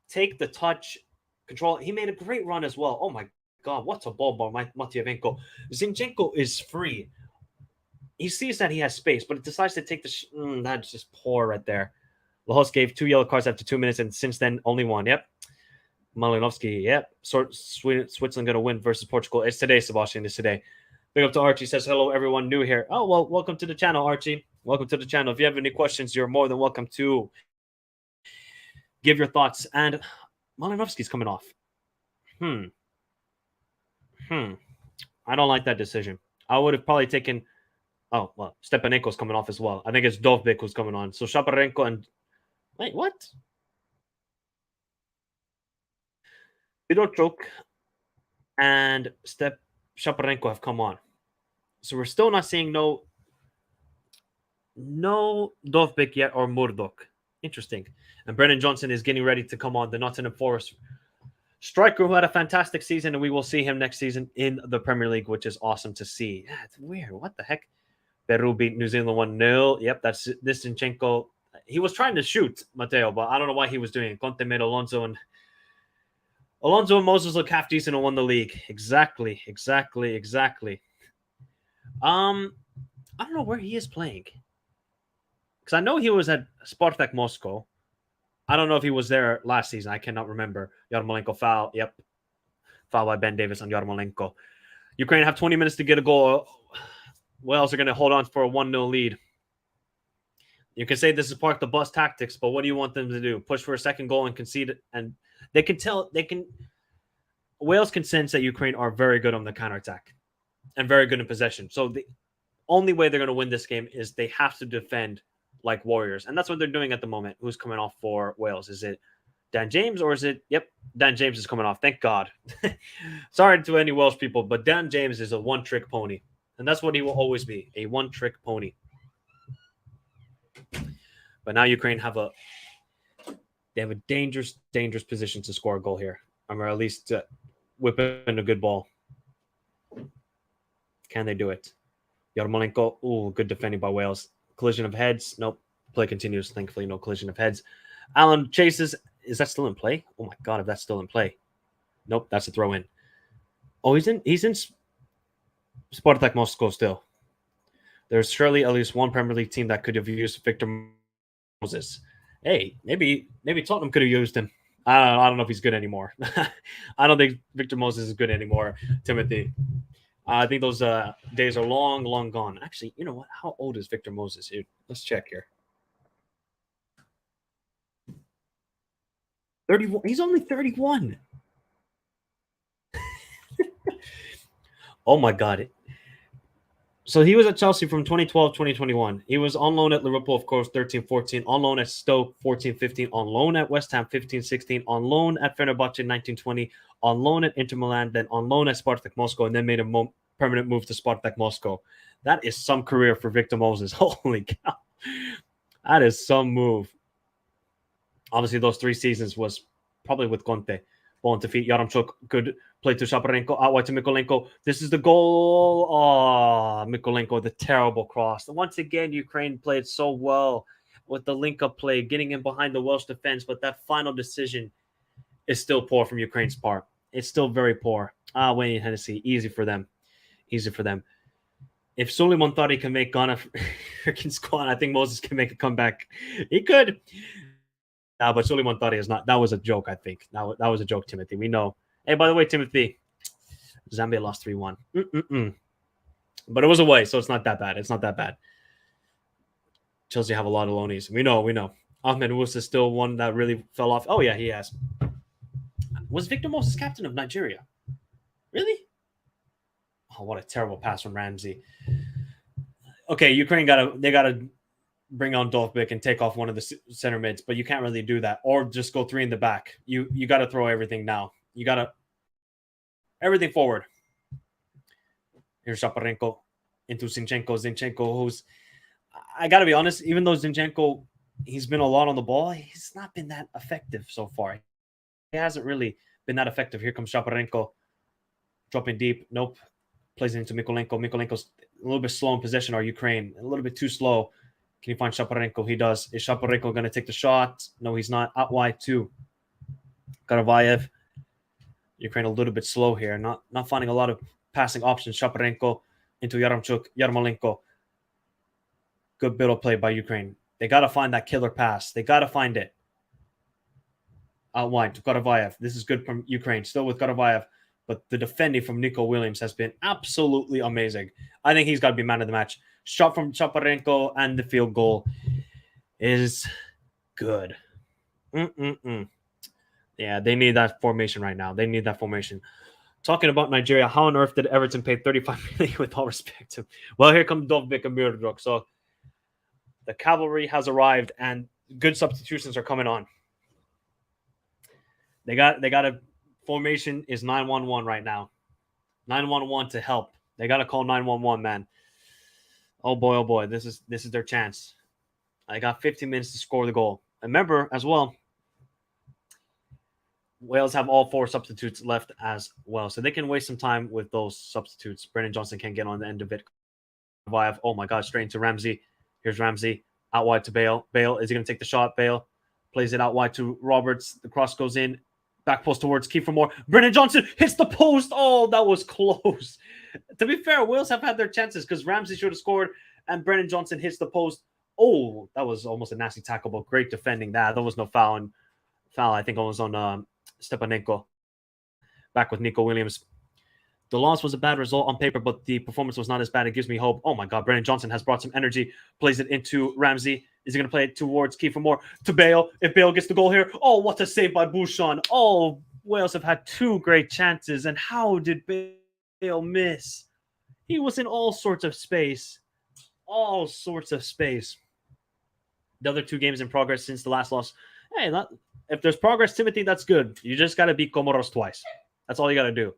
Take the touch. Control. He made a great run as well. Oh, my God. What's a ball by Matyavenko? Zinchenko is free. He sees that he has space, but it decides to take the that's just poor right there. Lahos gave 2 yellow cards after 2 minutes, and since then, only 1. Yep. Malinovsky, yep. Switzerland going to win versus Portugal. It's today, Sebastian. It's today. Big up to Archie. Says, hello, everyone new here. Oh, well, welcome to the channel, Archie. Welcome to the channel. If you have any questions, you're more than welcome to give your thoughts. And Malinovsky's coming off. I don't like that decision. I would have probably taken... Oh, well, Stepanenko's coming off as well. I think it's Dovbyk who's coming on. So Shaparenko and... Wait, what? Vidorchuk and Shaparenko have come on. So we're still not seeing no Dovbyk yet or Murdok. Interesting. And Brennan Johnson is getting ready to come on, the Nottingham Forest striker who had a fantastic season, and we will see him next season in the Premier League, which is awesome to see. Yeah, it's weird. What the heck? Peru beat New Zealand 1-0. Yep, that's this Zinchenko. He was trying to shoot Mateo, but I don't know why he was doing it. Conte made Alonso and Moses look half decent and won the league. Exactly. I don't know where he is playing. Because I know he was at Spartak Moscow. I don't know if he was there last season. I cannot remember. Yarmolenko foul. Yep. Foul by Ben Davis on Yarmolenko. Ukraine have 20 minutes to get a goal. Wales are going to hold on for a 1-0 lead. You can say this is park the bus tactics, but what do you want them to do? Push for a second goal and concede it? And they can tell, Wales can sense that Ukraine are very good on the counterattack and very good in possession. So the only way they're going to win this game is they have to defend like warriors. And that's what they're doing at the moment. Who's coming off for Wales? Is it Dan James or is it? Yep, Dan James is coming off. Thank God. Sorry to any Welsh people, but Dan James is a one-trick pony. And that's what he will always be, a one-trick pony. But now Ukraine have a dangerous position to score a goal here. Or at least whip in a good ball. Can they do it? Yarmolenko, ooh, good defending by Wales. Collision of heads. Nope. Play continues. Thankfully, no collision of heads. Allen chases. Is that still in play? Oh my God, if that's still in play. Nope, that's a throw in. Oh, he's in Spartak Moscow still. There's surely at least one Premier League team that could have used Victor Moses. Hey, maybe Tottenham could have used him. I don't know if he's good anymore. I don't think Victor Moses is good anymore, Timothy. I think those days are long gone. Actually, you know what? How old is Victor Moses? Here, let's check here. 31. He's only 31. Oh my God. So he was at Chelsea from 2012, 2021. He was on loan at Liverpool, of course, 13, 14. On loan at Stoke, 14, 15. On loan at West Ham, 15, 16. On loan at Fenerbahce, 19, 20. On loan at Inter Milan, then on loan at Spartak Moscow, and then made a permanent move to Spartak Moscow. That is some career for Victor Moses. Holy cow. That is some move. Obviously, those 3 seasons was probably with Conte. Ball into feet. Yaramchuk, good play to Shaparenko. Out wide to Mikolenko. This is the goal. Oh, Mikolenko, the terrible cross. Once again, Ukraine played so well with the link-up play, getting in behind the Welsh defense, but that final decision is still poor from Ukraine's part. It's still very poor. Wayne Hennessy, easy for them. Easy for them. If Suleiman Tari can make Ghana freaking squad, I think Moses can make a comeback. He could. But Suleiman Tari is not. That was a joke, I think. That was a joke, Timothy. We know. Hey, by the way, Timothy, Zambia lost 3-1. But it was away, so it's not that bad. It's not that bad. Chelsea have a lot of loanies. We know. Ahmed Musa still one that really fell off. Oh, yeah, he has. Was Victor Moses captain of Nigeria? Really? Oh, what a terrible pass from Ramsey. Okay, Ukraine gotta bring on Dovbyk and take off one of the center mids, but you can't really do that. Or just go 3 in the back. You got to throw everything now. You got to everything forward. Here's Shaparenko into Zinchenko. Zinchenko, who's, I got to be honest, even though Zinchenko, he's been a lot on the ball, he's not been that effective so far. He hasn't really been that effective. Here comes Shaparenko. Dropping deep. Nope. Plays it into Mikolenko. Mikolenko's a little bit slow in possession, or Ukraine. A little bit too slow. Can you find Shaparenko? He does. Is Shaparenko going to take the shot? No, he's not. Out wide too. Karavayev. Ukraine a little bit slow here. Not finding a lot of passing options. Shaparenko into Yaramchuk. Yarmolenko. Good bit of play by Ukraine. They got to find that killer pass. They got to find it. Out wide to Karavayev. This is good from Ukraine. Still with Karavayev. But the defending from Nico Williams has been absolutely amazing. I think he's got to be man of the match. Shot from Shaparenko and the field goal is good. Yeah, they need that formation right now. They need that formation. Talking about Nigeria, how on earth did Everton pay 35 million with all respect to? Well, here come Dovbyk and Mirdruk. So the cavalry has arrived and good substitutions are coming on. They got a formation is 9-1-1 right now. 9-1-1 to help. They got to call 9-1-1, man. Oh boy, this is their chance. I got 15 minutes to score the goal. Remember as well, Wales have all 4 substitutes left as well, so they can waste some time with those substitutes. Brennan Johnson can't get on the end of it. Oh my God, straight into Ramsey. Here's Ramsey out wide to Bale. Bale, is he going to take the shot? Bale plays it out wide to Roberts. The cross goes in. Back post towards Kiefer Moore. Brennan Johnson hits the post. Oh, that was close. To be fair, Wales have had their chances because Ramsey should have scored and Brennan Johnson hits the post. Oh, that was almost a nasty tackle, but great defending that. There was no foul. And foul, I think it was on Stepanenko. Back with Nico Williams. The loss was a bad result on paper, but the performance was not as bad. It gives me hope. Oh my God, Brennan Johnson has brought some energy. Plays it into Ramsey. Is he going to play it towards Kiefer Moore to Bale? If Bale gets the goal here, oh, what a save by Bouchon. Oh, Wales have had 2 great chances. And how did Bale miss? He was in all sorts of space. All sorts of space. The other 2 games in progress since the last loss. Hey, if there's progress, Timothy, that's good. You just got to beat Comoros twice. That's all you got to do.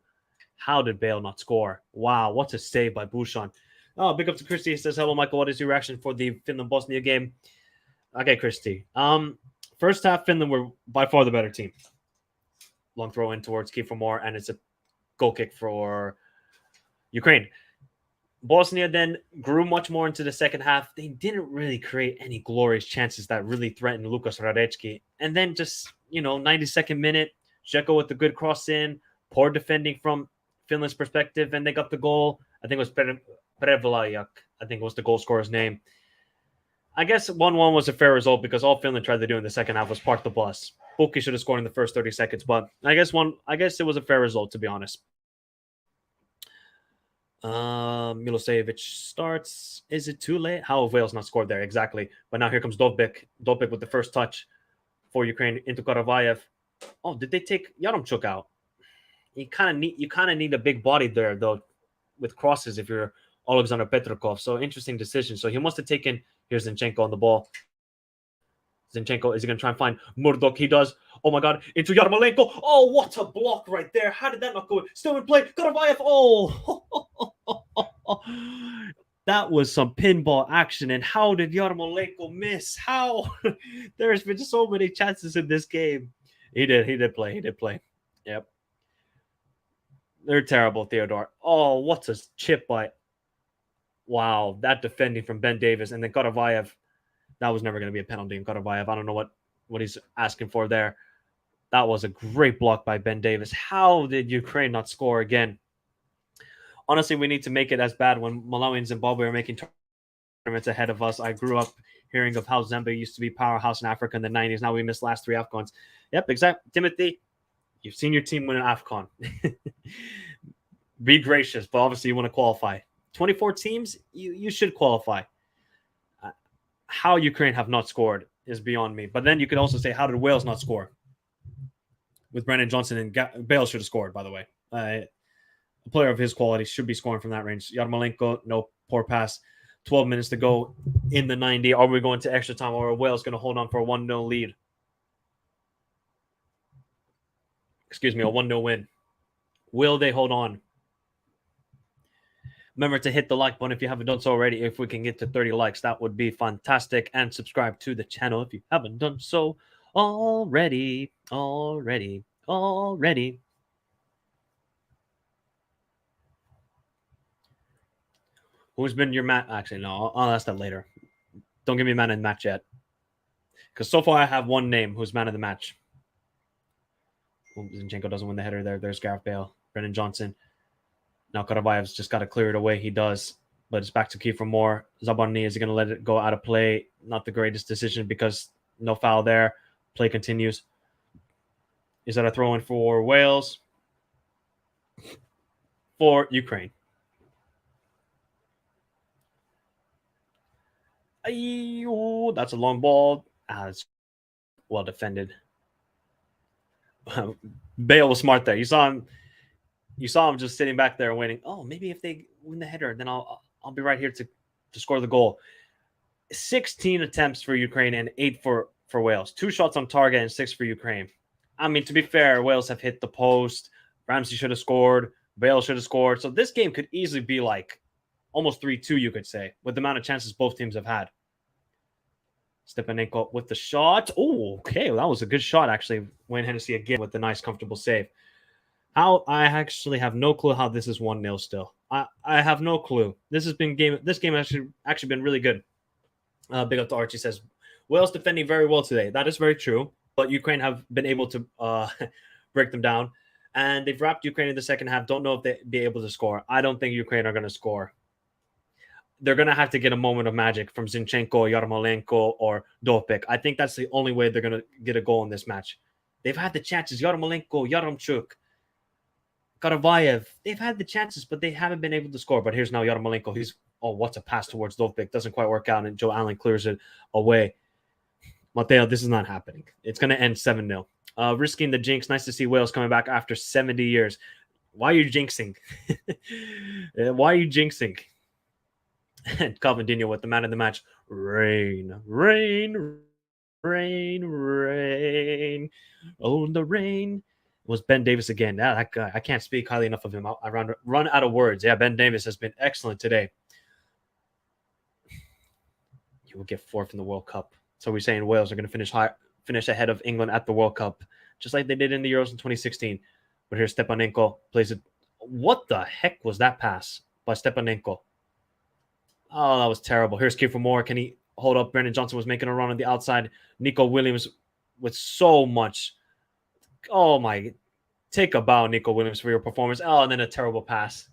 How did Bale not score? Wow, what a save by Bouchon. Oh, big up to Christy. He says, hello, Michael. What is your reaction for the Finland-Bosnia game? Okay, Christy. First half, Finland were by far the better team. Long throw in towards Kiefer Moore, and it's a goal kick for Ukraine. Bosnia then grew much more into the second half. They didn't really create any glorious chances that really threatened Lukas Radecki. And then just, 92nd minute, Dzeko with the good cross in, poor defending from Finland's perspective, and they got the goal. I think it was Prevlajak. I think was the goal scorer's name. I guess 1-1 was a fair result because all Finland tried to do in the second half was park the bus. Pukki should have scored in the first 30 seconds, but I guess it was a fair result, to be honest. Milosevic starts. Is it too late? How have Wales not scored there? Exactly. But now here comes Dovbyk. Dovbyk with the first touch for Ukraine into Karavayev. Oh, did they take Yaremchuk out? You kind of need a big body there, though, with crosses if you're Alexander Petrikov. So interesting decision. So he must have taken. Here's Zinchenko on the ball. Zinchenko, is he going to try and find Murdoch? He does. Oh my God, into Yarmolenko. Oh, what a block right there. How did that not go? Still in play. Karavayev. Oh, that was some pinball action. And how did Yarmolenko miss? How? There's been so many chances in this game. He did play. Yep. They're terrible, Theodore. Oh, what a chip by. Wow, that defending from Ben Davis. And then Karavayev. That was never going to be a penalty in Karavayev. I don't know what he's asking for there. That was a great block by Ben Davis. How did Ukraine not score again? Honestly, we need to make it as bad when Malawi and Zimbabwe are making tournaments ahead of us. I grew up hearing of how Zambia used to be powerhouse in Africa in the 90s. Now we missed last 3 AFCONs. Yep, exactly. Timothy, you've seen your team win an AFCON. Be gracious, but obviously you want to qualify. 24 teams, you should qualify. How Ukraine have not scored is beyond me. But then you could also say, how did Wales not score? With Brennan Johnson and Bale should have scored, by the way. A player of his quality should be scoring from that range. Yarmolenko, no, poor pass. 12 minutes to go in the 90. Are we going to extra time, or are Wales going to hold on for a 1-0 lead? Excuse me, a 1-0 win. Will they hold on? Remember to hit the like button if you haven't done so already. If we can get to 30 likes, that would be fantastic. And subscribe to the channel if you haven't done so already. Who's been your match? Actually, no, I'll ask that later. Don't give me man of the match yet. Because so far I have one name who's man of the match. Zinchenko doesn't win the header there. There's Gareth Bale. Brennan Johnson. Now Karavayev's just got to clear it away. He does. But it's back to Kiefer Moore. Zabarny, is he going to let it go out of play? Not the greatest decision because no foul there. Play continues. Is that a throw-in for Wales? For Ukraine. That's a long ball. It's well defended. Bale was smart there. You saw him just sitting back there waiting. Oh, maybe if they win the header, then I'll be right here to score the goal. 16 attempts for Ukraine and 8 for Wales. 2 shots on target and 6 for Ukraine. I mean, to be fair, Wales have hit the post. Ramsey should have scored. Bale should have scored. So this game could easily be like almost 3-2, you could say, with the amount of chances both teams have had. Stepanenko with the shot. Oh, okay. Well, that was a good shot, actually. Wayne Hennessy again with the nice, comfortable save. I actually have no clue how this is 1-0 still. I have no clue. This game actually been really good. Big up to Archie says, Wales defending very well today. That is very true. But Ukraine have been able to break them down. And they've wrapped Ukraine in the second half. Don't know if they'll be able to score. I don't think Ukraine are going to score. They're going to have to get a moment of magic from Zinchenko, Yarmolenko, or Dopik. I think that's the only way they're going to get a goal in this match. They've had the chances. Yarmolenko, Yaremchuk, Karavayev. They've had the chances, but they haven't been able to score. But here's now Yarmolenko. What's a pass towards Dopik? Doesn't quite work out, and Joe Allen clears it away. Mateo, this is not happening. It's going to end 7-0. Risking the jinx. Nice to see Wales coming back after 70 years. Why are you jinxing? Why are you jinxing? And Calvin with the man of the match. Rain, rain, rain, rain. Oh, the rain. It was Ben Davis again. That guy. I can't speak highly enough of him. I run out of words. Yeah, Ben Davis has been excellent today. You will get fourth in the World Cup. So we're saying Wales are going to finish ahead of England at the World Cup, just like they did in the Euros in 2016. But here's Stepanenko plays it. What the heck was that pass by Stepanenko? Oh, that was terrible. Here's Kiefer Moore. Can he hold up? Brendan Johnson was making a run on the outside. Nico Williams with so much. Oh, my. Take a bow, Nico Williams, for your performance. Oh, and then a terrible pass.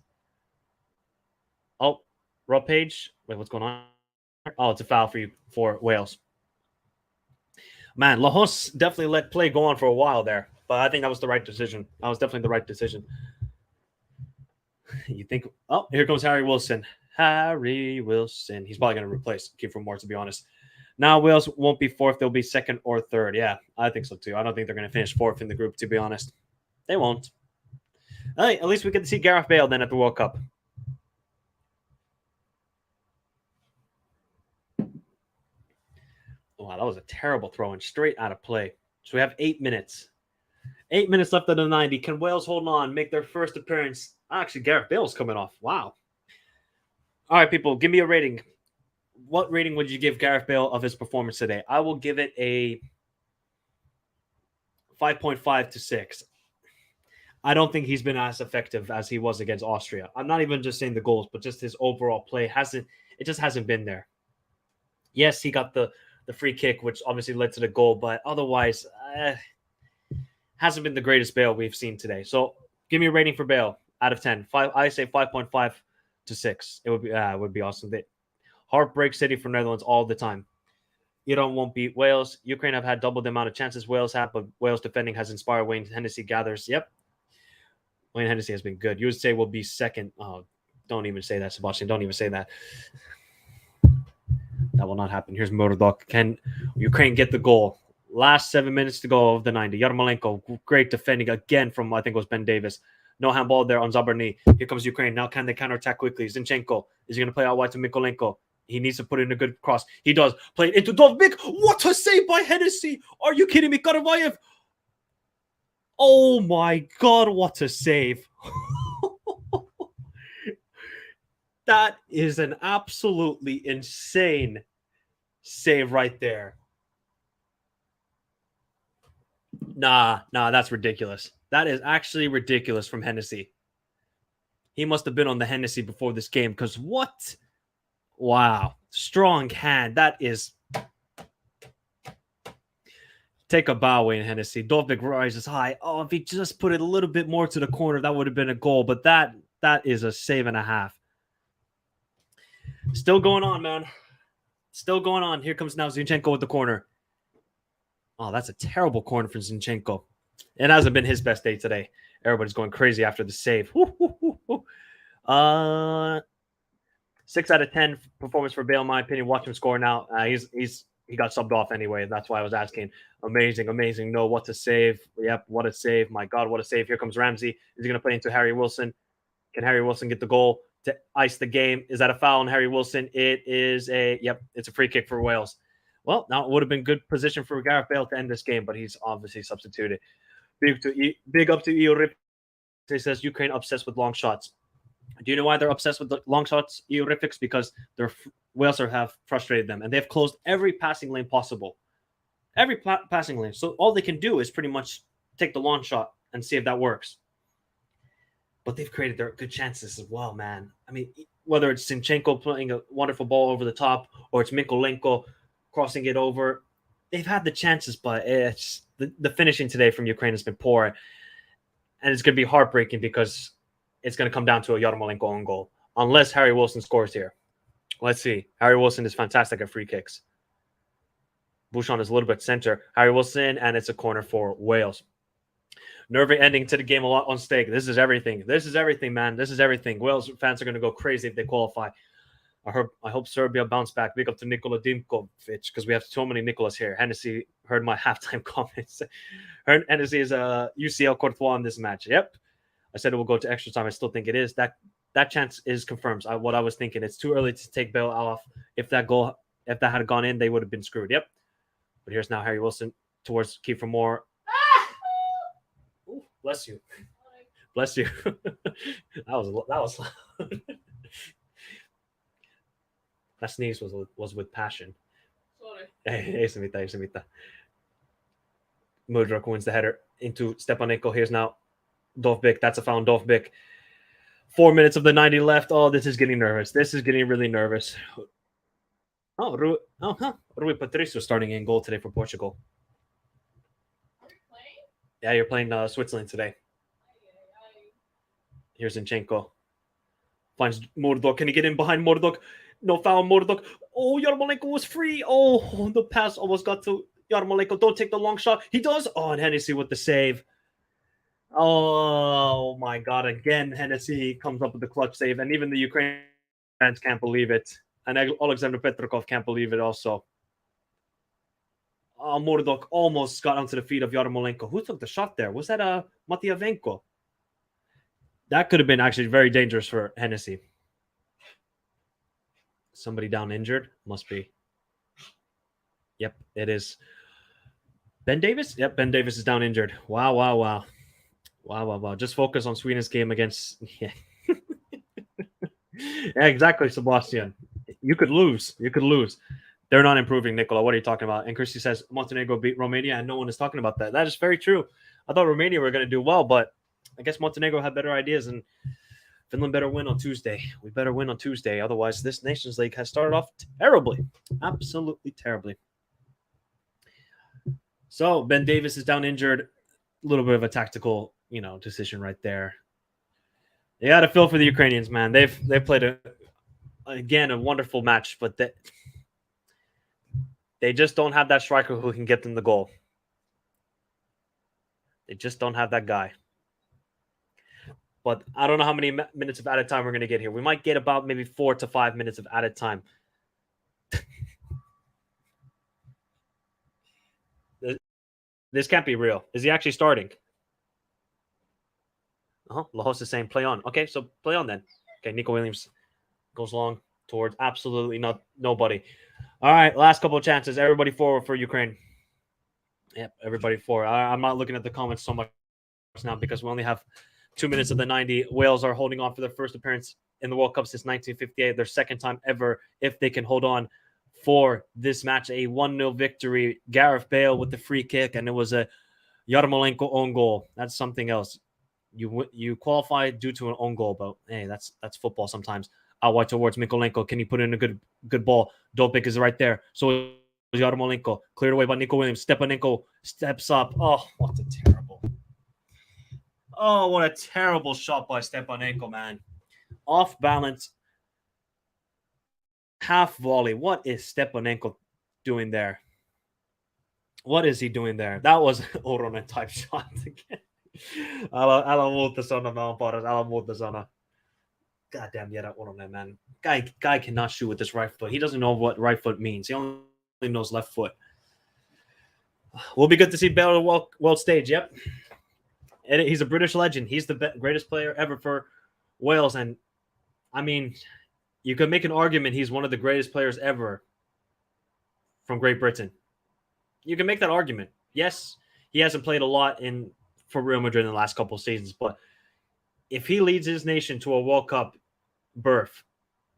Oh, Rob Page. Wait, what's going on? Oh, it's a foul for Wales. Man, Lahos definitely let play go on for a while there. But I think that was the right decision. That was definitely the right decision. You think, oh, here comes Harry Wilson. Harry Wilson. He's probably going to replace Kiefer Moore, to be honest. Now Wales won't be fourth. They'll be second or third. Yeah, I think so too. I don't think they're going to finish fourth in the group, to be honest. They won't. Hey, at least we get to see Gareth Bale then at the World Cup. Wow, that was a terrible throw and straight out of play. So we have 8 minutes. 8 minutes left of the 90. Can Wales hold on, make their first appearance? Actually, Gareth Bale's coming off. Wow. All right, people, give me a rating. What rating would you give Gareth Bale of his performance today? I will give it a 5.5 to 6. I don't think he's been as effective as he was against Austria. I'm not even just saying the goals, but just his overall play just hasn't been there. Yes, he got the free kick, which obviously led to the goal, but otherwise, hasn't been the greatest Bale we've seen today. So give me a rating for Bale out of 10. I say 5.5 to 6. It would be awesome. Heartbreak City for Netherlands all the time. Iran won't beat Wales. Ukraine have had double the amount of chances Wales have, but Wales defending has inspired Wayne Hennessy gathers. Yep. Wayne Hennessy has been good. You would say we'll be second. Oh, don't even say that, Sebastian. Don't even say that. That will not happen. Here's Murdoch. Can Ukraine get the goal? Last 7 minutes to go of the 90. Yarmolenko, great defending again from, I think it was Ben Davis. No handball there on Zabarny. Here comes Ukraine. Now can they counterattack quickly? Zinchenko. Is he going to play out wide to Mikolenko? He needs to put in a good cross. He does. Play it into Dovbik. What a save by Hennessy. Are you kidding me? Karavayev. Oh my God, what a save. That is an absolutely insane save right there. Nah, that's ridiculous. That is actually ridiculous from Hennessy. He must have been on the Hennessy before this game, because what? Wow. Strong hand. That is... Take a bow, Wayne Hennessy. Dovbik rises high. Oh, if he just put it a little bit more to the corner, that would have been a goal. But that is a save and a half. Still going on, man. Still going on. Here comes now Zinchenko with the corner. Oh, that's a terrible corner from Zinchenko. It hasn't been his best day today. Everybody's going crazy after the save. 6 out of 10 performance for Bale, in my opinion. Watch him score now. He got subbed off anyway. That's why I was asking. Amazing. No, what a save. Yep, what a save. My God, what a save. Here comes Ramsey. Is he going to play into Harry Wilson? Can Harry Wilson get the goal to ice the game? Is that a foul on Harry Wilson? It is it's a free kick for Wales. Well, now it would have been good position for Gareth Bale to end this game, but he's obviously substituted. Big up to Iorif. He says Ukraine obsessed with long shots. Do you know why they're obsessed with the long shots, Eurifics? Because Wales have frustrated them, and they've closed every passing lane possible. Every passing lane. So all they can do is pretty much take the long shot and see if that works. But they've created their good chances as well, man. I mean, whether it's Zinchenko playing a wonderful ball over the top or it's Mikolenko crossing it over, they've had the chances, but it's the finishing today from Ukraine has been poor. And it's going to be heartbreaking because it's going to come down to a Yarmolenko own goal. Unless Harry Wilson scores here. Let's see. Harry Wilson is fantastic at free kicks. Bouchon is a little bit center. Harry Wilson, and it's a corner for Wales. Nervy ending to the game a lot on stake. This is everything. This is everything, man. This is everything. Wales fans are going to go crazy if they qualify. I hope Serbia bounce back. Big up to Nikola Dimkovic because we have so many Nicolas here. Hennessy heard my halftime comments. Hennessy is a UCL Courtois in this match. Yep. I said it will go to extra time. I still think it is. That chance is confirmed. What I was thinking. It's too early to take Bale off. If that had gone in, they would have been screwed. Yep. But here's now Harry Wilson towards Kiefer Moore. Ooh, bless you. Bless you. that was loud. That sneeze was with passion. Sorry. Ei se mitään. Mudryk wins the header into Stepanenko. Here's now Dovbyk. That's a foul on Dovbyk. 4 minutes of the 90 left. Oh, this is getting nervous. This is getting really nervous. Rui Patricio starting in goal today for Portugal. Yeah, you're playing Switzerland today. Here's Zinchenko. Finds Murdoch. Can he get in behind Murdoch? No foul, Murdoch. Oh, Yarmolenko was free. Oh, the pass almost got to Yarmolenko. Don't take the long shot. He does. Oh, and Hennessy with the save. Oh, my God. Again, Hennessy comes up with the clutch save. And even the Ukrainian fans can't believe it. And Alexander Petrikov can't believe it also. Oh, Murdoch almost got onto the feet of Yarmolenko. Who took the shot there? Was that Matyavenko? That could have been actually very dangerous for Hennessy. Somebody down injured? Must be. Yep, it is. Ben Davis? Yep, Ben Davis is down injured. Wow. Just focus on Sweden's game against... Yeah, yeah, exactly, Sebastian. You could lose. They're not improving, Nicola. What are you talking about? And Christy says Montenegro beat Romania, and no one is talking about that. That is very true. I thought Romania were going to do well, but I guess Montenegro had better ideas, and Finland better win on Tuesday. We better win on Tuesday. Otherwise, this Nations League has started off terribly. Absolutely terribly. So, Ben Davis is down injured. A little bit of a tactical, decision right there. They got to feel for the Ukrainians, man. They've played a wonderful match, but they just don't have that striker who can get them the goal. They just don't have that guy. But I don't know how many minutes of added time we're going to get here. We might get about maybe 4 to 5 minutes of added time. This can't be real. Is he actually starting? Lahos is saying play on. Okay, so play on then. Okay, Nico Williams goes long towards absolutely nobody. All right, last couple of chances. Everybody forward for Ukraine. Yep, everybody forward. I'm not looking at the comments so much now because we only have 2 minutes of the 90. Wales are holding on for their first appearance in the World Cup since 1958, their second time ever, if they can hold on for this match. A 1-0 victory. Gareth Bale with the free kick, and it was a Yarmolenko own goal. That's something else. You qualify due to an own goal, but hey, that's football sometimes. Out wide towards Mikolenko. Can he put in a good ball? Dopik is right there. So Yarmolenko cleared away by Nico Williams. Stepanenko steps up. Oh, what a terrible shot by Stepanenko, man. Off balance. Half volley. What is Stepanenko doing there? What is he doing there? That was Oronen type shot again. Älä muuta sana, mä oon paras. Älä muuta sana. Goddamn, yeah, that Oronen, man. Guy cannot shoot with this right foot. He doesn't know what right foot means. He only knows left foot. Will be good to see Bale world stage. Yep. And he's a British legend. He's the greatest player ever for Wales. And, I mean, you could make an argument he's one of the greatest players ever from Great Britain. You can make that argument. Yes, he hasn't played a lot for Real Madrid in the last couple of seasons, but if he leads his nation to a World Cup berth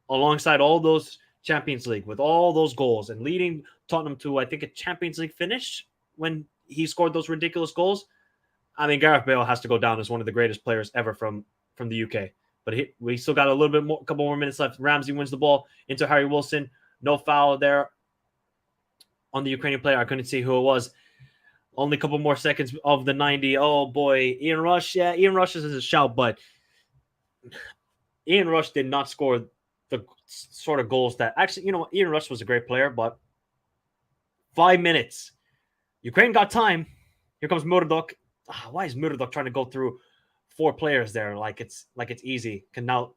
alongside all those Champions League with all those goals and leading Tottenham to, I think, a Champions League finish when he scored those ridiculous goals, I mean, Gareth Bale has to go down as one of the greatest players ever from the UK. But we still got a couple more minutes left. Ramsey wins the ball into Harry Wilson. No foul there on the Ukrainian player. I couldn't see who it was. Only a couple more seconds of the 90. Oh boy, Ian Rush. Yeah, Ian Rush is a shout, but Ian Rush did not score the sort of goals that actually, Ian Rush was a great player, but 5 minutes. Ukraine got time. Here comes Murdoch. Why is Murdoch trying to go through 4 players there? Like it's easy. Can now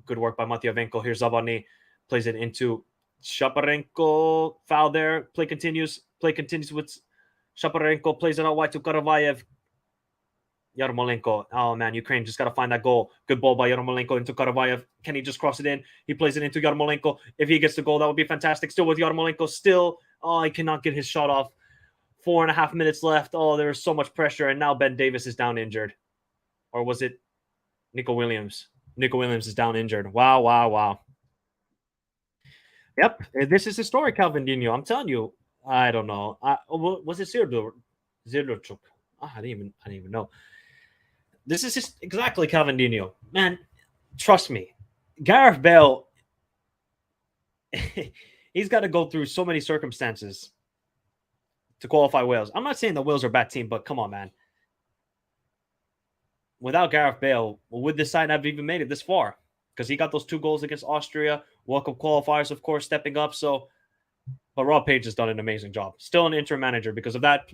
good work by Matyavenko. Here's Zabani. Plays it into Shaparenko. Foul there. Play continues. With Shaparenko. Plays it out wide to Karavayev. Yarmolenko. Oh man, Ukraine just got to find that goal. Good ball by Yarmolenko into Karavayev. Can he just cross it in? He plays it into Yarmolenko. If he gets the goal, that would be fantastic. Still with Yarmolenko. Still, he cannot get his shot off. 4.5 minutes left. Oh, there is so much pressure. And now Ben Davis is down injured. Or was it Nico Williams? Nico Williams is down injured. Wow. Yep. This is historic, Calvin Dino. I'm telling you. I don't know. Was it Zirdochuk? I didn't even know. This is just exactly Calvin Dino. Man, trust me. Gareth Bale, he's got to go through so many circumstances to qualify Wales. I'm not saying the Wales are a bad team, but come on, man. Without Gareth Bale, would this side have even made it this far? Because he got those 2 goals against Austria. World Cup qualifiers, of course, stepping up. But Rob Page has done an amazing job. Still an interim manager because of that.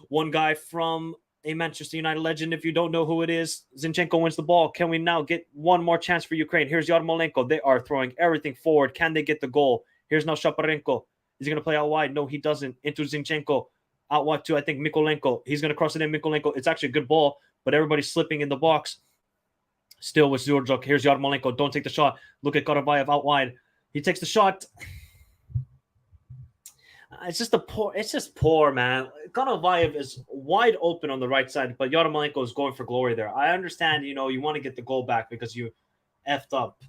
One guy from a Manchester United legend, if you don't know who it is, Zinchenko wins the ball. Can we now get one more chance for Ukraine? Here's Yarmolenko. They are throwing everything forward. Can they get the goal? Here's now Shaparenko. Is he going to play out wide? No, he doesn't. Into Zinchenko. Out wide to, I think, Mikolenko. He's going to cross it in. Mikolenko. It's actually a good ball, but everybody's slipping in the box. Still with Zurdzuk. Here's Yarmolenko. Don't take the shot. Look at Karavayev out wide. He takes the shot. It's just poor, man. Karavayev is wide open on the right side, but Yarmolenko is going for glory there. I understand, you want to get the goal back because you effed up.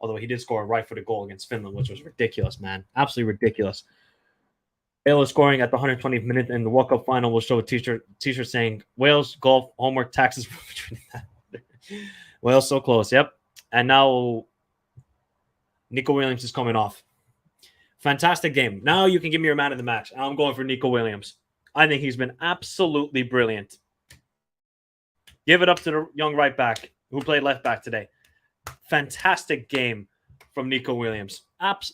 Although he did score a right-footed goal against Finland, which was ridiculous, man. Absolutely ridiculous. Bale is scoring at the 120th minute, and the World Cup final will show a t-shirt saying, Wales, golf, homework, taxes. Wales so close, yep. And now Nico Williams is coming off. Fantastic game. Now you can give me your man of the match. I'm going for Nico Williams. I think he's been absolutely brilliant. Give it up to the young right back who played left back today. Fantastic game from Nico Williams.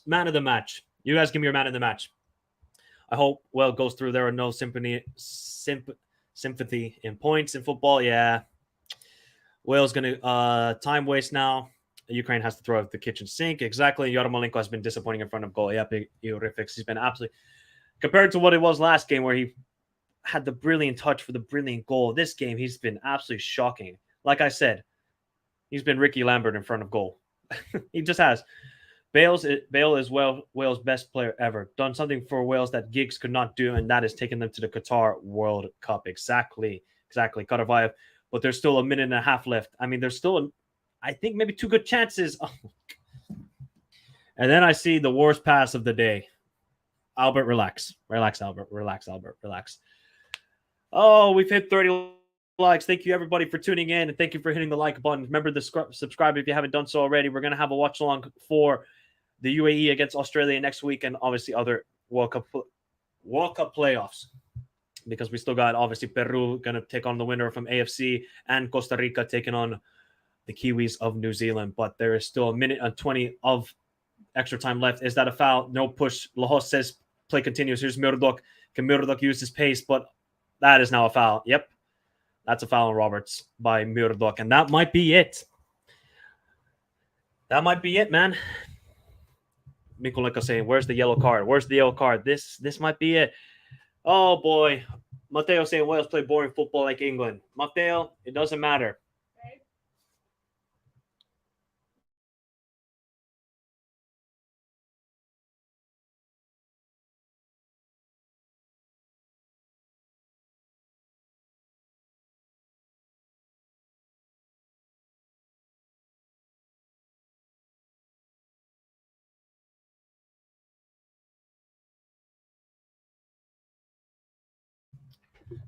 Man of the match. You guys give me your man of the match. I hope Wales goes through. There are no sympathy in points in football. Yeah. Wales going to time waste now. Ukraine has to throw out the kitchen sink. Exactly. Yarmolenko has been disappointing in front of goal. Yeah, Eurifix. He's been absolutely compared to what it was last game where he had the brilliant touch for the brilliant goal. This game, he's been absolutely shocking. Like I said, he's been Ricky Lambert in front of goal. He just has. Bale is Wales' best player ever. Done something for Wales that Giggs could not do, and that is taking them to the Qatar World Cup. Exactly. Karavayev. But there's still 1.5 minutes left. I mean, there's still, I think, maybe 2 good chances. Oh. And then I see the worst pass of the day. Albert, relax. Relax, Albert. Relax. Oh, we've hit 30 likes. Thank you, everybody, for tuning in, and thank you for hitting the like button. Remember to subscribe if you haven't done so already. We're going to have a watch-along for the UAE against Australia next week and obviously other World Cup playoffs. Because we still got, obviously, Peru going to take on the winner from AFC and Costa Rica taking on the Kiwis of New Zealand. But there is still 1 minute and 20 of extra time left. Is that a foul? No push. Lahos says play continues. Here's Murdoch. Can Murdoch use his pace? But that is now a foul. Yep. That's a foul on Roberts by Murdoch. And that might be it. That might be it, man. Mikolenko saying, where's the yellow card? Where's the yellow card? This might be it. Oh, boy. Matteo saying Wales play boring football like England. Matteo, it doesn't matter.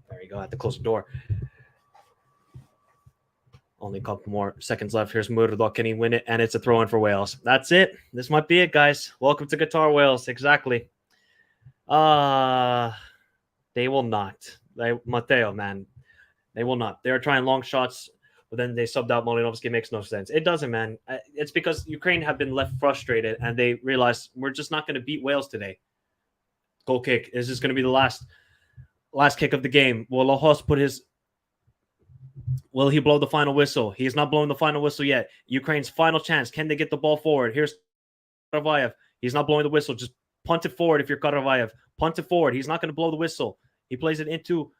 There you go. I have to close the door. Only a couple more seconds left. Here's Murdoch. Can he win it? And it's a throw-in for Wales. That's it. This might be it, guys. Welcome to Qatar, Wales. Exactly. They will not. Matteo, man, they will not. They are trying long shots, but then they subbed out Malinovsky. Makes no sense. It doesn't, man. It's because Ukraine have been left frustrated, and they realized we're just not going to beat Wales today. Goal kick is just going to be the last kick of the game. Will Lahos put his? Will he blow the final whistle? He's not blowing the final whistle yet. Ukraine's final chance. Can they get the ball forward? Here's Karavayev. He's not blowing the whistle. Just punt it forward if you're Karavayev. Punt it forward. He's not going to blow the whistle. He plays it into.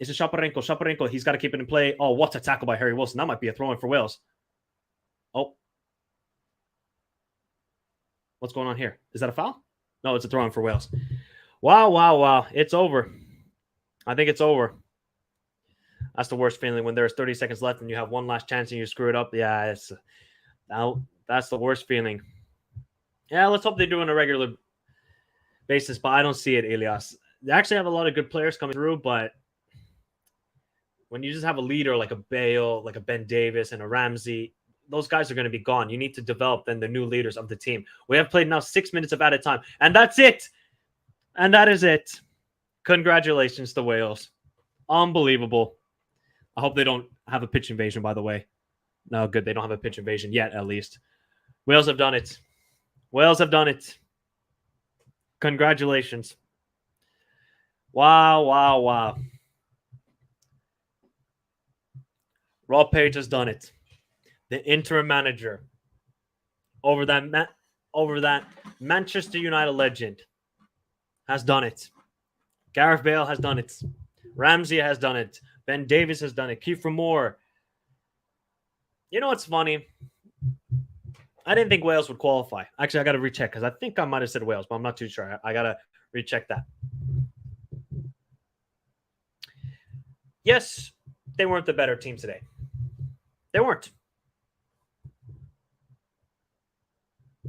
Is it Shaparenko? Shaparenko. He's got to keep it in play. Oh, what a tackle by Harry Wilson. That might be a throw-in for Wales. Oh. What's going on here? Is that a foul? No, it's a throw-in for Wales. Wow. It's over. I think it's over. That's the worst feeling when there's 30 seconds left and you have one last chance and you screw it up. Yeah, that's the worst feeling. Yeah, let's hope they do it on a regular basis, but I don't see it, Elias. They actually have a lot of good players coming through, but when you just have a leader like a Bale, like a Ben Davis, and a Ramsey, those guys are going to be gone. You need to develop then the new leaders of the team. We have played now 6 minutes of added time, and that's it. And that is it. Congratulations to Wales. Unbelievable. I hope they don't have a pitch invasion, by the way. No, good. They don't have a pitch invasion yet, at least. Wales have done it. Wales have done it. Congratulations. Wow. Rob Page has done it. The interim manager over that Manchester United legend has done it. Gareth Bale has done it. Ramsey has done it. Ben Davis has done it. Kiefer Moore. You know what's funny? I didn't think Wales would qualify. Actually, I got to recheck because I think I might have said Wales, but I'm not too sure. I got to recheck that. Yes, they weren't the better team today. They weren't.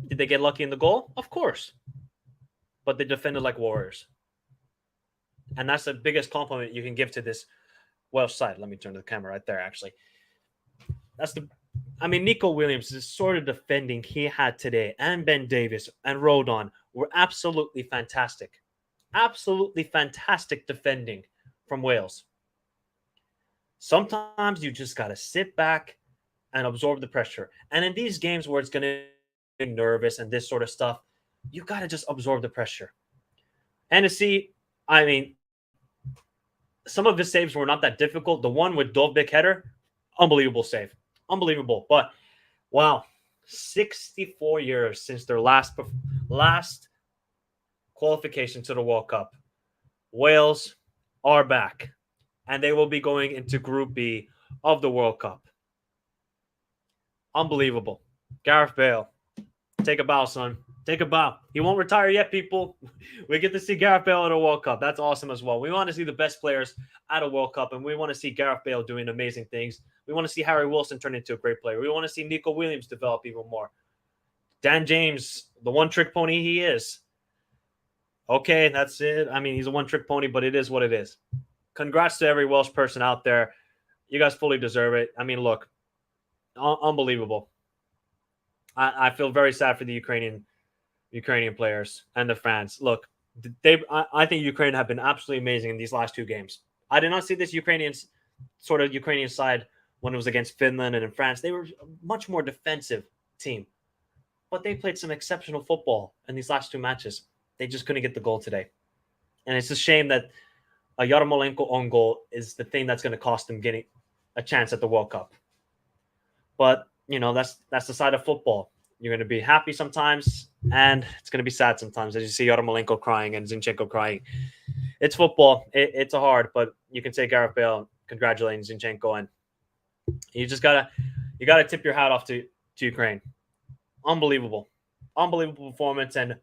Did they get lucky in the goal? Of course. But they defended like warriors. And that's the biggest compliment you can give to this Welsh side. Let me turn the camera right there, actually. Nico Williams, the sort of defending he had today, and Ben Davis and Rodon were absolutely fantastic. Absolutely fantastic defending from Wales. Sometimes you just got to sit back and absorb the pressure. And in these games where it's going to be nervous and this sort of stuff, you got to just absorb the pressure. Hennessy, some of his saves were not that difficult. The one with Dovbik header, unbelievable save. Unbelievable. But, wow, 64 years since their last qualification to the World Cup. Wales are back, and they will be going into Group B of the World Cup. Unbelievable. Gareth Bale, take a bow, son. Take a bow. He won't retire yet, people. We get to see Gareth Bale at a World Cup. That's awesome as well. We want to see the best players at a World Cup, and we want to see Gareth Bale doing amazing things. We want to see Harry Wilson turn into a great player. We want to see Nico Williams develop even more. Dan James, the one-trick pony he is. Okay, that's it. He's a one-trick pony, but it is what it is. Congrats to every Welsh person out there. You guys fully deserve it. Look, unbelievable. I feel very sad for the Ukrainian players and the fans. Look, I think Ukraine have been absolutely amazing in these last two games. I did not see this Ukrainian side when it was against Finland and in France. They were a much more defensive team, but they played some exceptional football in these last two matches. They just couldn't get the goal today. And it's a shame that a Yarmolenko own goal is the thing that's going to cost them getting a chance at the World Cup. But, that's the side of football. You're going to be happy sometimes, and it's going to be sad sometimes as you see Yarmolenko crying and Zinchenko crying. It's football. It's hard, but you can say Gareth Bale congratulating Zinchenko, and you gotta tip your hat off to Ukraine. Unbelievable performance, and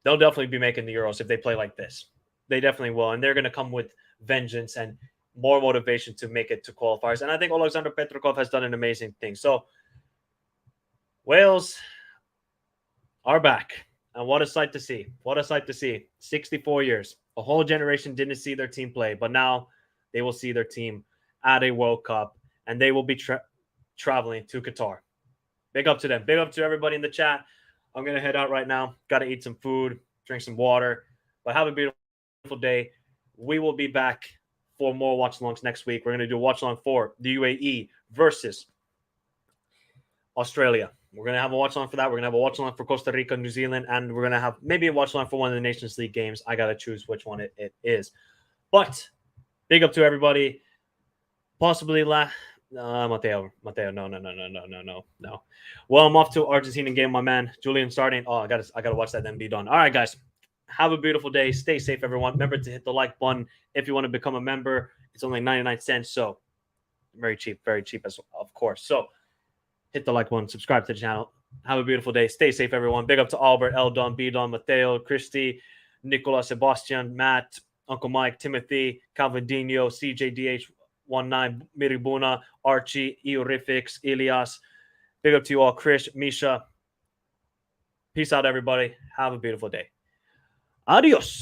they'll definitely be making the Euros if they play like this. They definitely will, and they're going to come with vengeance and more motivation to make it to qualifiers. And I think Alexander Petrikov has done an amazing thing. So Wales are back, and what a sight to see. What a sight to see. 64 years. A whole generation didn't see their team play, but now they will see their team at a World Cup, and they will be traveling to Qatar. Big up to them. Big up to everybody in the chat. I'm going to head out right now. Got to eat some food, drink some water, but have a beautiful day. we will be back for more watch-alongs next week. We're going to do a watch-along for the UAE versus Australia. We're going to have a watch-along for that. We're going to have a watch-along for Costa Rica, New Zealand, and we're going to have maybe a watch-along for one of the Nations League games. I got to choose which one it is. But big up to everybody. Possibly Mateo, no. Well, I'm off to Argentinian game, my man. Julian starting. Oh, I gotta watch that then be done. All right, guys. Have a beautiful day. Stay safe, everyone. Remember to hit the like button if you want to become a member. It's only 99 cents, so very cheap, of course. So hit the like button, subscribe to the channel. Have a beautiful day. Stay safe, everyone. Big up to Albert, Eldon, B-Don, Mateo, Christy, Nicola, Sebastian, Matt, Uncle Mike, Timothy, Calvindinho, CJDH19, Miribuna, Archie, Eorifix, Elias. Big up to you all, Chris, Misha. Peace out, everybody. Have a beautiful day. Adios.